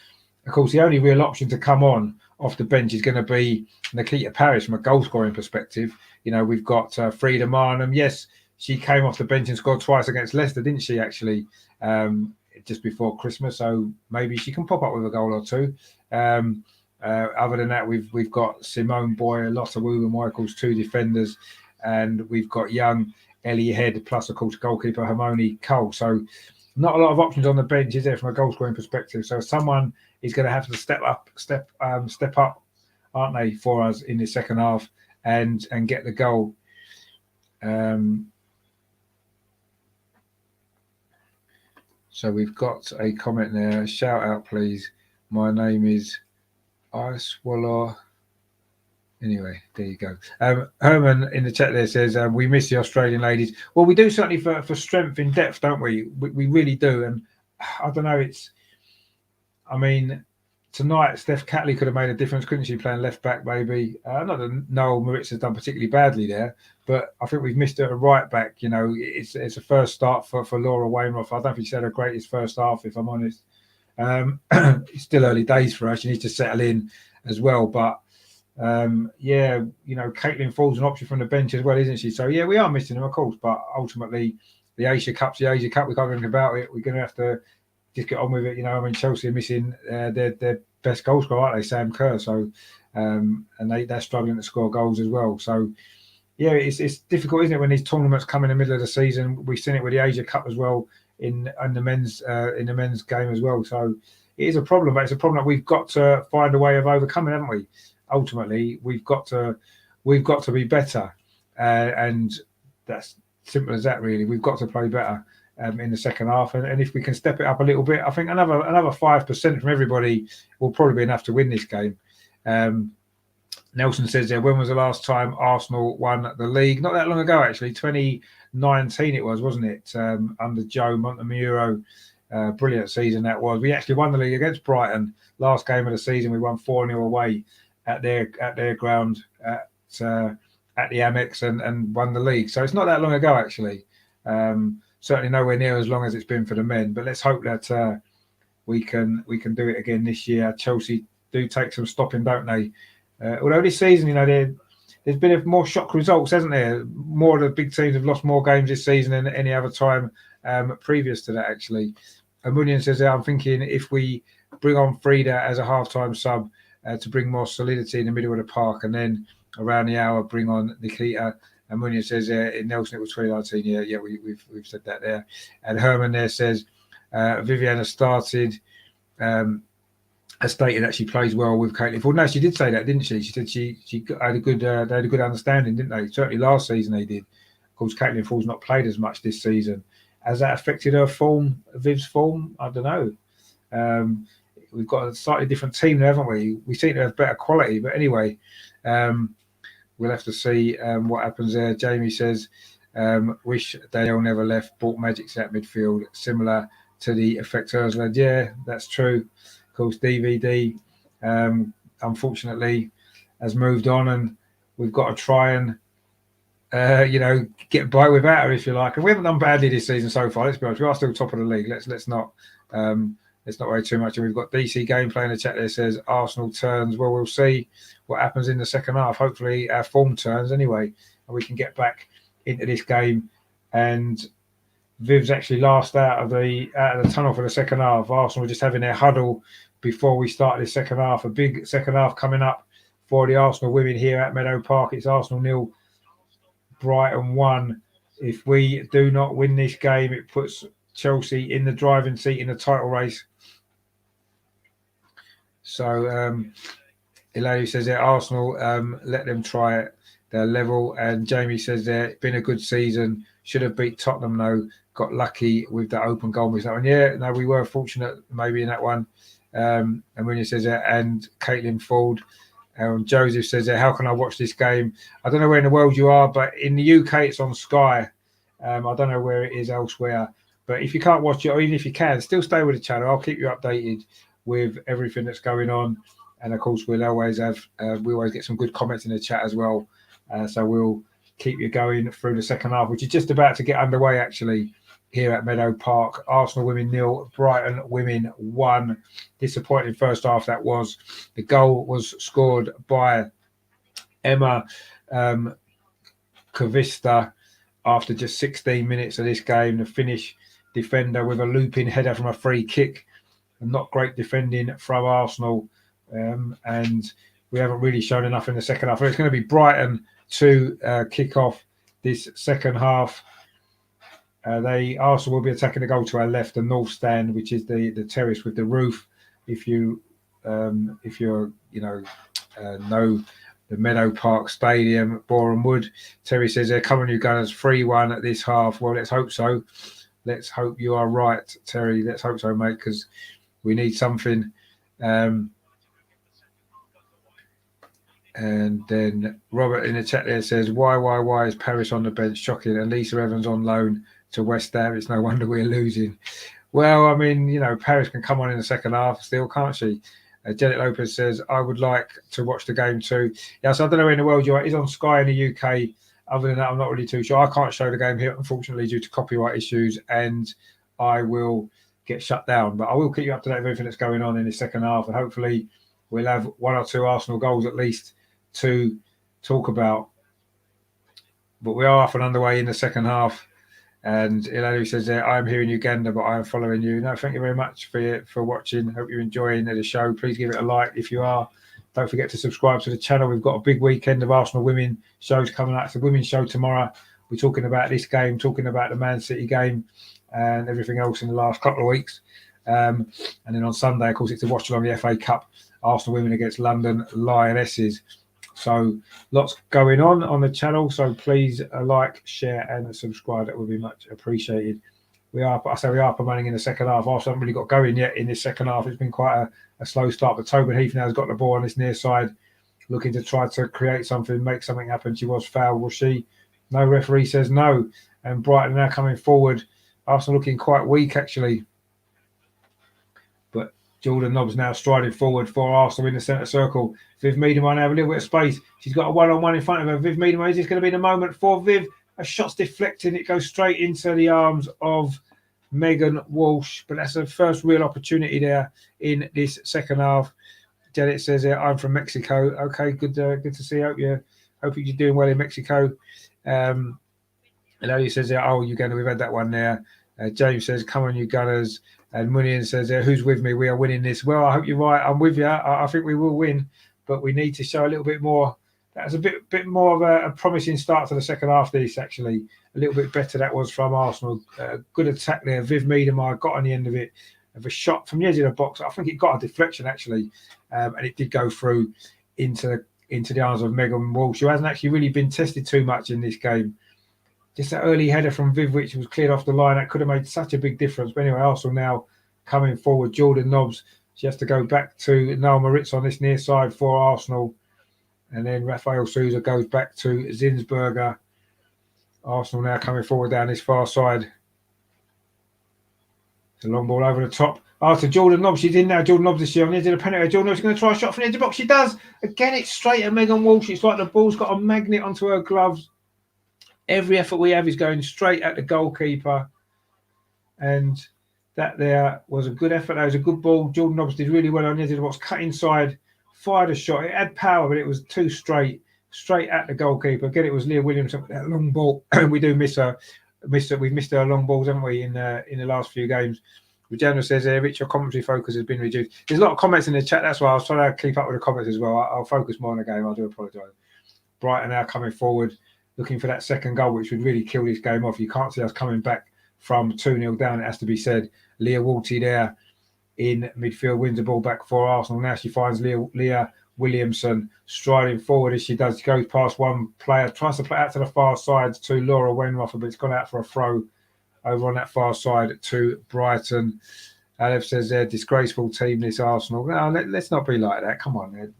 Of course, the only real option to come on off the bench is going to be Nikita Parris from a goal-scoring perspective. You know, we've got Frida Marnham. Yes, she came off the bench and scored twice against Leicester, didn't she, actually, just before Christmas. So maybe she can pop up with a goal or two. Other than that, we've got Simone Boyer, Lotta Woober-Michaels, two defenders, and we've got young Ellie Head, plus, of course, goalkeeper Hermione Cole. So not a lot of options on the bench, is there, from a goal-scoring perspective? So someone is going to have to step up, aren't they, for us in the second half and get the goal. So we've got a comment there. Shout out, please. My name is Icewallah. Anyway, there you go. Herman in the chat there says, we miss the Australian ladies. Well, we do certainly for strength in depth, don't we? We really do. And I don't know, tonight Steph Catley could have made a difference, couldn't she, playing left back maybe? Not that Noel Moritz has done particularly badly there, but I think we've missed her at right back. You know, it's a first start for Laura Wainwright. I don't think she had her greatest first half, if I'm honest. It's still early days for her. She needs to settle in as well. But Caitlin Fall's an option from the bench as well, isn't she? So yeah, we are missing them, of course. But ultimately, the Asia Cup's the Asia Cup. We can't do anything about it. We're going to have to just get on with it. You know, Chelsea are missing their best goal scorer, aren't they, Sam Kerr? So, and they're struggling to score goals as well. So, yeah, it's difficult, isn't it, when these tournaments come in the middle of the season? We've seen it with the Asia Cup as well in the men's game as well. So it is a problem, but it's a problem that we've got to find a way of overcoming, haven't we? Ultimately, we've got to be better, and that's simple as that. Really, we've got to play better in the second half, and if we can step it up a little bit, I think another 5% from everybody will probably be enough to win this game. Nelson says there, when was the last time Arsenal won the league? Not that long ago, actually. 2019 it was, wasn't it? Under Joe Montemuro. Brilliant season that was. We actually won the league against Brighton. Last game of the season, we won 4-0 away. at their ground at the Amex and won the league. So it's not that long ago, actually. Certainly nowhere near as long as it's been for the men. But let's hope that we can do it again this year. Chelsea do take some stopping, don't they? Although this season, there's been more shock results, hasn't there? More of the big teams have lost more games this season than any other time previous to that, actually. Munian says, I'm thinking if we bring on Frida as a half-time sub to bring more solidity in the middle of the park, and then around the hour bring on Nikita. And Munian says, in Nelson it was 2019. Yeah, we've said that there. And Herman there says, Viviana started. Has stated that she plays well with Caitlin Ford. No, she did say that, didn't she? She said she had a good they had a good understanding, didn't they? Certainly last season they did. Of course, Caitlin Ford's not played as much this season. Has that affected her form, Viv's form? I don't know. We've got a slightly different team there, haven't we? We seem to have better quality, but anyway, we'll have to see what happens there. Jamie says, wish Dale never left, brought magic to that midfield, similar to the effect Ursula. Yeah, that's true. Of course, DVD, unfortunately, has moved on, and we've got to try and, get by without her, if you like. And we haven't done badly this season so far. Let's be honest, we are still top of the league. Let's not worry too much. And we've got DC Gameplay in the chat there says Arsenal turns. Well, we'll see what happens in the second half. Hopefully, our form turns anyway, and we can get back into this game. And Viv's actually last out of the tunnel for the second half. Arsenal were just having their huddle before we start this second half. A big second half coming up for the Arsenal women here at Meadow Park. It's Arsenal 0, Brighton 1. If we do not win this game, it puts Chelsea in the driving seat in the title race. So Elaine says that Arsenal, let them try it. They're level. And Jamie says that it's been a good season. Should have beat Tottenham though. Got lucky with the open goal miss. That one. Yeah, no, we were fortunate maybe in that one. And when he says that, and Caitlin Ford, Joseph says that, how can I watch this game? I don't know where in the world you are, but in the UK it's on Sky. I don't know where it is elsewhere. But if you can't watch it, or even if you can, still stay with the channel. I'll keep you updated with everything that's going on. And of course, we'll always have we always get some good comments in the chat as well. So we'll keep you going through the second half, which is just about to get underway actually here at Meadow Park. Arsenal women 0, Brighton women 1. Disappointing first half that was. The goal was scored by Emma Kavista after just 16 minutes of this game. The Finnish defender with a looping header from a free kick. Not great defending from Arsenal. And we haven't really shown enough in the second half. It's going to be Brighton to kick off this second half. Arsenal will be attacking the goal to our left, the north stand, which is the terrace with the roof. If you know the Meadow Park Stadium, Boreham Wood. Terry says they're coming you guys 3-1 at this half. Well, let's hope so. Let's hope you are right, Terry. Let's hope so, mate, because we need something. And then Robert in the chat there says, why is Paris on the bench? Shocking. And Lisa Evans on loan to West Ham. It's no wonder we're losing. Well, I mean, Paris can come on in the second half still, can't she? Janet Lopez says, I would like to watch the game too. Yeah, so I don't know where in the world you are. It's on Sky in the UK. Other than that, I'm not really too sure. I can't show the game here, unfortunately, due to copyright issues, and I will get shut down. But I will keep you up to date with everything that's going on in the second half, and hopefully we'll have 1 or 2 Arsenal goals at least to talk about. But we are off and underway in the second half. And Ilanu says there, I'm here in Uganda, but I am following you. No, thank you very much for watching. Hope you're enjoying the show. Please give it a like if you are. Don't forget to subscribe to the channel. We've got a big weekend of Arsenal women shows coming out. It's a women's show tomorrow. We're talking about this game, talking about the Man City game and everything else in the last couple of weeks. And then on Sunday, of course, it's the Watchalong the FA Cup. Arsenal women against London Lionesses. So lots going on the channel. So please like, share, and subscribe. That would be much appreciated. We are promoting in the second half. Arsenal haven't really got going yet in this second half. It's been quite a slow start. But Tobin Heath now has got the ball on this near side, looking to try to create something, make something happen. She was fouled, was she? No, referee says no. And Brighton now coming forward. Arsenal looking quite weak, actually. But Jordan Nobbs now striding forward for Arsenal in the centre circle. Viv Meadham might have a little bit of space. She's got a one-on-one in front of her. Viv Meadham, is this going to be the moment for Viv? A shot's deflected. It goes straight into the arms of Megan Walsh. But that's her first real opportunity there in this second half. Janet says, I'm from Mexico. Okay, good to see you. Hope you're doing well in Mexico. And Ellie says, oh, Uganda, we've had that one there. James says, come on, you Gunners. And Munian says, who's with me? We are winning this. Well, I hope you're right. I'm with you. I think we will win, but we need to show a little bit more. That was a bit more of a promising start to the second half. This actually a little bit better. That was from Arsenal. Good attack there. Viv Meadham got on the end of it. Of a shot from the edge of the box. I think it got a deflection actually, and it did go through into the arms of Megan Walsh, who hasn't actually really been tested too much in this game. Just that early header from Viv, which was cleared off the line, that could have made such a big difference. But anyway, Arsenal now coming forward. Jordan Nobbs, she has to go back to Noel Moritz on this near side for Arsenal. And then Rafael Souza goes back to Zinsberger. Arsenal now coming forward down this far side. It's a long ball over the top. To Jordan Nobbs. She's in now. Jordan Nobbs is on the edge of the penalty. Jordan Nobbs is going to try a shot from the edge of the box. She does. Again, it's straight at Megan Walsh. It's like the ball's got a magnet onto her gloves. Every effort we have is going straight at the goalkeeper. And that there was a good effort. That was a good ball. Jordan Nobbs did really well on the edge of the box. Cut inside, fired a shot. It had power, but it was too straight at the goalkeeper. Again, it was Leah Williamson with that long ball. We do miss her. We've missed her long balls, haven't we, in the last few games. Regina says, Rich, your commentary focus has been reduced. There's a lot of comments in the chat. That's why I was trying to keep up with the comments as well. I'll focus more on the game. I do apologise. Brighton now coming forward, looking for that second goal, which would really kill this game off. You can't see us coming back from 2-0 down, it has to be said. Leah Walty there in midfield wins the ball back for Arsenal. Now she finds Leah Williamson striding forward as she does. She goes past one player, tries to play out to the far side to Laura Wenroffer, but it's gone out for a throw over on that far side to Brighton. Alev says they're a disgraceful team, this Arsenal. No, let's not be like that. Come on.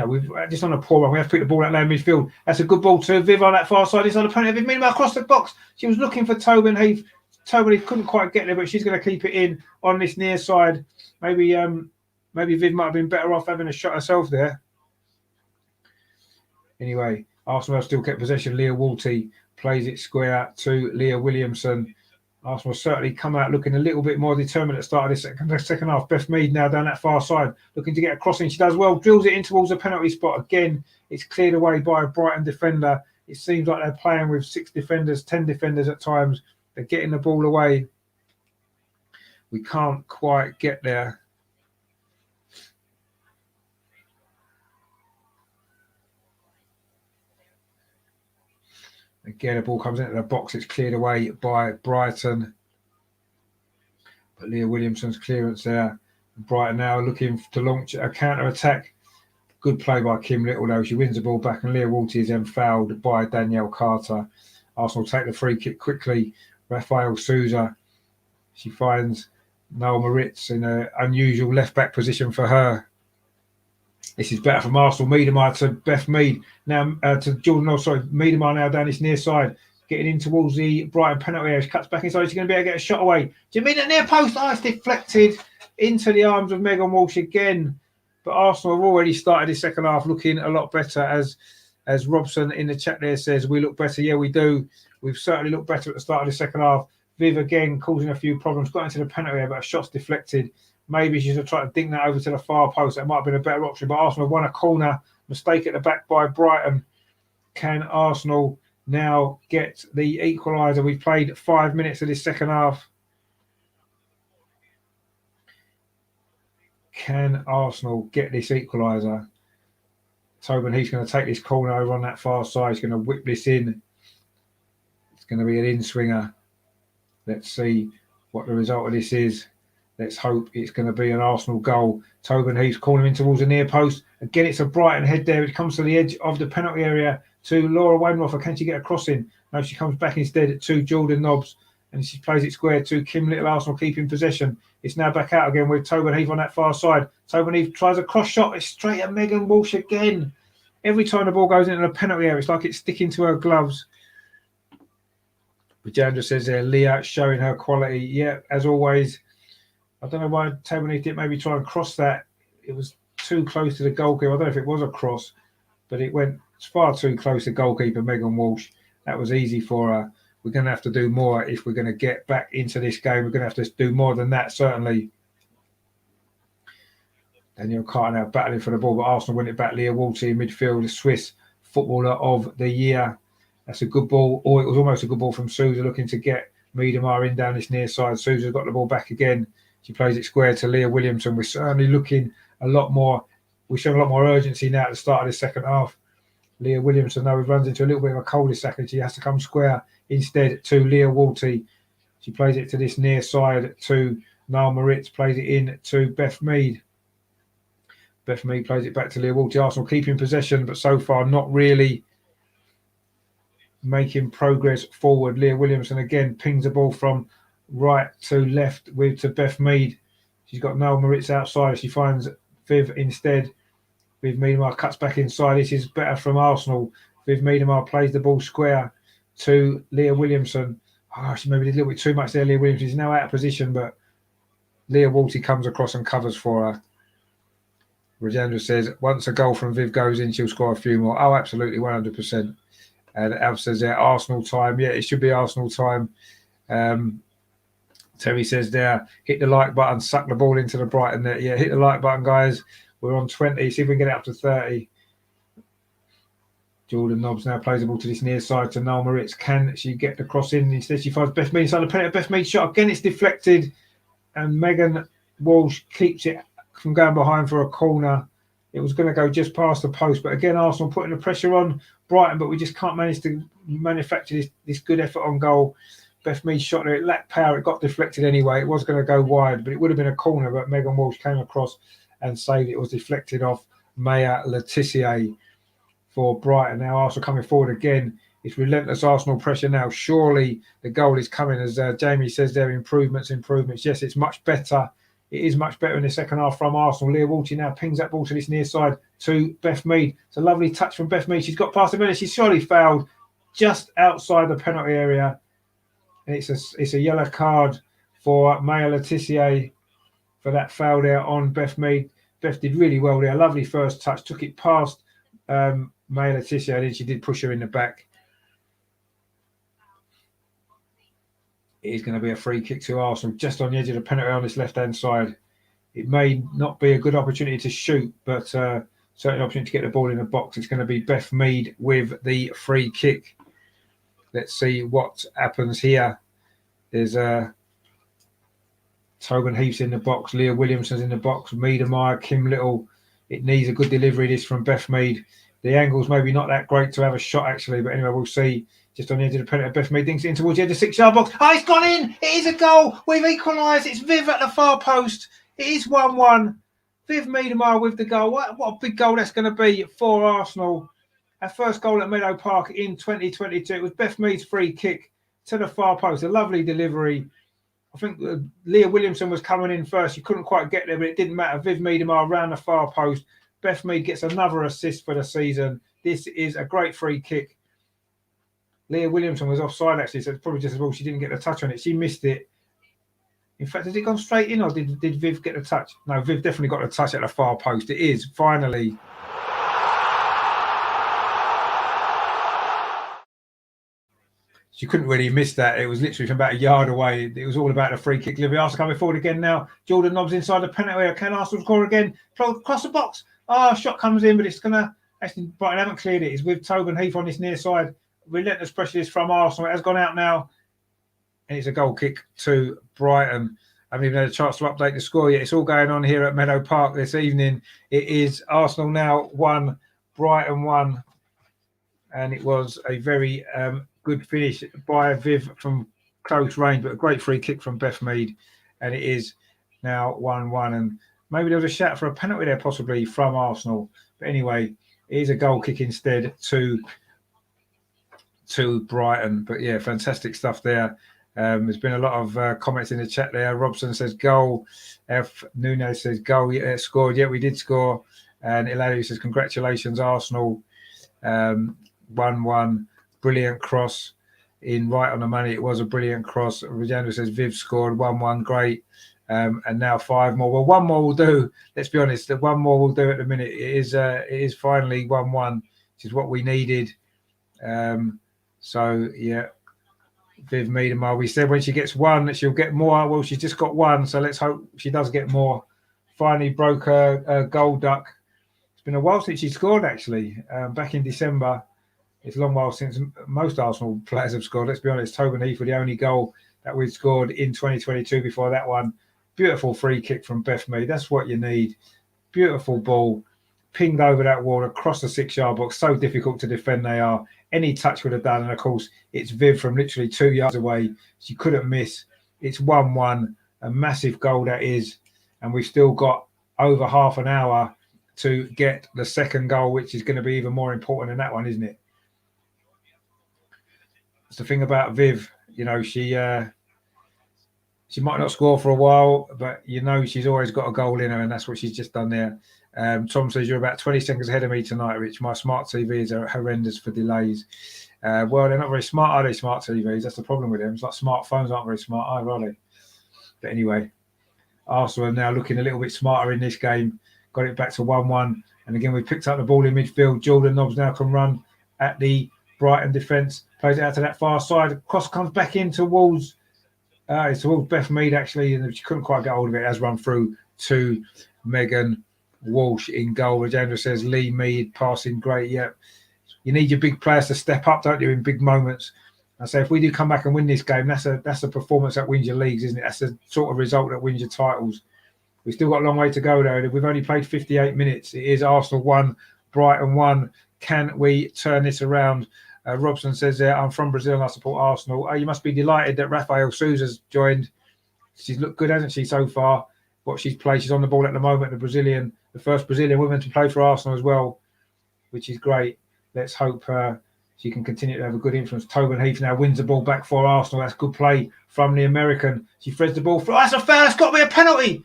We've just on a poor one. We have to put the ball out there in midfield. That's a good ball to Viv on that far side. It's on the penalty. Viv Meadham across the box. She was looking for Tobin Heath. Tobin Heath couldn't quite get there, but she's going to keep it in on this near side. Maybe Viv might have been better off having a shot herself there. Anyway, Arsenal still kept possession. Leah Walty plays it square to Leah Williamson. Arsenal certainly come out looking a little bit more determined at the start of the second half. Beth Mead now down that far side, looking to get a crossing. She does well, drills it in towards the penalty spot. Again, it's cleared away by a Brighton defender. It seems like they're playing with 6 defenders, 10 defenders at times. They're getting the ball away. We can't quite get there. Again, the ball comes into the box. It's cleared away by Brighton. But Leah Williamson's clearance there. Brighton now looking to launch a counter-attack. Good play by Kim Little, though. She wins the ball back, and Leah Walty is then fouled by Danielle Carter. Arsenal take the free kick quickly. Rafael Souza. She finds Noel Moritz in an unusual left-back position for her. This is better from Arsenal. Meadham to Beth Mead. Now to Jordan. Oh, sorry. Meadham now down this near side. Getting in towards the Brighton penalty area. She cuts back inside. She's going to be able to get a shot away. Do you mean that near post? Oh, it's deflected into the arms of Megan Walsh again. But Arsenal have already started the second half looking a lot better. As Robson in the chat there says, we look better. Yeah, we do. We've certainly looked better at the start of the second half. Viv again causing a few problems. Got into the penalty area, but a shot's deflected. Maybe she's going to try to dink that over to the far post. That might have been a better option. But Arsenal won a corner. Mistake at the back by Brighton. Can Arsenal now get the equaliser? We've played 5 minutes of this second half. Can Arsenal get this equaliser? Tobin Heath's going to take this corner over on that far side. He's going to whip this in. It's going to be an in-swinger. Let's see what the result of this is. Let's hope it's going to be an Arsenal goal. Tobin Heath's calling in towards the near post. Again, it's a Brighton head there. It comes to the edge of the penalty area to Laura Wainroffer. Can she get a crossing? No, she comes back instead to Jordan Nobbs. And she plays it square to Kim Little. Arsenal keeping possession. It's now back out again with Tobin Heath on that far side. Tobin Heath tries a cross shot. It's straight at Megan Walsh again. Every time the ball goes into the penalty area, it's like it's sticking to her gloves. Vijandra says there, Leah showing her quality. Yeah, as always. I don't know why Table didn't maybe try and cross that. It was too close to the goalkeeper. I don't know if it was a cross, but it went far too close to goalkeeper Megan Walsh. That was easy for her. We're going to have to do more if we're going to get back into this game. We're going to have to do more than that, certainly. Danielle Carter now battling for the ball, but Arsenal win it back. Leah Walty in midfield, the Swiss Footballer of the Year. That's a good ball. Or it was almost a good ball from Sousa, looking to get Miedemar in down this near side. Sousa's got the ball back again. She plays it square to Leah Williamson. We're certainly looking a lot more. We're showing a lot more urgency now at the start of the second half. Leah Williamson now runs into a little bit of a cul-de-sac and she has to come square instead to Leah Walty. She plays it to this near side to Niall Moritz, plays it in to Beth Mead. Beth Mead plays it back to Leah Walty. Arsenal keeping possession, but so far not really making progress forward. Leah Williamson again pings the ball from right to left to Beth Mead. She's got Niall Moritz outside. She finds Viv instead. Viv Miedemar cuts back inside. This is better from Arsenal. Viv Miedemar plays the ball square to Leah Williamson. She maybe did a little bit too much there. Leah Williamson is now out of position, but Leah Walty comes across and covers for her. Rajendra says, once a goal from Viv goes in, she'll score a few more. Oh, absolutely, 100%. And Alf says there, Arsenal time. Yeah, it should be Arsenal time. Terry says there, hit the like button, suck the ball into the Brighton net. Yeah, hit the like button, guys. We're on 20. See if we can get it up to 30. Jordan Nobbs now plays the ball to this near side to Niall Moritz. Can she get the cross in? Instead, she finds Beth Mead inside the penalty. Beth Mead shot. Again, it's deflected. And Megan Walsh keeps it from going behind for a corner. It was going to go just past the post. But again, Arsenal putting the pressure on Brighton, but we just can't manage to manufacture this good effort on goal. Beth Mead shot there. It lacked power. It got deflected anyway. It was going to go wide, but it would have been a corner. But Megan Walsh came across and saved it. It was deflected off Maya Letitia for Brighton. Now Arsenal coming forward again. It's relentless Arsenal pressure now. Surely the goal is coming, as Jamie says there, improvements. Yes, it's much better. It is much better in the second half from Arsenal. Leah Walty now pings that ball to this near side to Beth Mead. It's a lovely touch from Beth Mead. She's got past the minute. She's surely fouled just outside the penalty area. And it's a yellow card for Maya Letitia for that foul there on Beth Mead. Beth did really well there. Lovely first touch. Took it past Maya Letitia, and then she did push her in the back. It is going to be a free kick to Arsenal just on the edge of the penalty on this left-hand side. It may not be a good opportunity to shoot, but certainly an opportunity to get the ball in the box. It's going to be Beth Mead with the free kick. Let's see what happens here. There's Tobin Heath's in the box. Leah Williamson's in the box. Miedemar, Kim Little. It needs a good delivery, this from Beth Mead. The angle's maybe not that great to have a shot, actually. But anyway, we'll see. Just on the edge of the penalty, Beth Mead thinks it in towards the edge of the 6-yard box. Oh, it's gone in. It is a goal. We've equalised. It's Viv at the far post. It is 1-1. Viv Miedemar with the goal. What a big goal that's going to be for Arsenal. Our first goal at Meadow Park in 2022. It was Beth Mead's free kick to the far post. A lovely delivery. I think Leah Williamson was coming in first. She couldn't quite get there, but it didn't matter. Viv Miedemar around the far post. Beth Mead gets another assist for the season. This is a great free kick. Leah Williamson was offside, actually, so it's probably just as well she didn't get the touch on it. She missed it. In fact, has it gone straight in, or did Viv get the touch? No, Viv definitely got the touch at the far post. It is, finally. She couldn't really miss that. It was literally from about a yard away. It was all about the free kick. Livy Arsenal coming forward again now. Jordan Nobbs inside the penalty area. Can Arsenal score again? Across the box. Shot comes in, but it's going to... Actually, Brighton haven't cleared it. It's with Tobin Heath on this near side. Relentless pressure is from Arsenal. It has gone out now. And it's a goal kick to Brighton. I haven't even had a chance to update the score yet. It's all going on here at Meadow Park this evening. It is Arsenal now 1, Brighton 1. And it was a very good finish by Viv from close range, but a great free kick from Beth Mead. And it is now 1-1. And maybe there was a shout for a penalty there possibly from Arsenal. But anyway, it is a goal kick instead to Brighton. But yeah, fantastic stuff there. There's been a lot of comments in the chat there. Robson says goal. F. Nunes says goal. Yeah, scored. Yeah, we did score. And Ilario says congratulations, Arsenal. 1-1. Brilliant cross in right on the money. It was a brilliant cross. Rajendra says Viv scored. 1-1. Great. and now 5 more. Well, 1 more will do. Let's be honest, the 1 more will do at the minute. It is finally 1-1, which is what we needed. So yeah, Viv Miedemar. We said when she gets 1 that she'll get more. Well, she's just got 1, so let's hope she does get more. Finally broke her goal duck. It's been a while since she scored, actually. Back in December. It's a long while since most Arsenal players have scored. Let's be honest, Tobin Heath were the only goal that we'd scored in 2022 before that one. Beautiful free kick from Beth Mead. That's what you need. Beautiful ball. Pinged over that wall across the 6-yard box. So difficult to defend they are. Any touch would have done. And, of course, it's Viv from literally 2 yards away. She couldn't miss. It's 1-1. A massive goal that is. And we've still got over half an hour to get the second goal, which is going to be even more important than that one, isn't it? It's the thing about Viv, you know, she might not score for a while, but you know she's always got a goal in her, and that's what she's just done there. Tom says you're about 20 seconds ahead of me tonight, Rich. My smart TVs are horrendous for delays. Well, they're not very smart, are they, smart TVs? That's the problem with them. It's like smartphones aren't very smart either, are they? But anyway, Arsenal are now looking a little bit smarter in this game. Got it back to 1-1. And again, we picked up the ball in midfield. Jordan Nobbs now can run at the Brighton defence. Plays it out to that far side. Cross comes back in towards it's towards Beth Mead, actually, and she couldn't quite get hold of it. It has run through to Megan Walsh in goal. Rajendra says Lee Mead passing great. Yeah, you need your big players to step up, don't you, in big moments. I say if we do come back and win this game, that's a performance that wins your leagues, isn't it? That's the sort of result that wins your titles. We've still got a long way to go, though. We've only played 58 minutes. It is Arsenal 1, Brighton 1. Can we turn this around? Robson says there, I'm from Brazil and I support Arsenal. Oh, you must be delighted that Rafael Souza's joined. She's looked good, hasn't she, so far? What she's played, she's on the ball at the moment, the first Brazilian woman to play for Arsenal as well, which is great. Let's hope she can continue to have a good influence. Tobin Heath now wins the ball back for Arsenal. That's good play from the American. She threads the ball through. That's a foul. That's got to be a penalty.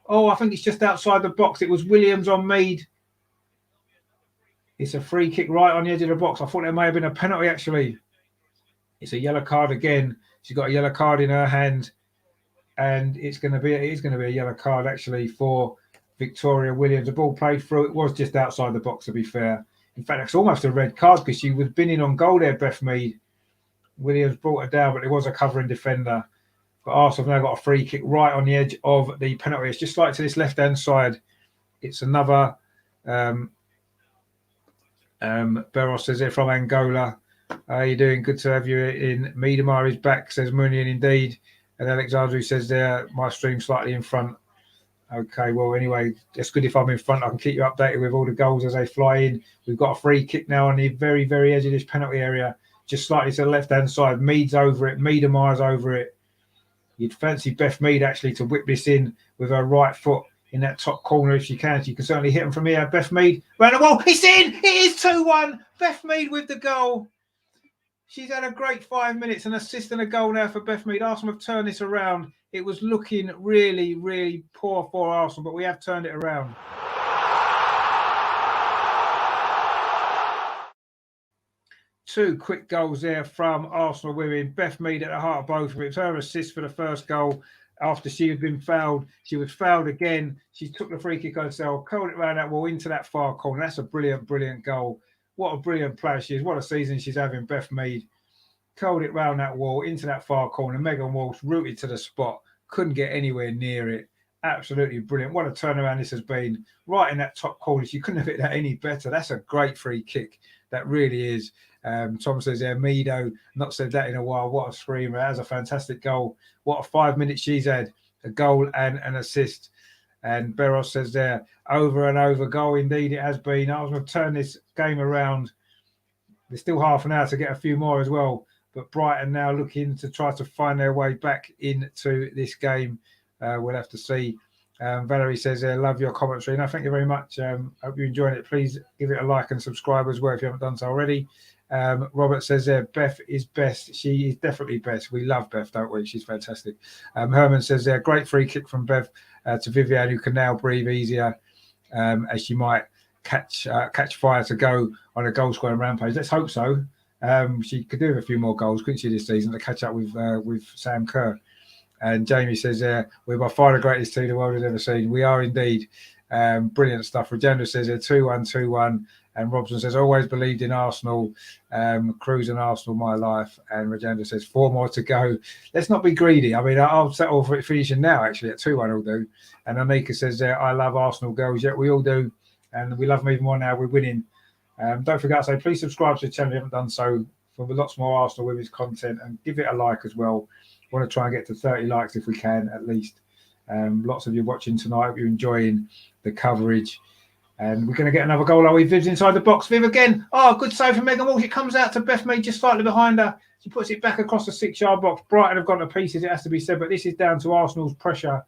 Oh, I think it's just outside the box. It was Williams on Mead. It's a free kick right on the edge of the box. I thought there may have been a penalty, actually. It's a yellow card again. She's got a yellow card in her hand. And it is going to be a yellow card, actually, for Victoria Williams. The ball played through. It was just outside the box, to be fair. In fact, it's almost a red card because she was binning on goal there, Beth Mead. Williams brought her down, but it was a covering defender. But Arsenal have now got a free kick right on the edge of the penalty. It's just like to this left-hand side. It's another... Beros says it from Angola. How are you doing? Good to have you in. Miedemar is back, says Mooney, and indeed. And Alexandru says there, my stream's slightly in front. Okay, well, anyway, it's good if I'm in front. I can keep you updated with all the goals as they fly in. We've got a free kick now on the very, very edge of this penalty area, just slightly to the left-hand side. Mead's over it. Miedemar's over it. You'd fancy Beth Mead, actually, to whip this in with her right foot in that top corner if she can. She can certainly hit them from here. Beth Mead round the wall. It's in. It is 2-1. Beth Mead with the goal. She's had a great 5 minutes, an assist and a goal now for Beth Mead. Arsenal have turned this around. It was looking really, really poor for Arsenal, but we have turned it around. Two quick goals there from Arsenal women. Beth Mead at the heart of both of them. It was her assist for the first goal. After she had been fouled, she was fouled again. She took the free kick herself, curled it around that wall into that far corner. That's a brilliant, brilliant goal. What a brilliant player she is. What a season she's having, Beth Mead. Curled it round that wall into that far corner. Megan Walsh rooted to the spot. Couldn't get anywhere near it. Absolutely brilliant. What a turnaround this has been. Right in that top corner. She couldn't have hit that any better. That's a great free kick. That really is. Tom says there, Mido, not said that in a while. What a screamer. That's a fantastic goal. What a 5 minutes she's had. A goal and an assist. And Beros says there, over and over goal. Indeed, it has been. I was going to turn this game around. There's still half an hour to get a few more as well. But Brighton now looking to try to find their way back into this game. We'll have to see. Valerie says, love your commentary. No, thank you very much. Hope you're enjoying it. Please give it a like and subscribe as well if you haven't done so already. Robert says there, Beth is best. She is definitely best. We love Beth, don't we? She's fantastic. Herman says there, great free kick from Bev to Vivian, who can now breathe easier as she might catch fire to go on a goal scoring rampage. Let's hope so. She could do with a few more goals, couldn't she, this season to catch up with Sam Kerr. And Jamie says, we're by far the greatest team the world has ever seen. We are indeed. Brilliant stuff. Rajendra says 2-1, 2-1. And Robson says, always believed in Arsenal. Cruz and Arsenal, my life. And Rajendra says, 4 more to go. Let's not be greedy. I mean, I'll settle for it finishing now, actually, at 2-1 will do. And Anika says, I love Arsenal girls. Yeah, we all do. And we love them even more now. We're winning. Don't forget to say, please subscribe to the channel if you haven't done so, for lots more Arsenal women's content, and give it a like as well. Want to try and get to 30 likes if we can, at least. Lots of you watching tonight. Hope you're enjoying the coverage. And we're going to get another goal. Viv's inside the box. Viv again. Oh, good save from Megan Walsh. It comes out to Beth Mead just slightly behind her. She puts it back across the 6-yard box. Brighton have gone to pieces, it has to be said, but this is down to Arsenal's pressure.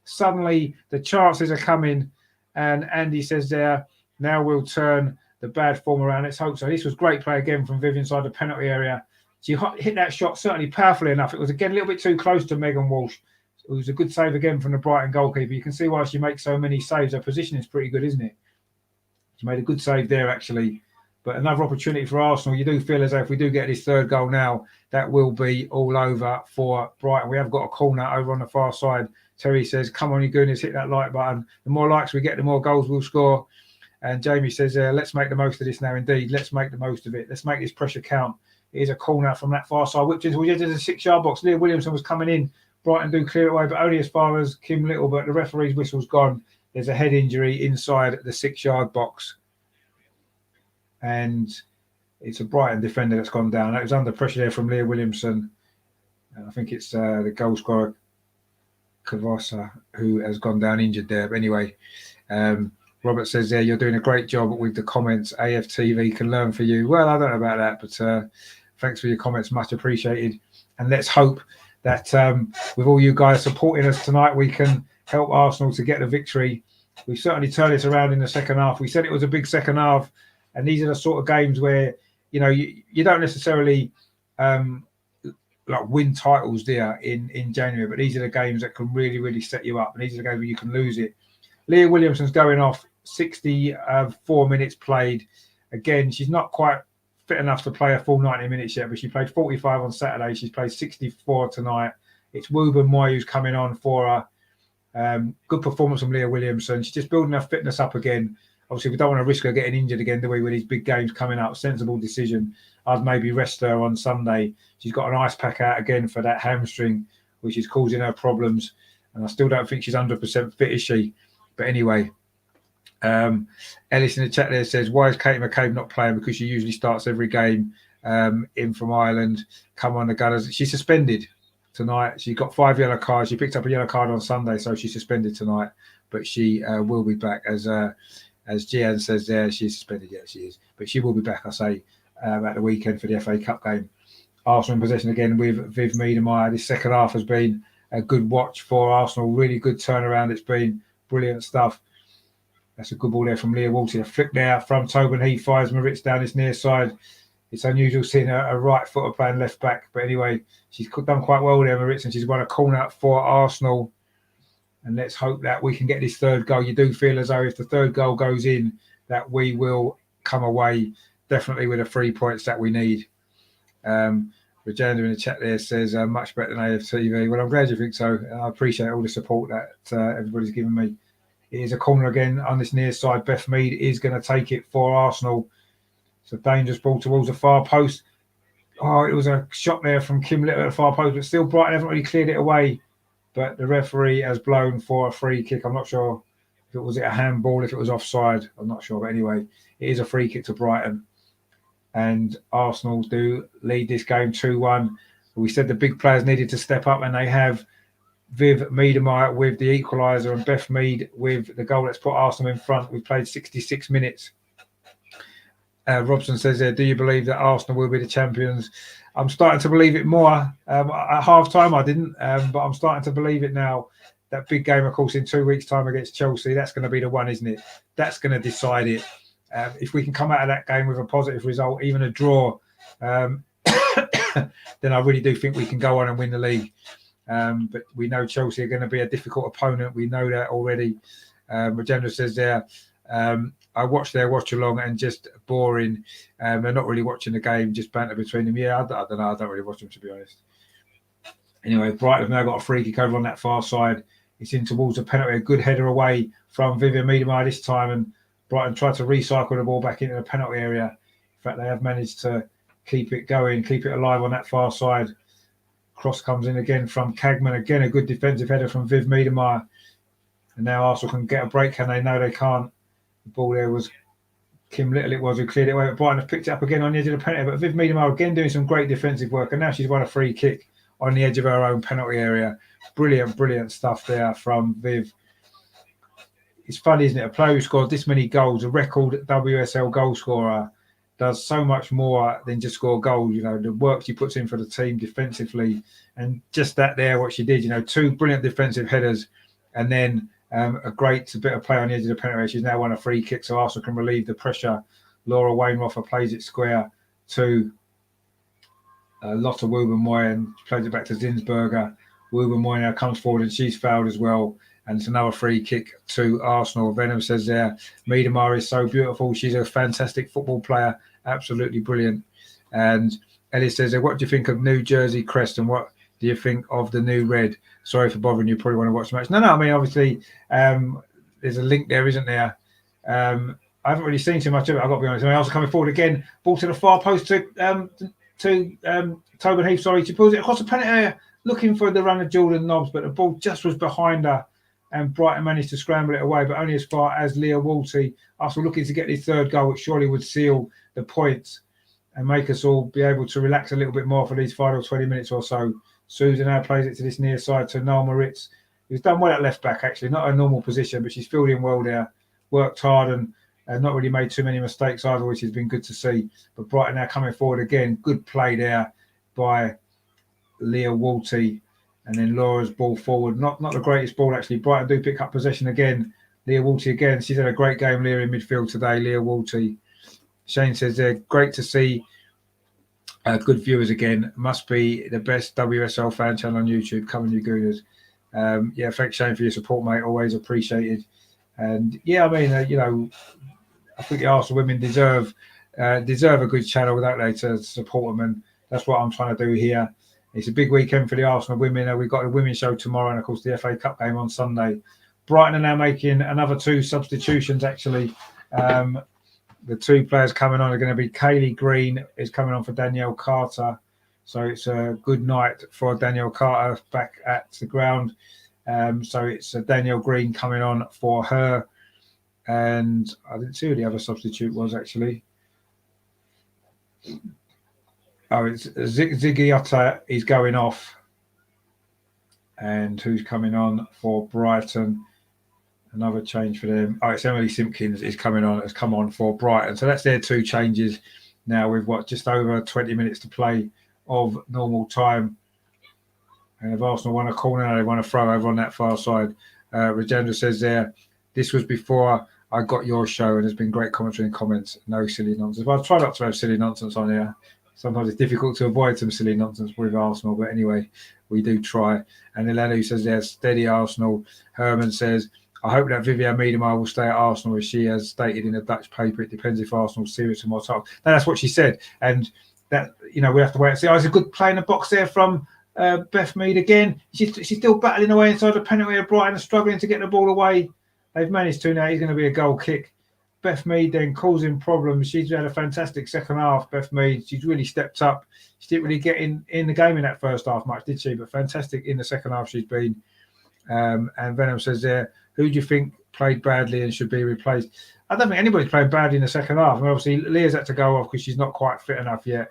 Suddenly, the chances are coming. And Andy says there, now we'll turn the bad form around. Let's hope so. This was great play again from Viv inside the penalty area. She hit that shot certainly powerfully enough. It was, again, a little bit too close to Megan Walsh. It was a good save again from the Brighton goalkeeper. You can see why she makes so many saves. Her position is pretty good, isn't it? She made a good save there, actually. But another opportunity for Arsenal. You do feel as though if we do get this third goal now, that will be all over for Brighton. We have got a corner over on the far side. Terry says, come on, you goodness, hit that like button. The more likes we get, the more goals we'll score. And Jamie says, let's make the most of this now. Indeed, let's make the most of it. Let's make this pressure count. It is a corner from that far side, whipped into the 6-yard box. Leah Williamson was coming in. Brighton do clear it away, but only as far as Kim Little. But the referee's whistle's gone. There's a head injury inside the 6-yard box. And it's a Brighton defender that's gone down. That was under pressure there from Leah Williamson. And I think it's the goal scorer, Kavasa, who has gone down injured there. But anyway, Robert says there, you're doing a great job with the comments. AFTV can learn for you. Well, I don't know about that, but thanks for your comments. Much appreciated. And let's hope that with all you guys supporting us tonight, we can help Arsenal to get the victory. We've certainly turned this around in the second half. We said it was a big second half. And these are the sort of games where, you know, you don't necessarily like win titles there in January, but these are the games that can really, really set you up. And these are the games where you can lose it. Leah Williamson's going off, 64 minutes played. Again, she's not quite fit enough to play a full 90 minutes yet, but she played 45 on Saturday. She's played 64 tonight. It's Wooben Moy who's coming on for her. Good performance from Leah Williamson. She's just building her fitness up again. Obviously, we don't want to risk her getting injured again, do we, with these big games coming up? Sensible decision. I'd maybe rest her on Sunday. She's got an ice pack out again for that hamstring, which is causing her problems. And I still don't think she's 100% fit, is she? But anyway, Ellis in the chat there says, why is Katie McCabe not playing? Because she usually starts every game in from Ireland. Come on, the Gunners. She's suspended tonight. She got 5 yellow cards. She picked up a yellow card on Sunday, so she's suspended tonight. But she will be back as Gian says there, she's suspended. Yeah, she is. But she will be back, I say, at the weekend for the FA Cup game. Arsenal in possession again with Viv Miedemeier. This second half has been a good watch for Arsenal. Really good turnaround. It's been brilliant stuff. That's a good ball there from Leah Walsh. A flick there from Tobin Heath, fires Maritz down his near side. It's unusual seeing a right footer playing left back. But anyway, she's done quite well there, Maritz, and she's won a corner for Arsenal. And let's hope that we can get this third goal. You do feel as though if the third goal goes in, that we will come away definitely with the 3 points that we need. Rajendra in the chat there says, much better than AFTV. Well, I'm glad you think so. I appreciate all the support that everybody's given me. It is a corner again on this near side. Beth Mead is going to take it for Arsenal. It's a dangerous ball towards the far post. Oh, it was a shot there from Kim Little at the far post, but still Brighton haven't really cleared it away. But the referee has blown for a free kick. I'm not sure if it was a handball, if it was offside. I'm not sure. But anyway, it is a free kick to Brighton. And Arsenal do lead this game 2-1. We said the big players needed to step up, and they have. Viv Miedemeier with the equaliser and Beth Mead with the goal that's put Arsenal in front. We've played 66 minutes. Robson says there, do you believe that Arsenal will be the champions? I'm starting to believe it more. At half-time I didn't, but I'm starting to believe it now. That big game, of course, in 2 weeks' time against Chelsea, that's going to be the one, isn't it? That's going to decide it. If we can come out of that game with a positive result, even a draw, then I really do think we can go on and win the league. But we know Chelsea are going to be a difficult opponent. We know that already. Rajendra says there, I watched their watch-along and just boring. They're not really watching the game, just banter between them. Yeah, I don't know. I don't really watch them, to be honest. Anyway, Brighton have now got a free kick over on that far side. It's in towards the penalty. A good header away from Vivian Miedemar this time, and Brighton tried to recycle the ball back into the penalty area. In fact, they have managed to keep it going, keep it alive on that far side. Cross comes in again from Cagman. Again, a good defensive header from Viv Miedemar. And now Arsenal can get a break, can they? No, they can't. The ball there was Kim Little, it was, who cleared it away. But Brighton have picked it up again on the edge of the penalty. But Viv Miedemar again doing some great defensive work. And now she's won a free kick on the edge of her own penalty area. Brilliant, brilliant stuff there from Viv. It's funny, isn't it? A player who scores this many goals, a record WSL goal scorer, does so much more than just score goals. You know, the work she puts in for the team defensively, and just that there, what she did, you know, 2 brilliant defensive headers, and then a great bit of play on the edge of the penalty. She's now won a free kick, so Arsenal can relieve the pressure. Laura Wainroffer plays it square to Lotta Wubenmoy and plays it back to Zinsberger. Wubenmoy now comes forward and she's fouled as well. And it's another free kick to Arsenal. Venom says there, Miedemar is so beautiful. She's a fantastic football player. Absolutely brilliant. And Ellie says, what do you think of New Jersey crest and what do you think of the new red? Sorry for bothering you. Probably want to watch the match. No, I mean, obviously, there's a link there, isn't there? I haven't really seen too much of it, I've got to be honest. Arsenal coming forward again. Ball to the far post to Tobin Heath. Sorry, she pulls it across the penalty area, looking for the run of Jordan Nobbs, but the ball just was behind her. And Brighton managed to scramble it away, but only as far as Leah Walty. Arsenal looking to get this 3rd goal, which surely would seal the points and make us all be able to relax a little bit more for these final 20 minutes or so. Susan now plays it to this near side to Noel Moritz, who's done well at left back, actually. Not a normal position, but she's filled in well there, worked hard and not really made too many mistakes either, which has been good to see. But Brighton now coming forward again. Good play there by Leah Walty. And then Laura's ball forward. Not the greatest ball, actually. Brighton do pick up possession again. Leah Walty again. She's had a great game, Leah, in midfield today. Leah Walty. Shane says they're great to see good viewers again. Must be the best WSL fan channel on YouTube. Come on, you Gooners. Yeah, thanks, Shane, for your support, mate. Always appreciated. And, yeah, I mean, you know, I think the Arsenal women deserve a good channel, don't they, to support them. And that's what I'm trying to do here. It's a big weekend for the Arsenal women. We've got a women's show tomorrow and, of course, the FA Cup game on Sunday. Brighton are now making another 2 substitutions, actually. The 2 players coming on are going to be Kaylee Green is coming on for Danielle Carter. So it's a good night for Danielle Carter back at the ground. So it's Danielle Green coming on for her. And I didn't see who the other substitute was, actually. Oh, it's Ziggy Otter is going off. And who's coming on for Brighton? Another change for them. Oh, it's Emily Simpkins is coming on. Has come on for Brighton. So that's their 2 changes. Now we've got just over 20 minutes to play of normal time. And if Arsenal won a corner, they want to throw over on that far side. Rajendra says there, this was before I got your show, and there's been great commentary and comments. No silly nonsense. Well, I'll try not to have silly nonsense on here. Sometimes it's difficult to avoid some silly nonsense with Arsenal, but anyway, we do try. And Elena, who says there's steady Arsenal. Herman says, I hope that Vivian Miedemar will stay at Arsenal, as she has stated in a Dutch paper. It depends if Arsenal's serious and what's up. That's what she said. And that, you know, we have to wait and see. Oh, it's a good play in the box there from Beth Mead again. She's still battling away inside the penalty area. Brighton struggling to get the ball away. They've managed to now. He's going to be a goal kick. Beth Mead then causing problems. She's had a fantastic second half, Beth Mead. She's really stepped up. She didn't really get in the game in that first half much, did she? But fantastic in the second half she's been. And Venom says there, who do you think played badly and should be replaced? I don't think anybody's played badly in the second half. I mean, obviously, Leah's had to go off because she's not quite fit enough yet.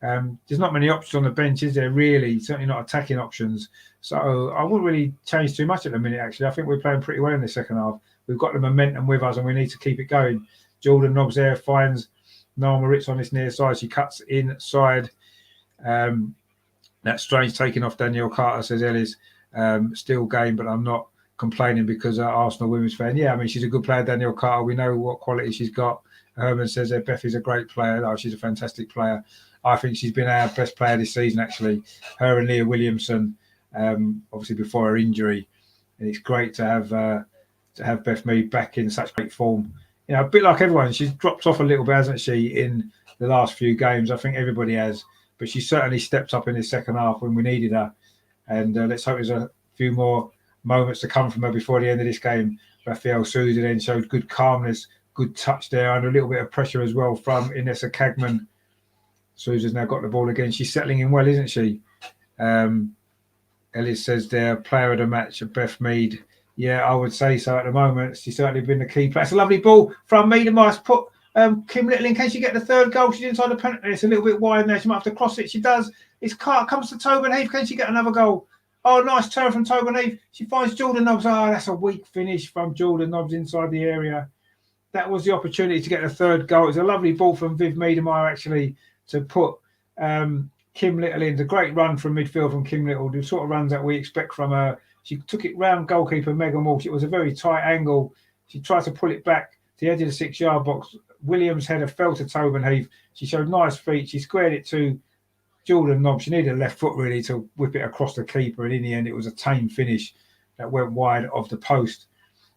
There's not many options on the bench, is there, really? Certainly not attacking options. So I wouldn't really change too much at the minute, actually. I think we're playing pretty well in the second half. We've got the momentum with us and we need to keep it going. Jordan Nobbs there finds Noel Moritz on this near side. She cuts inside. That's strange taking off Danielle Carter, says Ellis. Still game, but I'm not complaining because Arsenal women's fan. Yeah, I mean, she's a good player, Danielle Carter. We know what quality she's got. Herman says that Beth is a great player. Oh, she's a fantastic player. I think she's been our best player this season, actually. Her and Leah Williamson, obviously before her injury. And it's great to have Beth Mead back in such great form. You know, a bit like everyone, she's dropped off a little bit, hasn't she, in the last few games? I think everybody has. But she certainly stepped up in the second half when we needed her. And let's hope there's a few more moments to come from her before the end of this game. FAWSL then showed good calmness, good touch there, and a little bit of pressure as well from Inessa Cagman. Susan's now got the ball again. She's settling in well, isn't she? Ellis says there, player of the match, Beth Mead. Yeah, I would say so at the moment. She's certainly been the key player. It's a lovely ball from Mead. Might put Kim Little in case she get the third goal. She's inside the penalty. It's a little bit wide there. She might have to cross it. She does. It's comes to Tobin Heath. Can she get another goal? Oh, nice turn from Tobin Heath. She finds Jordan Nobbs. Oh, that's a weak finish from Jordan Nobbs inside the area. That was the opportunity to get the third goal. It was a lovely ball from Viv Miedemeyer, actually, to put Kim Little in. It's a great run from midfield from Kim Little, the sort of runs that we expect from her. She took it round goalkeeper Megan Walsh. It was a very tight angle. She tried to pull it back to the edge of the 6-yard box. Williams' header fell to Tobin Heath. She showed nice feet. She squared it to Jordan Nobbs. She needed a left foot, really, to whip it across the keeper. And in the end, it was a tame finish that went wide of the post.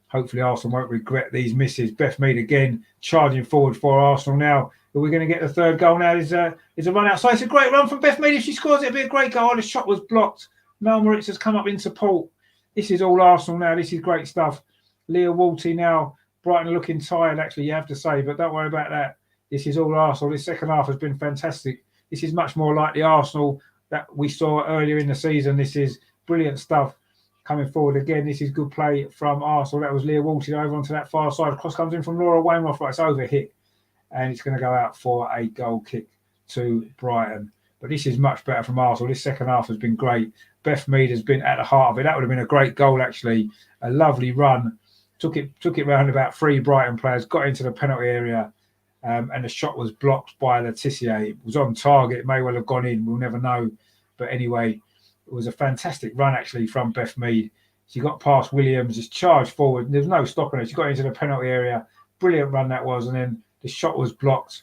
Hopefully, Arsenal won't regret these misses. Beth Mead again charging forward for Arsenal now. But we're going to get the third goal now. There's a run outside. It's a great run from Beth Mead. If she scores, it'll be a great goal. The shot was blocked. Mel Moritz has come up in support. This is all Arsenal now. This is great stuff. Leah Walty now. Brighton looking tired, actually, you have to say. But don't worry about that. This is all Arsenal. This second half has been fantastic. This is much more like the Arsenal that we saw earlier in the season. This is brilliant stuff. Coming forward again, this is good play from Arsenal. That was Leah Walton over onto that far side. Cross comes in from Laura Wainwright. Right, it's over hit. And it's going to go out for a goal kick to Brighton. But this is much better from Arsenal. This second half has been great. Beth Mead has been at the heart of it. That would have been a great goal, actually. A lovely run. Took it round about 3 Brighton players. Got into the penalty area. And the shot was blocked by Letitia. It was on target. It may well have gone in. We'll never know. But anyway, it was a fantastic run, actually, from Beth Mead. She got past Williams, just charged forward. There's no stopping her. She got into the penalty area. Brilliant run that was. And then the shot was blocked.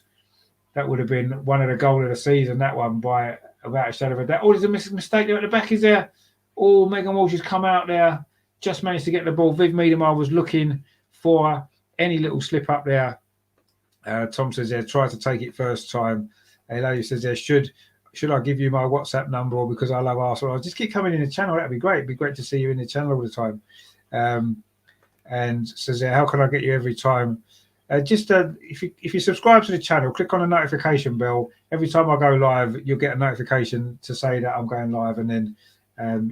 That would have been one of the goals of the season, that one, by about a shadow of a doubt. Oh, there's a mistake there at the back, is there? Oh, Megan Walsh has come out there. Just managed to get the ball. Viv Miedemeyer was looking for any little slip up there. Tom says there, try to take it first time. Eladio says there, should I give you my WhatsApp number, or because I love Arsenal? I'll just keep coming in the channel. That'd be great. It'd be great to see you in the channel all the time. And says there, how can I get you every time? If you subscribe to the channel, click on the notification bell. Every time I go live, you'll get a notification to say that I'm going live, and then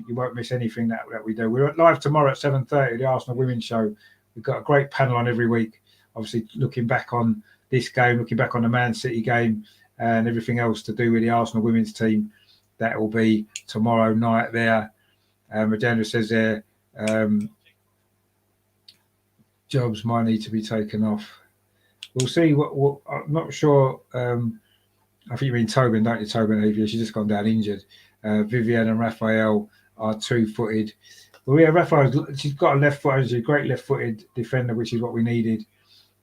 you won't miss anything that we do. We're live tomorrow at 7:30, the Arsenal Women's Show. We've got a great panel on every week, obviously looking back on this game, looking back on the Man City game, and everything else to do with the Arsenal women's team. That will be tomorrow night there. Regina says there, jobs might need to be taken off. We'll see. What I'm not sure. I think you mean Tobin, don't you? Tobin Heath. She's just gone down injured. Vivienne and Raphael are 2-footed. Well, yeah, Raphael, she's got a left foot. She's a great left-footed defender, which is what we needed.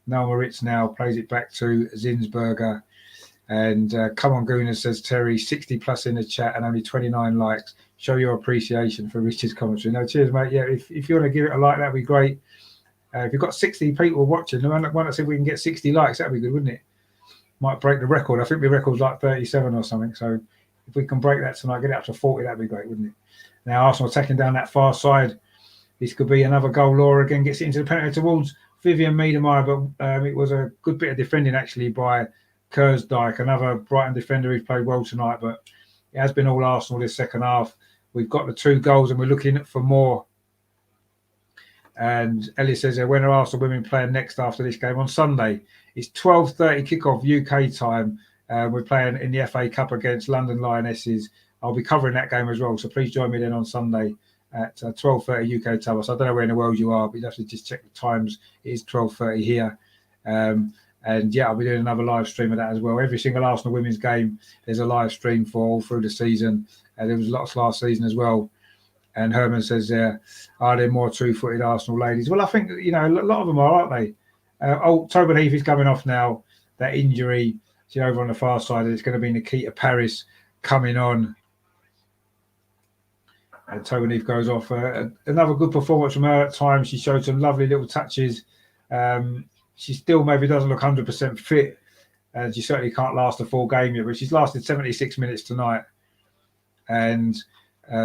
Noel Moritz now plays it back to Zinsberger. And come on, Gooner, says Terry, 60 plus in the chat and only 29 likes. Show your appreciation for Richard's commentary. No, cheers, mate. Yeah, if you want to give it a like, that'd be great. If you've got 60 people watching, why not see if we can get 60 likes? That'd be good, wouldn't it? Might break the record. I think the record's like 37 or something. So if we can break that tonight, get it up to 40, that'd be great, wouldn't it? Now, Arsenal taking down that far side. This could be another goal. Laura again gets it into the penalty towards Vivienne Miedemeyer, but it was a good bit of defending, actually, by Kersdyke, another Brighton defender who's played well tonight, but it has been all Arsenal this second half. We've got the 2 goals and we're looking for more. And Ellie says, when are Arsenal women playing next after this game? On Sunday. It's 12:30 kickoff UK time. We're playing in the FA Cup against London Lionesses. I'll be covering that game as well, so please join me then on Sunday at 12:30 UK time. So I don't know where in the world you are, but you have to just check the times. It is 12:30 here. And yeah, I'll be doing another live stream of that as well. Every single Arsenal women's game, there's a live stream for all through the season. There was lots last season as well. And Herman says, are there more 2-footed Arsenal ladies? Well, I think, a lot of them are, aren't they? Tobin Heath is coming off now. That injury, she's over on the far side. It's going to be Nikita Paris coming on. And Tobin Heath goes off. Another good performance from her at times. She showed some lovely little touches. She still maybe doesn't look 100% fit. And she certainly can't last a full game yet, but she's lasted 76 minutes tonight. And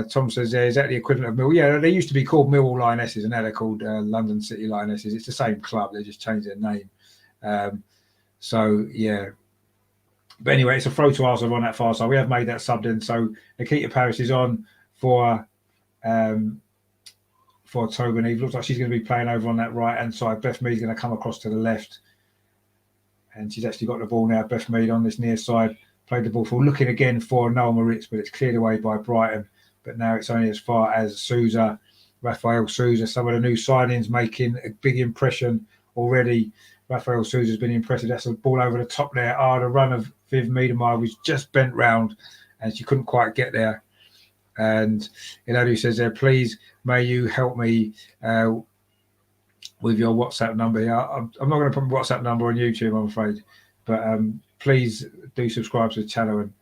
Tom says, is that the equivalent of Mill? Yeah, they used to be called Millwall Lionesses, and now they're called London City Lionesses. It's the same club, they just changed their name. So, yeah. But anyway, it's a throw to Arsenal on that far side. We have made that sub then. So Nikita Paris is on for Tobin Eve. Looks like she's going to be playing over on that right-hand side. Beth Mead's going to come across to the left. And she's actually got the ball now. Beth Mead on this near side. Played the ball for, looking again for Noel Moritz, but it's cleared away by Brighton. But now it's only as far as Souza, Rafael Souza. Some of the new signings making a big impression already. Rafael Souza's been impressive. That's a ball over the top there. The run of Viv Miedemar was just bent round and she couldn't quite get there. And Eladu says there, please, may you help me with your WhatsApp number. Yeah, I'm not going to put my WhatsApp number on YouTube, I'm afraid. But please do subscribe to the channel, and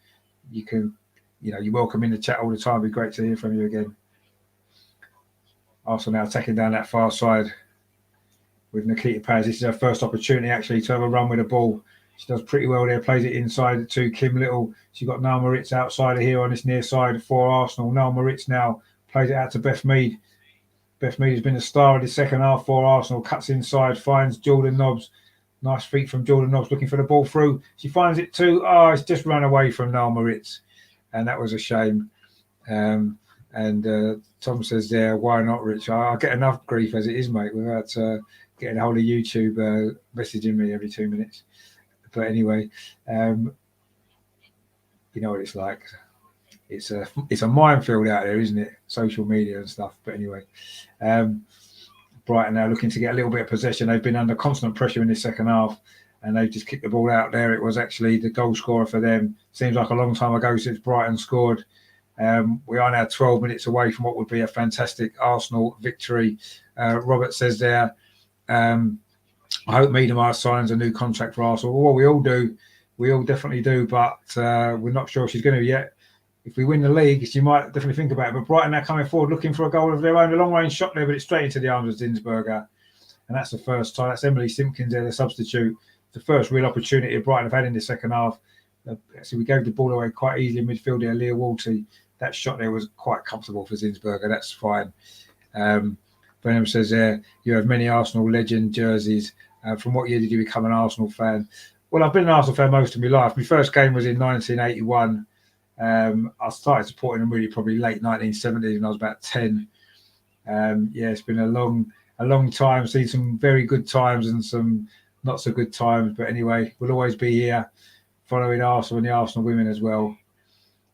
you can, you're welcome in the chat all the time. It'd be great to hear from you again. Arsenal now taking down that far side with Nikita Paz. This is her first opportunity actually to have a run with the ball. She does pretty well there, plays it inside to Kim Little. She's got Noel Moritz outside of here on this near side for Arsenal. Noel Moritz now plays it out to Beth Mead. Beth Mead has been the star of the second half for Arsenal. Cuts inside, finds Jordan Nobbs. Nice feet from Jordan Nobbs looking for the ball through. She finds it too. It's just run away from Noel Moritz. And that was a shame. Tom says there, why not, Rich? I get enough grief as it is, mate, without getting a hold of YouTube messaging me every 2 minutes. But anyway, you know what it's like. It's a minefield out there, isn't it? Social media and stuff. But anyway, Brighton now looking to get a little bit of possession. They've been under constant pressure in this second half, and they've just kicked the ball out there. It was actually the goal scorer for them. Seems like a long time ago since Brighton scored. We are now 12 minutes away from what would be a fantastic Arsenal victory. Robert says there, I hope Miedemar signs a new contract for Arsenal. Well, we all do. We all definitely do, but we're not sure she's going to yet. If we win the league, she might definitely think about it. But Brighton now coming forward looking for a goal of their own. A long-range shot there, but it's straight into the arms of Zinsberger. And that's the first time. That's Emily Simpkins there, the substitute. The first real opportunity Brighton have had in the second half. So we gave the ball away quite easily in midfield there. Leah Walty, that shot there was quite comfortable for Zinsberger. That's fine. Brenham says there, you have many Arsenal legend jerseys. From what year did you become an Arsenal fan? Well, I've been an Arsenal fan most of my life. My first game was in 1981. I started supporting them really probably late 1970s when I was about 10. It's been a long time. Seen some very good times and some not so good times. But anyway, we'll always be here following Arsenal and the Arsenal women as well.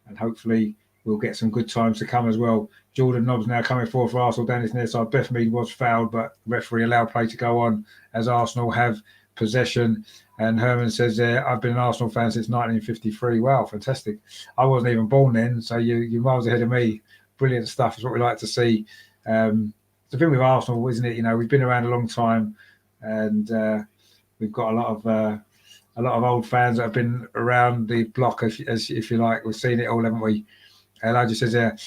And hopefully we'll get some good times to come as well. Jordan Nobbs now coming forward for Arsenal down this near side. Beth Mead was fouled, but referee allowed play to go on as Arsenal have possession. And Herman says there, I've been an Arsenal fan since 1953. Wow, fantastic. I wasn't even born then, so you're miles ahead of me. Brilliant stuff is what we like to see. The thing with Arsenal, isn't it? We've been around a long time, and we've got a lot of old fans that have been around the block, if you like. We've seen it all, haven't we? Elijah says there,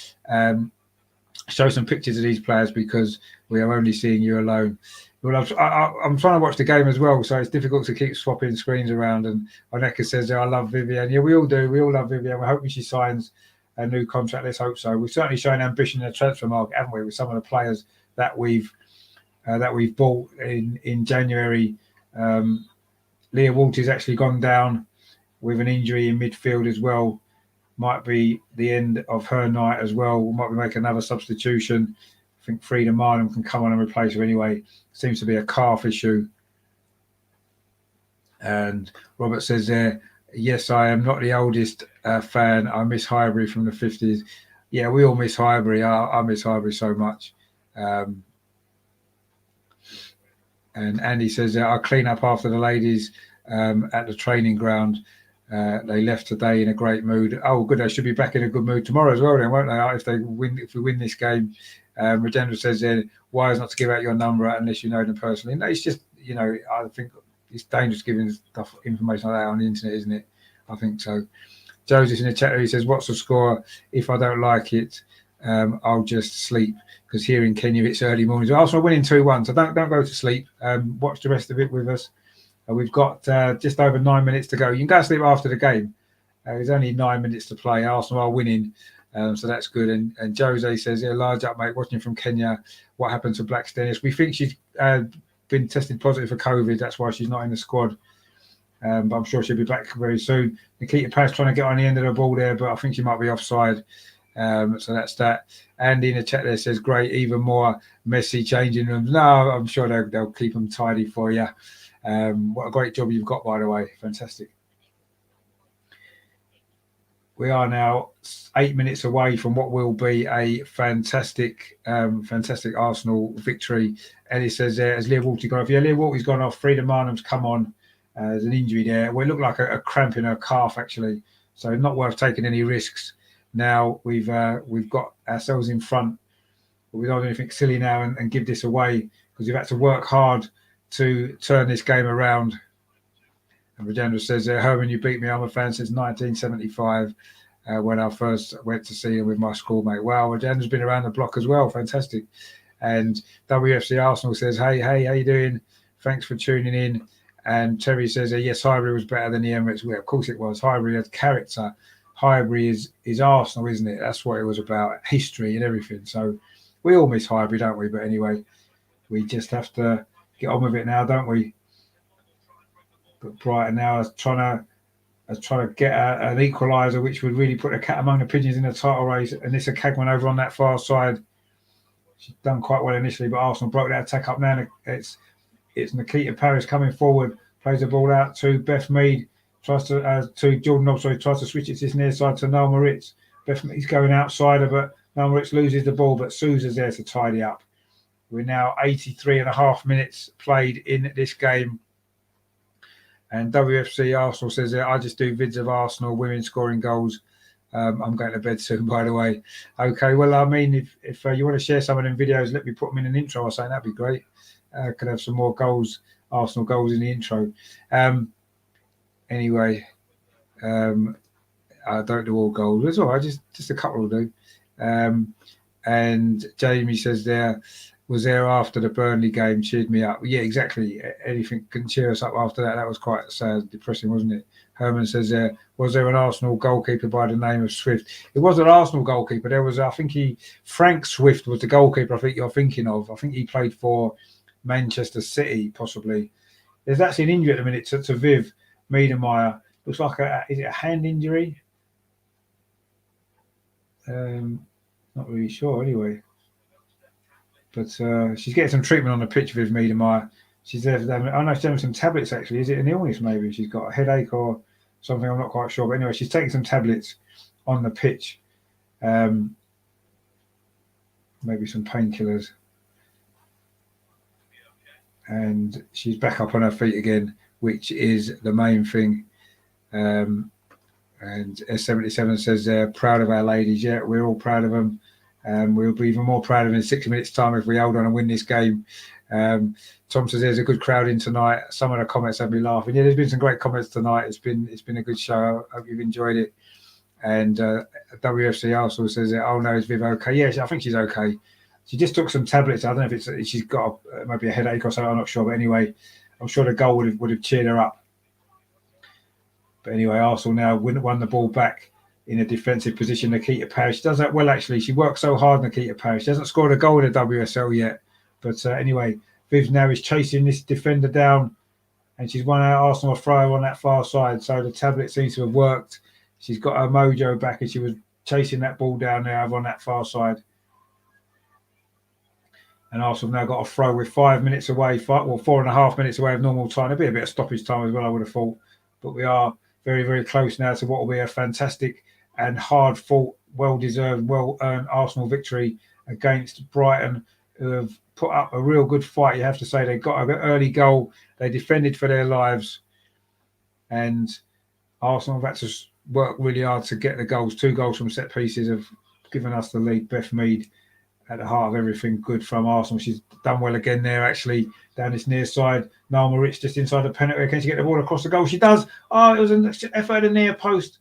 show some pictures of these players because we are only seeing you alone. Well, I'm trying to watch the game as well, so it's difficult to keep swapping screens around. And Oneka says there, I love Vivian. Yeah, we all do. We all love Vivian. We're hoping she signs a new contract. Let's hope so. We've certainly shown ambition in the transfer market, haven't we, with some of the players that we've bought in January. Leah Walters actually gone down with an injury in midfield as well. Might be the end of her night as well. We might be making another substitution. I think Frida Marnham can come on and replace her anyway. Seems to be a calf issue. And Robert says there, yes, I am not the oldest fan. I miss Highbury from the 50s. Yeah, we all miss Highbury. I miss Highbury so much. And Andy says there, I'll clean up after the ladies at the training ground. They left today in a great mood. Oh, good. They should be back in a good mood tomorrow as well, then, won't they? If we win this game. Regenda says there, wise not to give out your number unless you know them personally. No, it's just, I think it's dangerous giving stuff information like that on the internet, isn't it? I think so. Joseph's in the chat. He says, what's the score? If I don't like it, I'll just sleep. Because here in Kenya, it's early mornings. Arsenal winning 2-1, so don't go to sleep. Watch the rest of it with us. We've got just over 9 minutes to go. You can go to sleep after the game. There's only 9 minutes to play. Arsenal are winning. So that's good. And Jose says, yeah, large up, mate, watching from Kenya. What happened to Black's Dennis? We think she's been tested positive for COVID. That's why she's not in the squad. But I'm sure she'll be back very soon. Nikita Paz trying to get on the end of the ball there, but I think she might be offside. So that's that. Andy in the chat there says, great, even more messy changing rooms. No, I'm sure they'll keep them tidy for you. What a great job you've got, by the way. Fantastic. We are now 8 minutes away from what will be a fantastic Arsenal victory. Eddie says there, has Leah Walty gone off? Yeah, Leah Walty's gone off. Frida Marnham's come on. There's an injury there. Well, it looked like a cramp in her calf, actually. So not worth taking any risks. Now we've got ourselves in front. But we don't do anything silly now and give this away, because we've had to work hard to turn this game around. And Rajendra says, Herman, you beat me. I'm a fan since 1975 when I first went to see him with my schoolmate. Wow, Rajendra's been around the block as well. Fantastic. And WFC Arsenal says, hey, how you doing? Thanks for tuning in. And Terry says, yes, Highbury was better than the Emirates. Well, of course it was. Highbury had character. Highbury is Arsenal, isn't it? That's what it was about, history and everything. So we all miss Highbury, don't we? But anyway, we just have to get on with it now, don't we? But Brighton now is trying to get an equaliser, which would really put a cat among the pigeons in the title race. And Nissa Kagman over on that far side. She's done quite well initially, but Arsenal broke that attack up now. It's Nikita Paris coming forward, plays the ball out to Beth Mead, tries to Jordan Nobbs, tries to switch it to this near side to Noel Moritz. Beth Mead's going outside of it. Noel Moritz loses the ball, but Sousa's there to tidy up. We're now 83.5 minutes played in this game. And WFC Arsenal says, I just do vids of Arsenal women scoring goals. I'm going to bed soon, by the way. Okay, well, I mean, if you want to share some of them videos, let me put them in an intro or something. That'd be great. Could have some more goals, Arsenal goals in the intro. Anyway, I don't do all goals. It's all right, just a couple will do. And Jamie says was there after the Burnley game, cheered me up. Yeah, exactly. Anything can cheer us up after that. That was quite sad, depressing, wasn't it? Herman says was there an Arsenal goalkeeper by the name of Swift? It was an Arsenal goalkeeper. There was, I think Frank Swift was the goalkeeper I think you're thinking of. I think he played for Manchester City, possibly. There's actually an injury at the minute to Viv Miedemeier. Looks like is it a hand injury? Not really sure anyway. But she's getting some treatment on the pitch, Viv Miedemeier. She's there. I know she's having some tablets, actually. Is it an illness, maybe? She's got a headache or something. I'm not quite sure. But anyway, she's taking some tablets on the pitch. Maybe some painkillers. And she's back up on her feet again, which is the main thing. And S77 says they're proud of our ladies. Yeah, we're all proud of them. We'll be even more proud of them in 6 minutes' time if we hold on and win this game. Tom says there's a good crowd in tonight. Some of the comments have me laughing. Yeah, there's been some great comments tonight. It's been a good show. I hope you've enjoyed it. And WFC Arsenal says, oh no, is Viv okay? Yeah, I think she's okay. She just took some tablets. I don't know if she's got maybe a headache or something. I'm not sure. But anyway, I'm sure the goal would have cheered her up. But anyway, Arsenal now won the ball back in a defensive position. Nikita Parrish does that well, actually. She works so hard, Nikita Parrish. She hasn't scored a goal in the WSL yet. But anyway, Viv now is chasing this defender down, and she's won out Arsenal a throw on that far side. So the tablet seems to have worked. She's got her mojo back, and she was chasing that ball down there over on that far side. And Arsenal now got a throw with 5 minutes away, 4.5 minutes away of normal time. There'll be a bit of stoppage time as well, I would have thought. But we are very, very close now to what will be a fantastic and hard-fought, well-deserved, well-earned Arsenal victory against Brighton, who have put up a real good fight, you have to say. They got an early goal. They defended for their lives. And Arsenal have had to work really hard to get the goals. 2 goals from set pieces have given us the lead. Beth Mead at the heart of everything good from Arsenal. She's done well again there, actually, down this near side. Noel Moritz just inside the penalty. Can she get the ball across the goal? She does. Oh, it was an effort at the near post.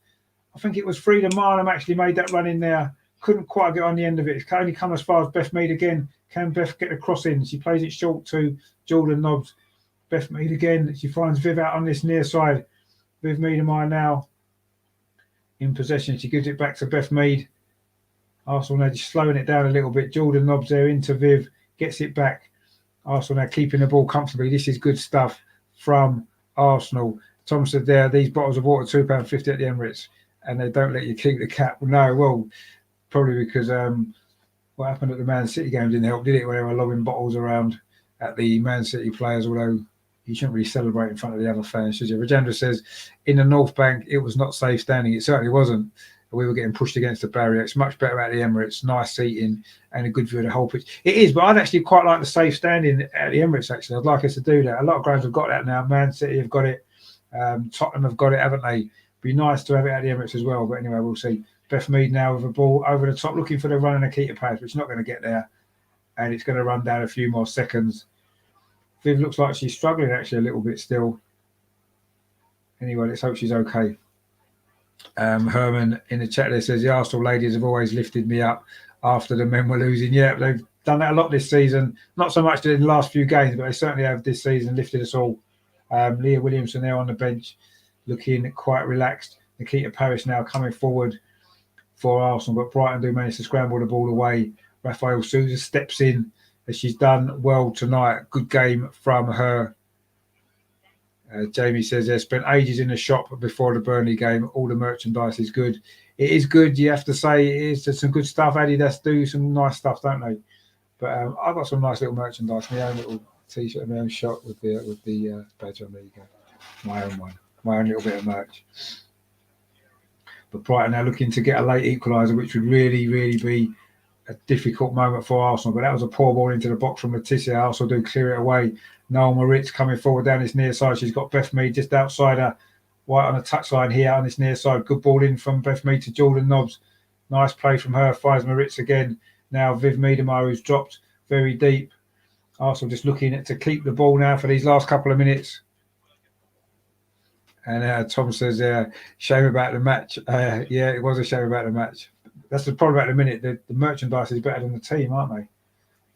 I think it was Frida Marnham actually made that run in there. Couldn't quite get on the end of it. It can only come as far as Beth Mead again. Can Beth get the cross in? She plays it short to Jordan Nobbs. Beth Mead again. She finds Viv out on this near side. Viv Miedemeier now in possession. She gives it back to Beth Mead. Arsenal now just slowing it down a little bit. Jordan Nobbs there into Viv, gets it back. Arsenal now keeping the ball comfortably. This is good stuff from Arsenal. Tom said there, these bottles of water, £2.50 at the Emirates, and they don't let you keep the cap. No, well, probably because what happened at the Man City game didn't help, did it? Where they were lobbing bottles around at the Man City players, although you shouldn't really celebrate in front of the other fans, should you? Rajendra says, in the North Bank, it was not safe standing. It certainly wasn't. We were getting pushed against the barrier. It's much better at the Emirates, nice seating and a good view of the whole pitch. It is, but I'd actually quite like the safe standing at the Emirates, actually. I'd like us to do that. A lot of grounds have got that now. Man City have got it. Tottenham have got it, haven't they? Be nice to have it at the Emirates as well. But anyway, we'll see. Beth Mead now with a ball over the top, looking for the run and a keeper pass, which is not going to get there. And it's going to run down a few more seconds. Viv looks like she's struggling actually a little bit still. Anyway, let's hope she's okay. Herman in the chat there says, the Arsenal ladies have always lifted me up after the men were losing. Yeah, they've done that a lot this season. Not so much in the last few games, but they certainly have this season lifted us all. Leah Williamson there on the bench, looking quite relaxed. Nikita Parrish now coming forward for Arsenal, but Brighton do manage to scramble the ball away. Rafael Souza steps in, as she's done well tonight. Good game from her. Jamie says they spent ages in the shop before the Burnley game. All the merchandise is good. It is good, you have to say. It is. There's some good stuff. Adidas do some nice stuff, don't they? But I've got some nice little merchandise. My own little T-shirt and my own shot with the badge on. There you go. My own one. My own little bit of merch. But Brighton now looking to get a late equaliser, which would really, really be a difficult moment for Arsenal. But that was a poor ball into the box from Letizia. Arsenal do clear it away. Noel Moritz coming forward down this near side. She's got Beth Mead just outside her, right on the touchline here on this near side. Good ball in from Beth Mead to Jordan Nobbs. Nice play from her. Finds Moritz again. Now Viv Miedemar, who's dropped very deep. Arsenal just looking to keep the ball now for these last couple of minutes. And Tom says, shame about the match. Yeah, it was a shame about the match. That's the problem at the minute. The merchandise is better than the team, aren't they?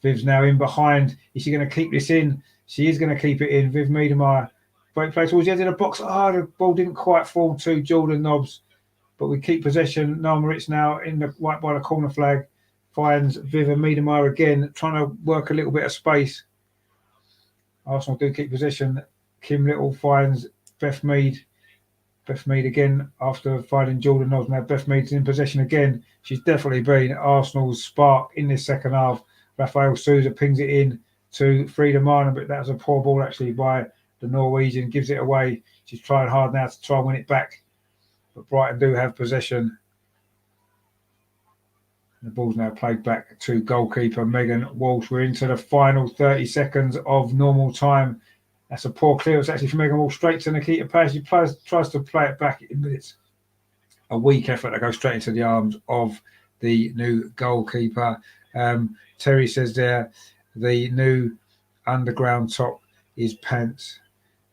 Viv's now in behind. Is she going to keep this in? She is going to keep it in. Viv Miedemar, great play towards the end of the box. The ball didn't quite fall to Jordan Nobbs, but we keep possession. Noel Moritz now in the right by the corner flag. Finds Viv and Miedemar again, trying to work a little bit of space. Arsenal do keep possession. Kim Little finds Beth Mead. Beth Mead again after finding Jordan Nobbs. Now Beth Mead's in possession again. She's definitely been Arsenal's spark in this second half. Rafael Souza pings it in to Frida Marner, but that was a poor ball actually by the Norwegian. Gives it away. She's trying hard now to try and win it back. But Brighton do have possession. The ball's now played back to goalkeeper Megan Walsh. We're into the final 30 seconds of normal time. That's a poor clearance actually from Megan Walsh straight to Nikita Parrish. She tries to play it back, but it's a weak effort to go straight into the arms of the new goalkeeper. Terry says there, the new underground top is pants.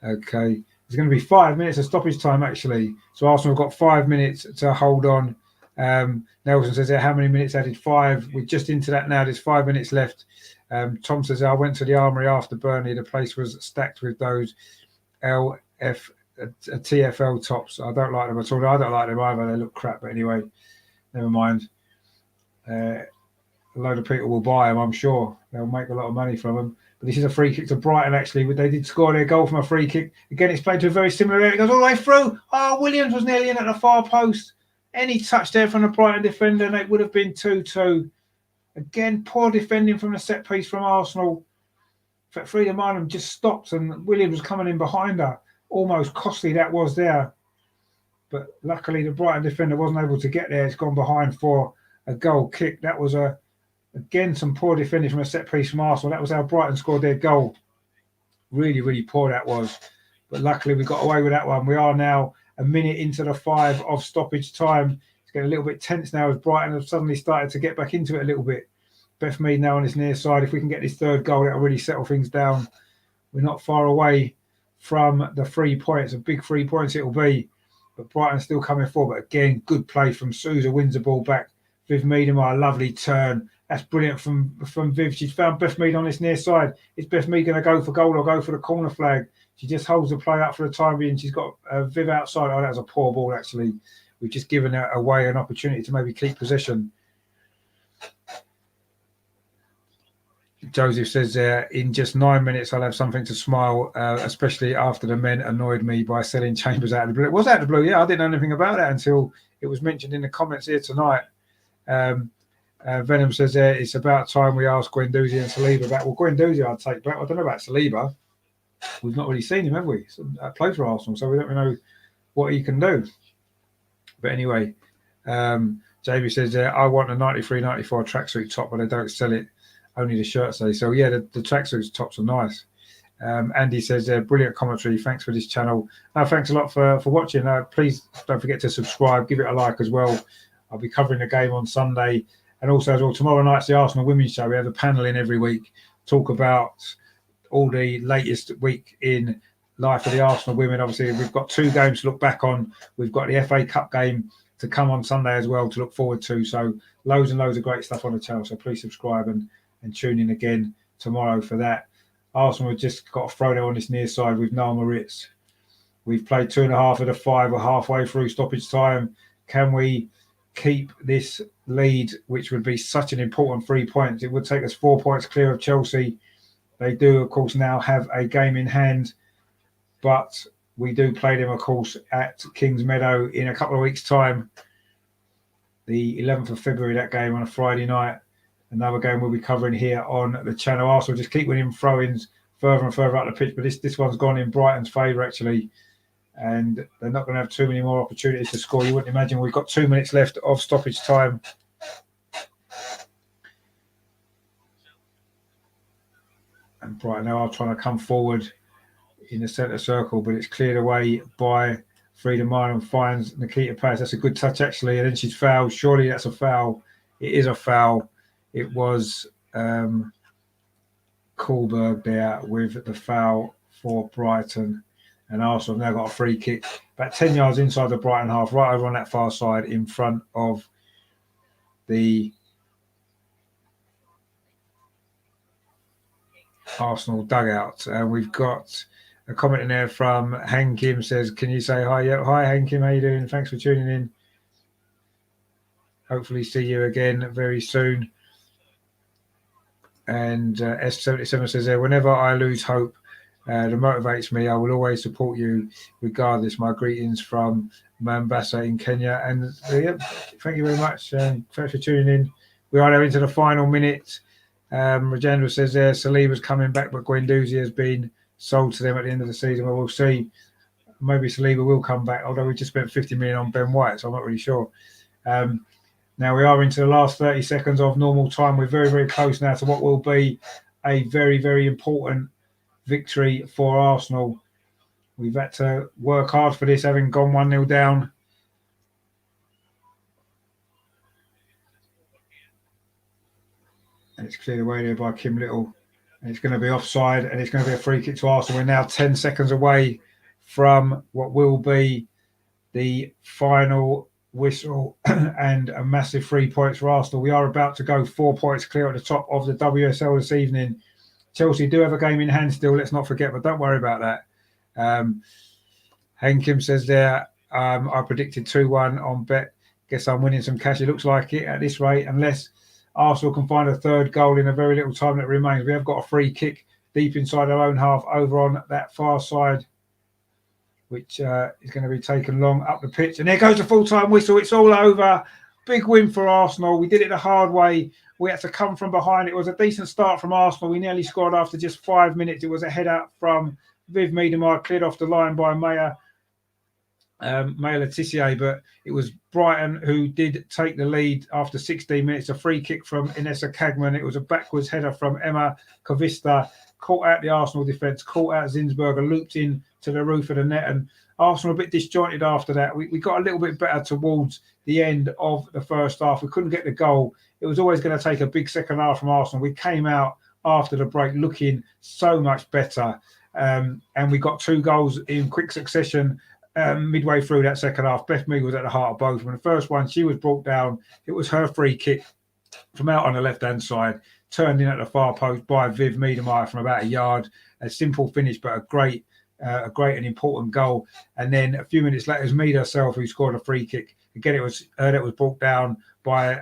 Okay. There's going to be 5 minutes of stoppage time, actually. So Arsenal have got 5 minutes to hold on. Nelson says there, how many minutes added? 5. We're just into that now. There's 5 minutes left. Tom says, I went to the Armoury after Burnley. The place was stacked with those TFL tops. I don't like them at all. I don't like them either. They look crap. But anyway, never mind. A load of people will buy them, I'm sure. They'll make a lot of money from them. But this is a free kick to Brighton, actually. They did score their goal from a free kick. Again, it's played to a very similar area. It goes all the way through. Williams was nearly in at the far post. Any touch there from the Brighton defender, and it would have been 2-2. Again, poor defending from the set piece from Arsenal. Frida Marnham just stopped, and Williams was coming in behind her. Almost costly that was there. But luckily, the Brighton defender wasn't able to get there. It's gone behind for a goal kick. That was again some poor defending from a set piece from Arsenal. That was how Brighton scored their goal. Really, really poor that was. But luckily, we got away with that one. We are now a minute into the 5 of stoppage time. It's getting a little bit tense now as Brighton have suddenly started to get back into it a little bit. Beth Mead now on his near side. If we can get this third goal, that'll really settle things down. We're not far away from the 3 points. A big 3 points it'll be. But Brighton's still coming forward. But again, good play from Souza. Wins the ball back. Viv Miedemar, a lovely turn. That's brilliant from Viv. She's found Beth Mead on this near side. Is Beth Mead going to go for goal or go for the corner flag? She just holds the play up for the time being. She's got Viv outside. That was a poor ball, actually. We've just given her away an opportunity to maybe keep possession. Joseph says in just 9 minutes I'll have something to smile, especially after the men annoyed me by selling Chambers out of the blue. It was out of the blue, yeah. I didn't know anything about that until it was mentioned in the comments here tonight. Venom says it's about time we ask Guendouzi and Saliba back. Well, Guendouzi I'd take back. I don't know about Saliba. We've not really seen him, have we? Plays for Arsenal, so we don't really know what he can do. But anyway, JB says I want a 93-94 tracksuit top, but they don't sell it. Only the shirts say. So yeah, the tracksuit tops are nice. Andy says brilliant commentary. Thanks for this channel. Thanks a lot for watching. Please don't forget to subscribe. Give it a like as well. I'll be covering the game on Sunday, and also as well tomorrow night's the Arsenal Women's Show. We have a panel in every week, talk about all the latest week in life of the Arsenal women. Obviously, we've got 2 games to look back on. We've got the FA Cup game to come on Sunday as well to look forward to. So loads and loads of great stuff on the channel. So please subscribe and tune in again tomorrow for that. Arsenal have just got to throw there on this near side with Noel Moritz. We've played 2.5 of the 5. We're halfway through stoppage time. Can we keep this lead, which would be such an important 3 points? It would take us 4 points clear of Chelsea. They do, of course, now have a game in hand, but we do play them, of course, at Kings Meadow in a couple of weeks' time. The 11th of February, that game on a Friday night. Another game we'll be covering here on the channel. Arsenal just keep winning throw-ins further and further up the pitch, but this one's gone in Brighton's favour, actually. And they're not going to have too many more opportunities to score. You wouldn't imagine. We've got 2 minutes left of stoppage time. And Brighton now are trying to come forward in the centre circle, but it's cleared away by Frida Minor, finds Nikita Paz. That's a good touch, actually. And then she's fouled. Surely that's a foul. It is a foul. It was Kohlberg there with the foul for Brighton. And Arsenal have now got a free kick about 10 yards inside the Brighton half, right over on that far side in front of the Arsenal dugout. We've got a comment in there from Hang Kim, says, can you say hi? Yeah, hi Hang Kim, how you doing? Thanks for tuning in. Hopefully see you again very soon. And S77 says there, whenever I lose hope, that motivates me. I will always support you regardless. My greetings from Mombasa in Kenya. And yeah, thank you very much. Thanks for tuning in. We are now into the final minute. Rajendra says there, Saliba's coming back, but Guendouzi has been sold to them at the end of the season. Well, we'll see. Maybe Saliba will come back, although we just spent 50 million on Ben White, so I'm not really sure. Now we are into the last 30 seconds of normal time. We're very, very close now to what will be a very, very important victory for Arsenal. We've had to work hard for this, having gone 1-0 down. And it's cleared away there by Kim Little. And it's going to be offside, and it's going to be a free kick to Arsenal. We're now 10 seconds away from what will be the final whistle and a massive 3 points for Arsenal. We are about to go 4 points clear at the top of the WSL this evening. Chelsea do have a game in hand still, let's not forget, but don't worry about that. Hang Kim says there, I predicted 2-1 on bet. Guess I'm winning some cash. It looks like it at this rate, unless Arsenal can find a third goal in a very little time that remains. We have got a free kick deep inside our own half over on that far side, which is going to be taken long up the pitch. And there goes the full-time whistle. It's all over. Big win for Arsenal. We did it the hard way. We had to come from behind. It was a decent start from Arsenal. We nearly scored after just 5 minutes. It was a header from Viv Miedemar, cleared off the line by Maya Letitia, but it was Brighton who did take the lead after 16 minutes. A free kick from Inessa Kagman. It was a backwards header from Emma Kovista, caught out the Arsenal defence, caught out Zinsberger, looped in to the roof of the net, and Arsenal a bit disjointed after that. We got a little bit better towards the end of the first half. We couldn't get the goal. It was always going to take a big second half from Arsenal. We came out after the break looking so much better, and we got 2 goals in quick succession midway through that second half. Beth Mead was at the heart of both. When the first one, she was brought down. It was her free kick from out on the left-hand side, turned in at the far post by Viv Miedemar from about a yard. A simple finish, but a great and important goal. And then a few minutes later, it was Mead herself who scored a free kick. Again, it was her that was brought down by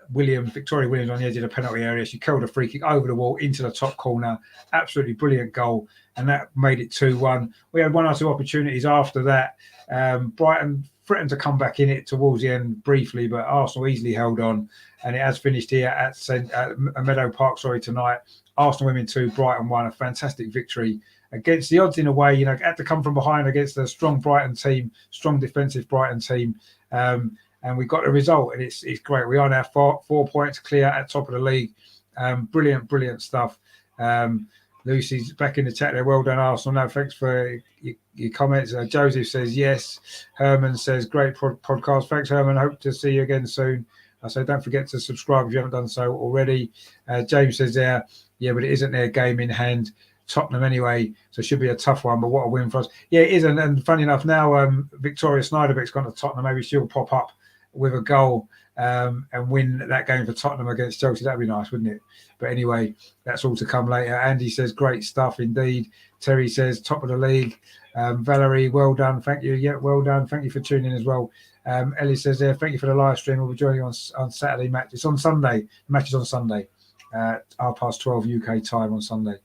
Victoria Williams on the edge of the penalty area. She curled a free kick over the wall into the top corner. Absolutely brilliant goal, and that made it 2-1. We had 1 or 2 opportunities after that. Brighton threatened to come back in it towards the end briefly, but Arsenal easily held on, and it has finished here at Meadow Park tonight. Arsenal women 2, Brighton 1. A fantastic victory against the odds in a way. You know, had to come from behind against a strong Brighton team, strong defensive Brighton team. And we got a result, and it's great. We are now 4 points clear at top of the league. Brilliant stuff. Lucy's back in the chat there. Well done, Arsenal. No, thanks for your comments. Joseph says yes. Herman says great podcast. Thanks, Herman. Hope to see you again soon. I say don't forget to subscribe if you haven't done so already. James says there, yeah, but it isn't their game in hand. Tottenham anyway, so it should be a tough one, but what a win for us. Yeah, it is, and funny enough, now Victoria Snyderbeck's gone to Tottenham. Maybe she'll pop up with a goal and win that game for Tottenham against Chelsea. That'd be nice, wouldn't it? But anyway, that's all to come later. Andy says great stuff indeed. Terry says top of the league. Valerie, well done, thank you. Yeah, well done, thank you for tuning in as well. Ellie says there, thank you for the live stream. We'll be joining on Saturday match. It's on Sunday. The match is on Sunday, 12:30 UK time on Sunday.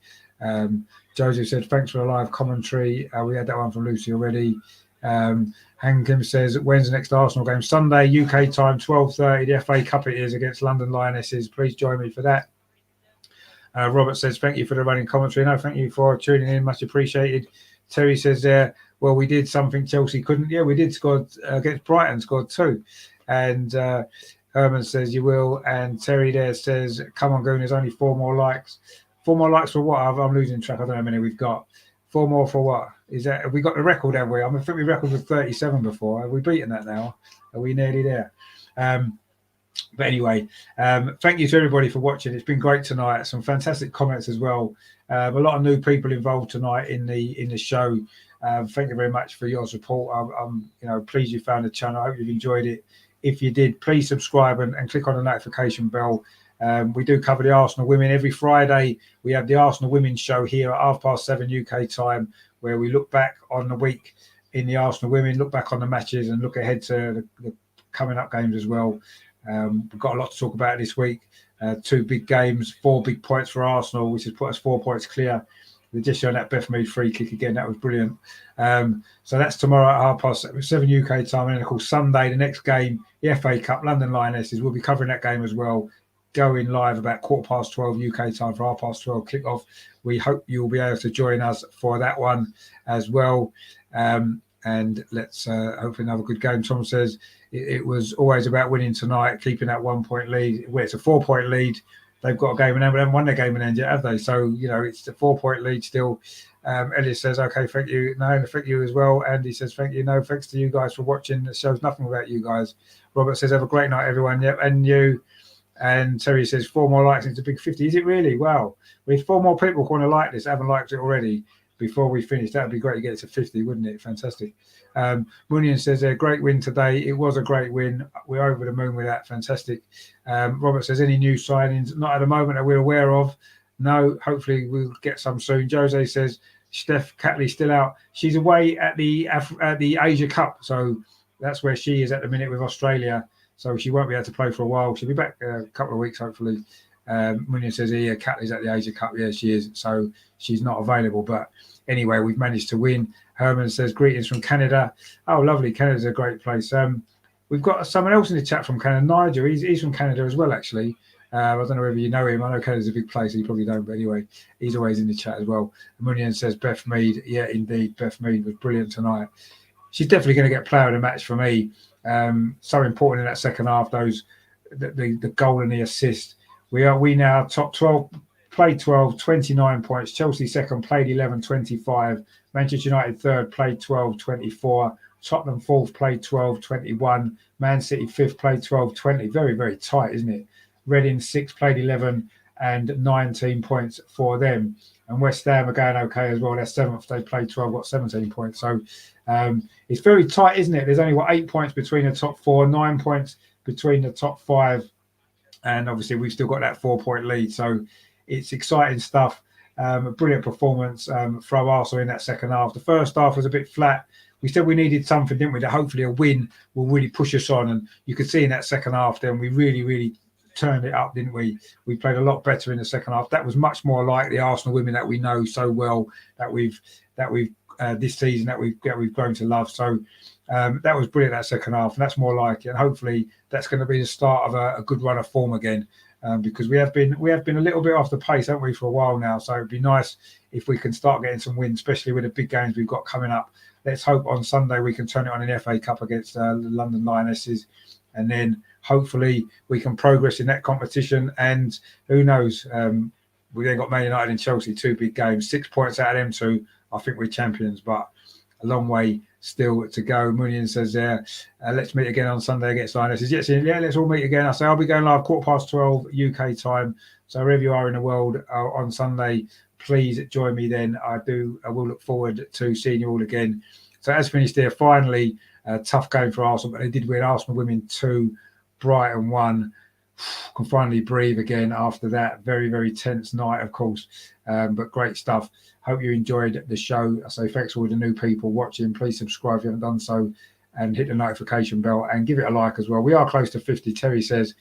Joseph said thanks for the live commentary. We had that one from Lucy already. Hankim says when's the next Arsenal game? Sunday UK time, 12:30. The FA Cup it is against London Lionesses. Please join me for that. Robert says thank you for the running commentary. No, thank you for tuning in, much appreciated. Terry says there, well, we did something Chelsea couldn't. Yeah, we did score against Brighton, scored 2. And Herman says you will. And Terry there says, come on, Goon, there's only 4 more likes. 4 more likes for what? I'm losing track. I don't know how many we've got. 4 more for what? Is that, have we got the record, have we? I think we record was 37 before. Have we beaten that now? Are we nearly there? But anyway, thank you to everybody for watching. It's been great tonight. Some fantastic comments as well. A lot of new people involved tonight in the show. Thank you very much for your support. I'm pleased you found the channel. I hope you've enjoyed it. If you did, please subscribe and click on the notification bell. We do cover the Arsenal women every Friday. We have the Arsenal women's show here at 7:30 UK time, where we look back on the week in the Arsenal women, look back on the matches, and look ahead to the coming up games as well. We've got a lot to talk about this week. 2 big games, 4 big points for Arsenal, which has put us 4 points clear. They just showed that Beth Mead free kick again. That was brilliant. So that's tomorrow at 7:30 UK time. And then, of course, Sunday, the next game, the FA Cup, London Lionesses. We'll be covering that game as well. Going live about 12:15 UK time for 12:30 kickoff. We hope you'll be able to join us for that one as well. And let's hopefully have a good game. Tom says it was always about winning tonight, keeping that 1 point lead. Well, it's a 4 point lead. They've got a game in hand, but they haven't won their game in hand yet, have they? So, it's a 4 point lead still. Elliot says, okay, thank you. No, thank you as well. Andy says, thank you. No, thanks to you guys for watching. It shows nothing about you guys. Robert says, have a great night, everyone. Yep, and you. And Terry says 4 more likes into big 50. Is it really? Wow. With 4 more people want to like this, haven't liked it already before we finish. That would be great to get it to 50, wouldn't it? Fantastic. Munian says a great win today. It was a great win. We're over the moon with that. Fantastic. Robert says any new signings? Not at the moment that we're aware of. No, hopefully we'll get some soon. Jose says Steph Catley still out. She's away at the Asia Cup. So that's where she is at the minute with Australia. So she won't be able to play for a while. She'll be back a couple of weeks, hopefully. Munian says, yeah, Catley's at the Asia Cup. Yeah, she is. So she's not available. But anyway, we've managed to win. Herman says, greetings from Canada. Oh, lovely. Canada's a great place. We've got someone else in the chat from Canada. Nigel, he's from Canada as well, actually. I don't know whether you know him. I know Canada's a big place. You probably don't. But anyway, he's always in the chat as well. Munian says, Beth Mead. Yeah, indeed. Beth Mead was brilliant tonight. She's definitely going to get player of the match for me. So important in that second half, the goal and the assist. We now top 12, played 12, 29 points. Chelsea second, played 11, 25. Manchester United third, played 12, 24. Tottenham fourth, played 12, 21. Man City fifth, played 12, 20. Very, very tight, isn't it? Reading sixth, played 11 and 19 points for them. And West Ham are going okay as well. They're seventh. They played 12, got 17 points. So it's very tight, isn't it? There's only 8 points between the top 4, 9 points between the top 5. And obviously we've still got that 4 point lead. So it's exciting stuff. A brilliant performance from Arsenal in that second half. The first half was a bit flat. We said we needed something, didn't we? That hopefully a win will really push us on. And you could see in that second half then we really, really turned it up, didn't we? We played a lot better in the second half. That was much more like the Arsenal women that we know so well, that we've this season that we've grown to love. So that was brilliant, that second half, and that's more like it. And hopefully that's going to be the start of a good run of form again, because we have been a little bit off the pace, haven't we, for a while now. So it'd be nice if we can start getting some wins, especially with the big games we've got coming up. Let's hope on Sunday we can turn it on in the FA Cup against the London Lionesses, and then hopefully we can progress in that competition. And who knows, we then got Man United and Chelsea, 2 big games, 6 points out of them 2. I think we're champions, but a long way still to go. Munian says there, let's meet again on Sunday against Lionesses. Yes, yeah, let's all meet again. I say I'll be going live 12:15 UK time. So wherever you are in the world on Sunday, please join me then. I will look forward to seeing you all again. So as finished there, finally, a tough game for Arsenal, but they did win. Arsenal women 2, Brighton 1. Can finally breathe again after that very, very tense night, of course, but great stuff. Hope you enjoyed the show. I say thanks to all the new people watching. Please subscribe if you haven't done so, and hit the notification bell and give it a like as well. We are close to 50, Terry says,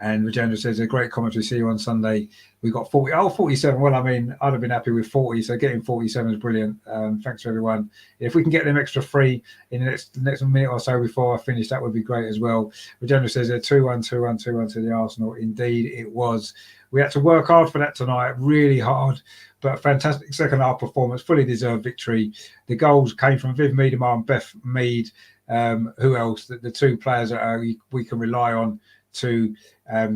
and Rajendra says a great commentary. See you on Sunday. We got 47. Well, I mean, I'd have been happy with 40, so getting 47 is brilliant. Thanks to everyone. If we can get them extra free in the next minute or so before I finish, that would be great as well. Rajendra says a 2-1 to the Arsenal. Indeed, it was. We had to work hard for that tonight, really hard, but fantastic second half performance, fully deserved victory. The goals came from Viv Miedemar and Beth Mead. Who else? The 2 players that we can rely on to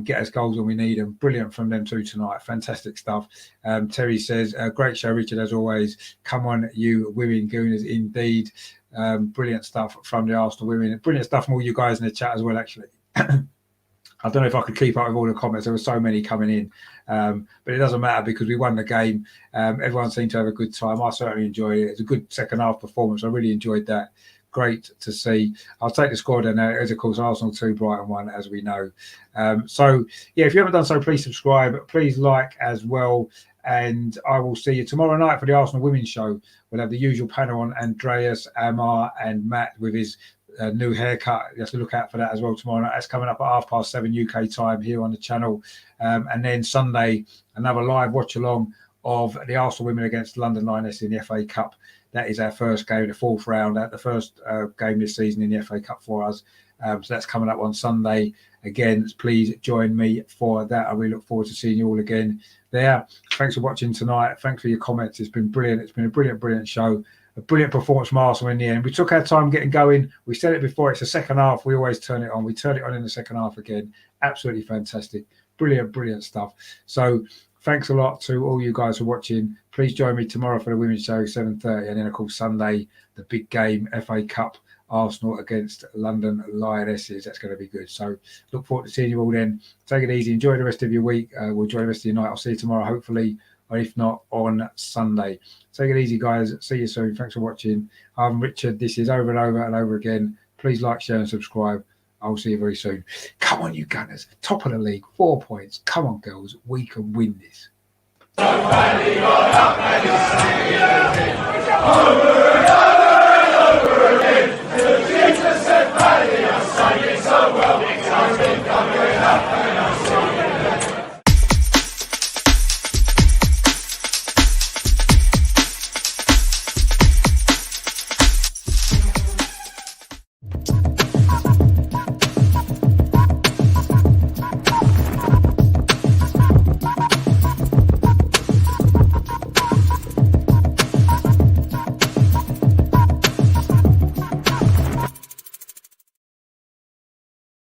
get us goals when we need them. Brilliant from them 2 tonight. Fantastic stuff. Terry says, great show, Richard, as always. Come on, you women gooners, indeed. Brilliant stuff from the Arsenal women. Brilliant stuff from all you guys in the chat as well, actually. I don't know if I could keep up with all the comments. There were so many coming in, but it doesn't matter because we won the game. Everyone seemed to have a good time. I certainly enjoyed it. It's a good second half performance. I really enjoyed that. Great to see. I'll take the score down now. It is, of course, Arsenal 2, Brighton 1, as we know. So, yeah, if you haven't done so, please subscribe. Please like as well. And I will see you tomorrow night for the Arsenal Women's Show. We'll have the usual panel on Andreas, Amar, and Matt with his new haircut. You have to look out for that as well tomorrow night. That's coming up at 7:30 UK time here on the channel. And then Sunday, another live watch along of the Arsenal women against London Lionesses in the FA Cup. That is our first game, the 4th round, the first game this season in the FA Cup for us. So that's coming up on Sunday. Again, please join me for that. I really look forward to seeing you all again there. Thanks for watching tonight. Thanks for your comments. It's been brilliant. It's been a brilliant, brilliant show. A brilliant performance from Arsenal in the end. We took our time getting going. We said it before, it's the second half. We always turn it on. We turn it on in the second half again. Absolutely fantastic. Brilliant, brilliant stuff. So thanks a lot to all you guys for watching. Please join me tomorrow for the Women's Show, 7:30. And then, of course, Sunday, the big game, FA Cup, Arsenal against London Lionesses. That's going to be good. So look forward to seeing you all then. Take it easy. Enjoy the rest of your week. We'll enjoy the rest of your night. I'll see you tomorrow, hopefully, or if not, on Sunday. Take it easy, guys. See you soon. Thanks for watching. I'm Richard. This is over and over and over again. Please like, share, and subscribe. I'll see you very soon. Come on, you Gunners. Top of the league, 4 points. Come on, girls. We can win this. So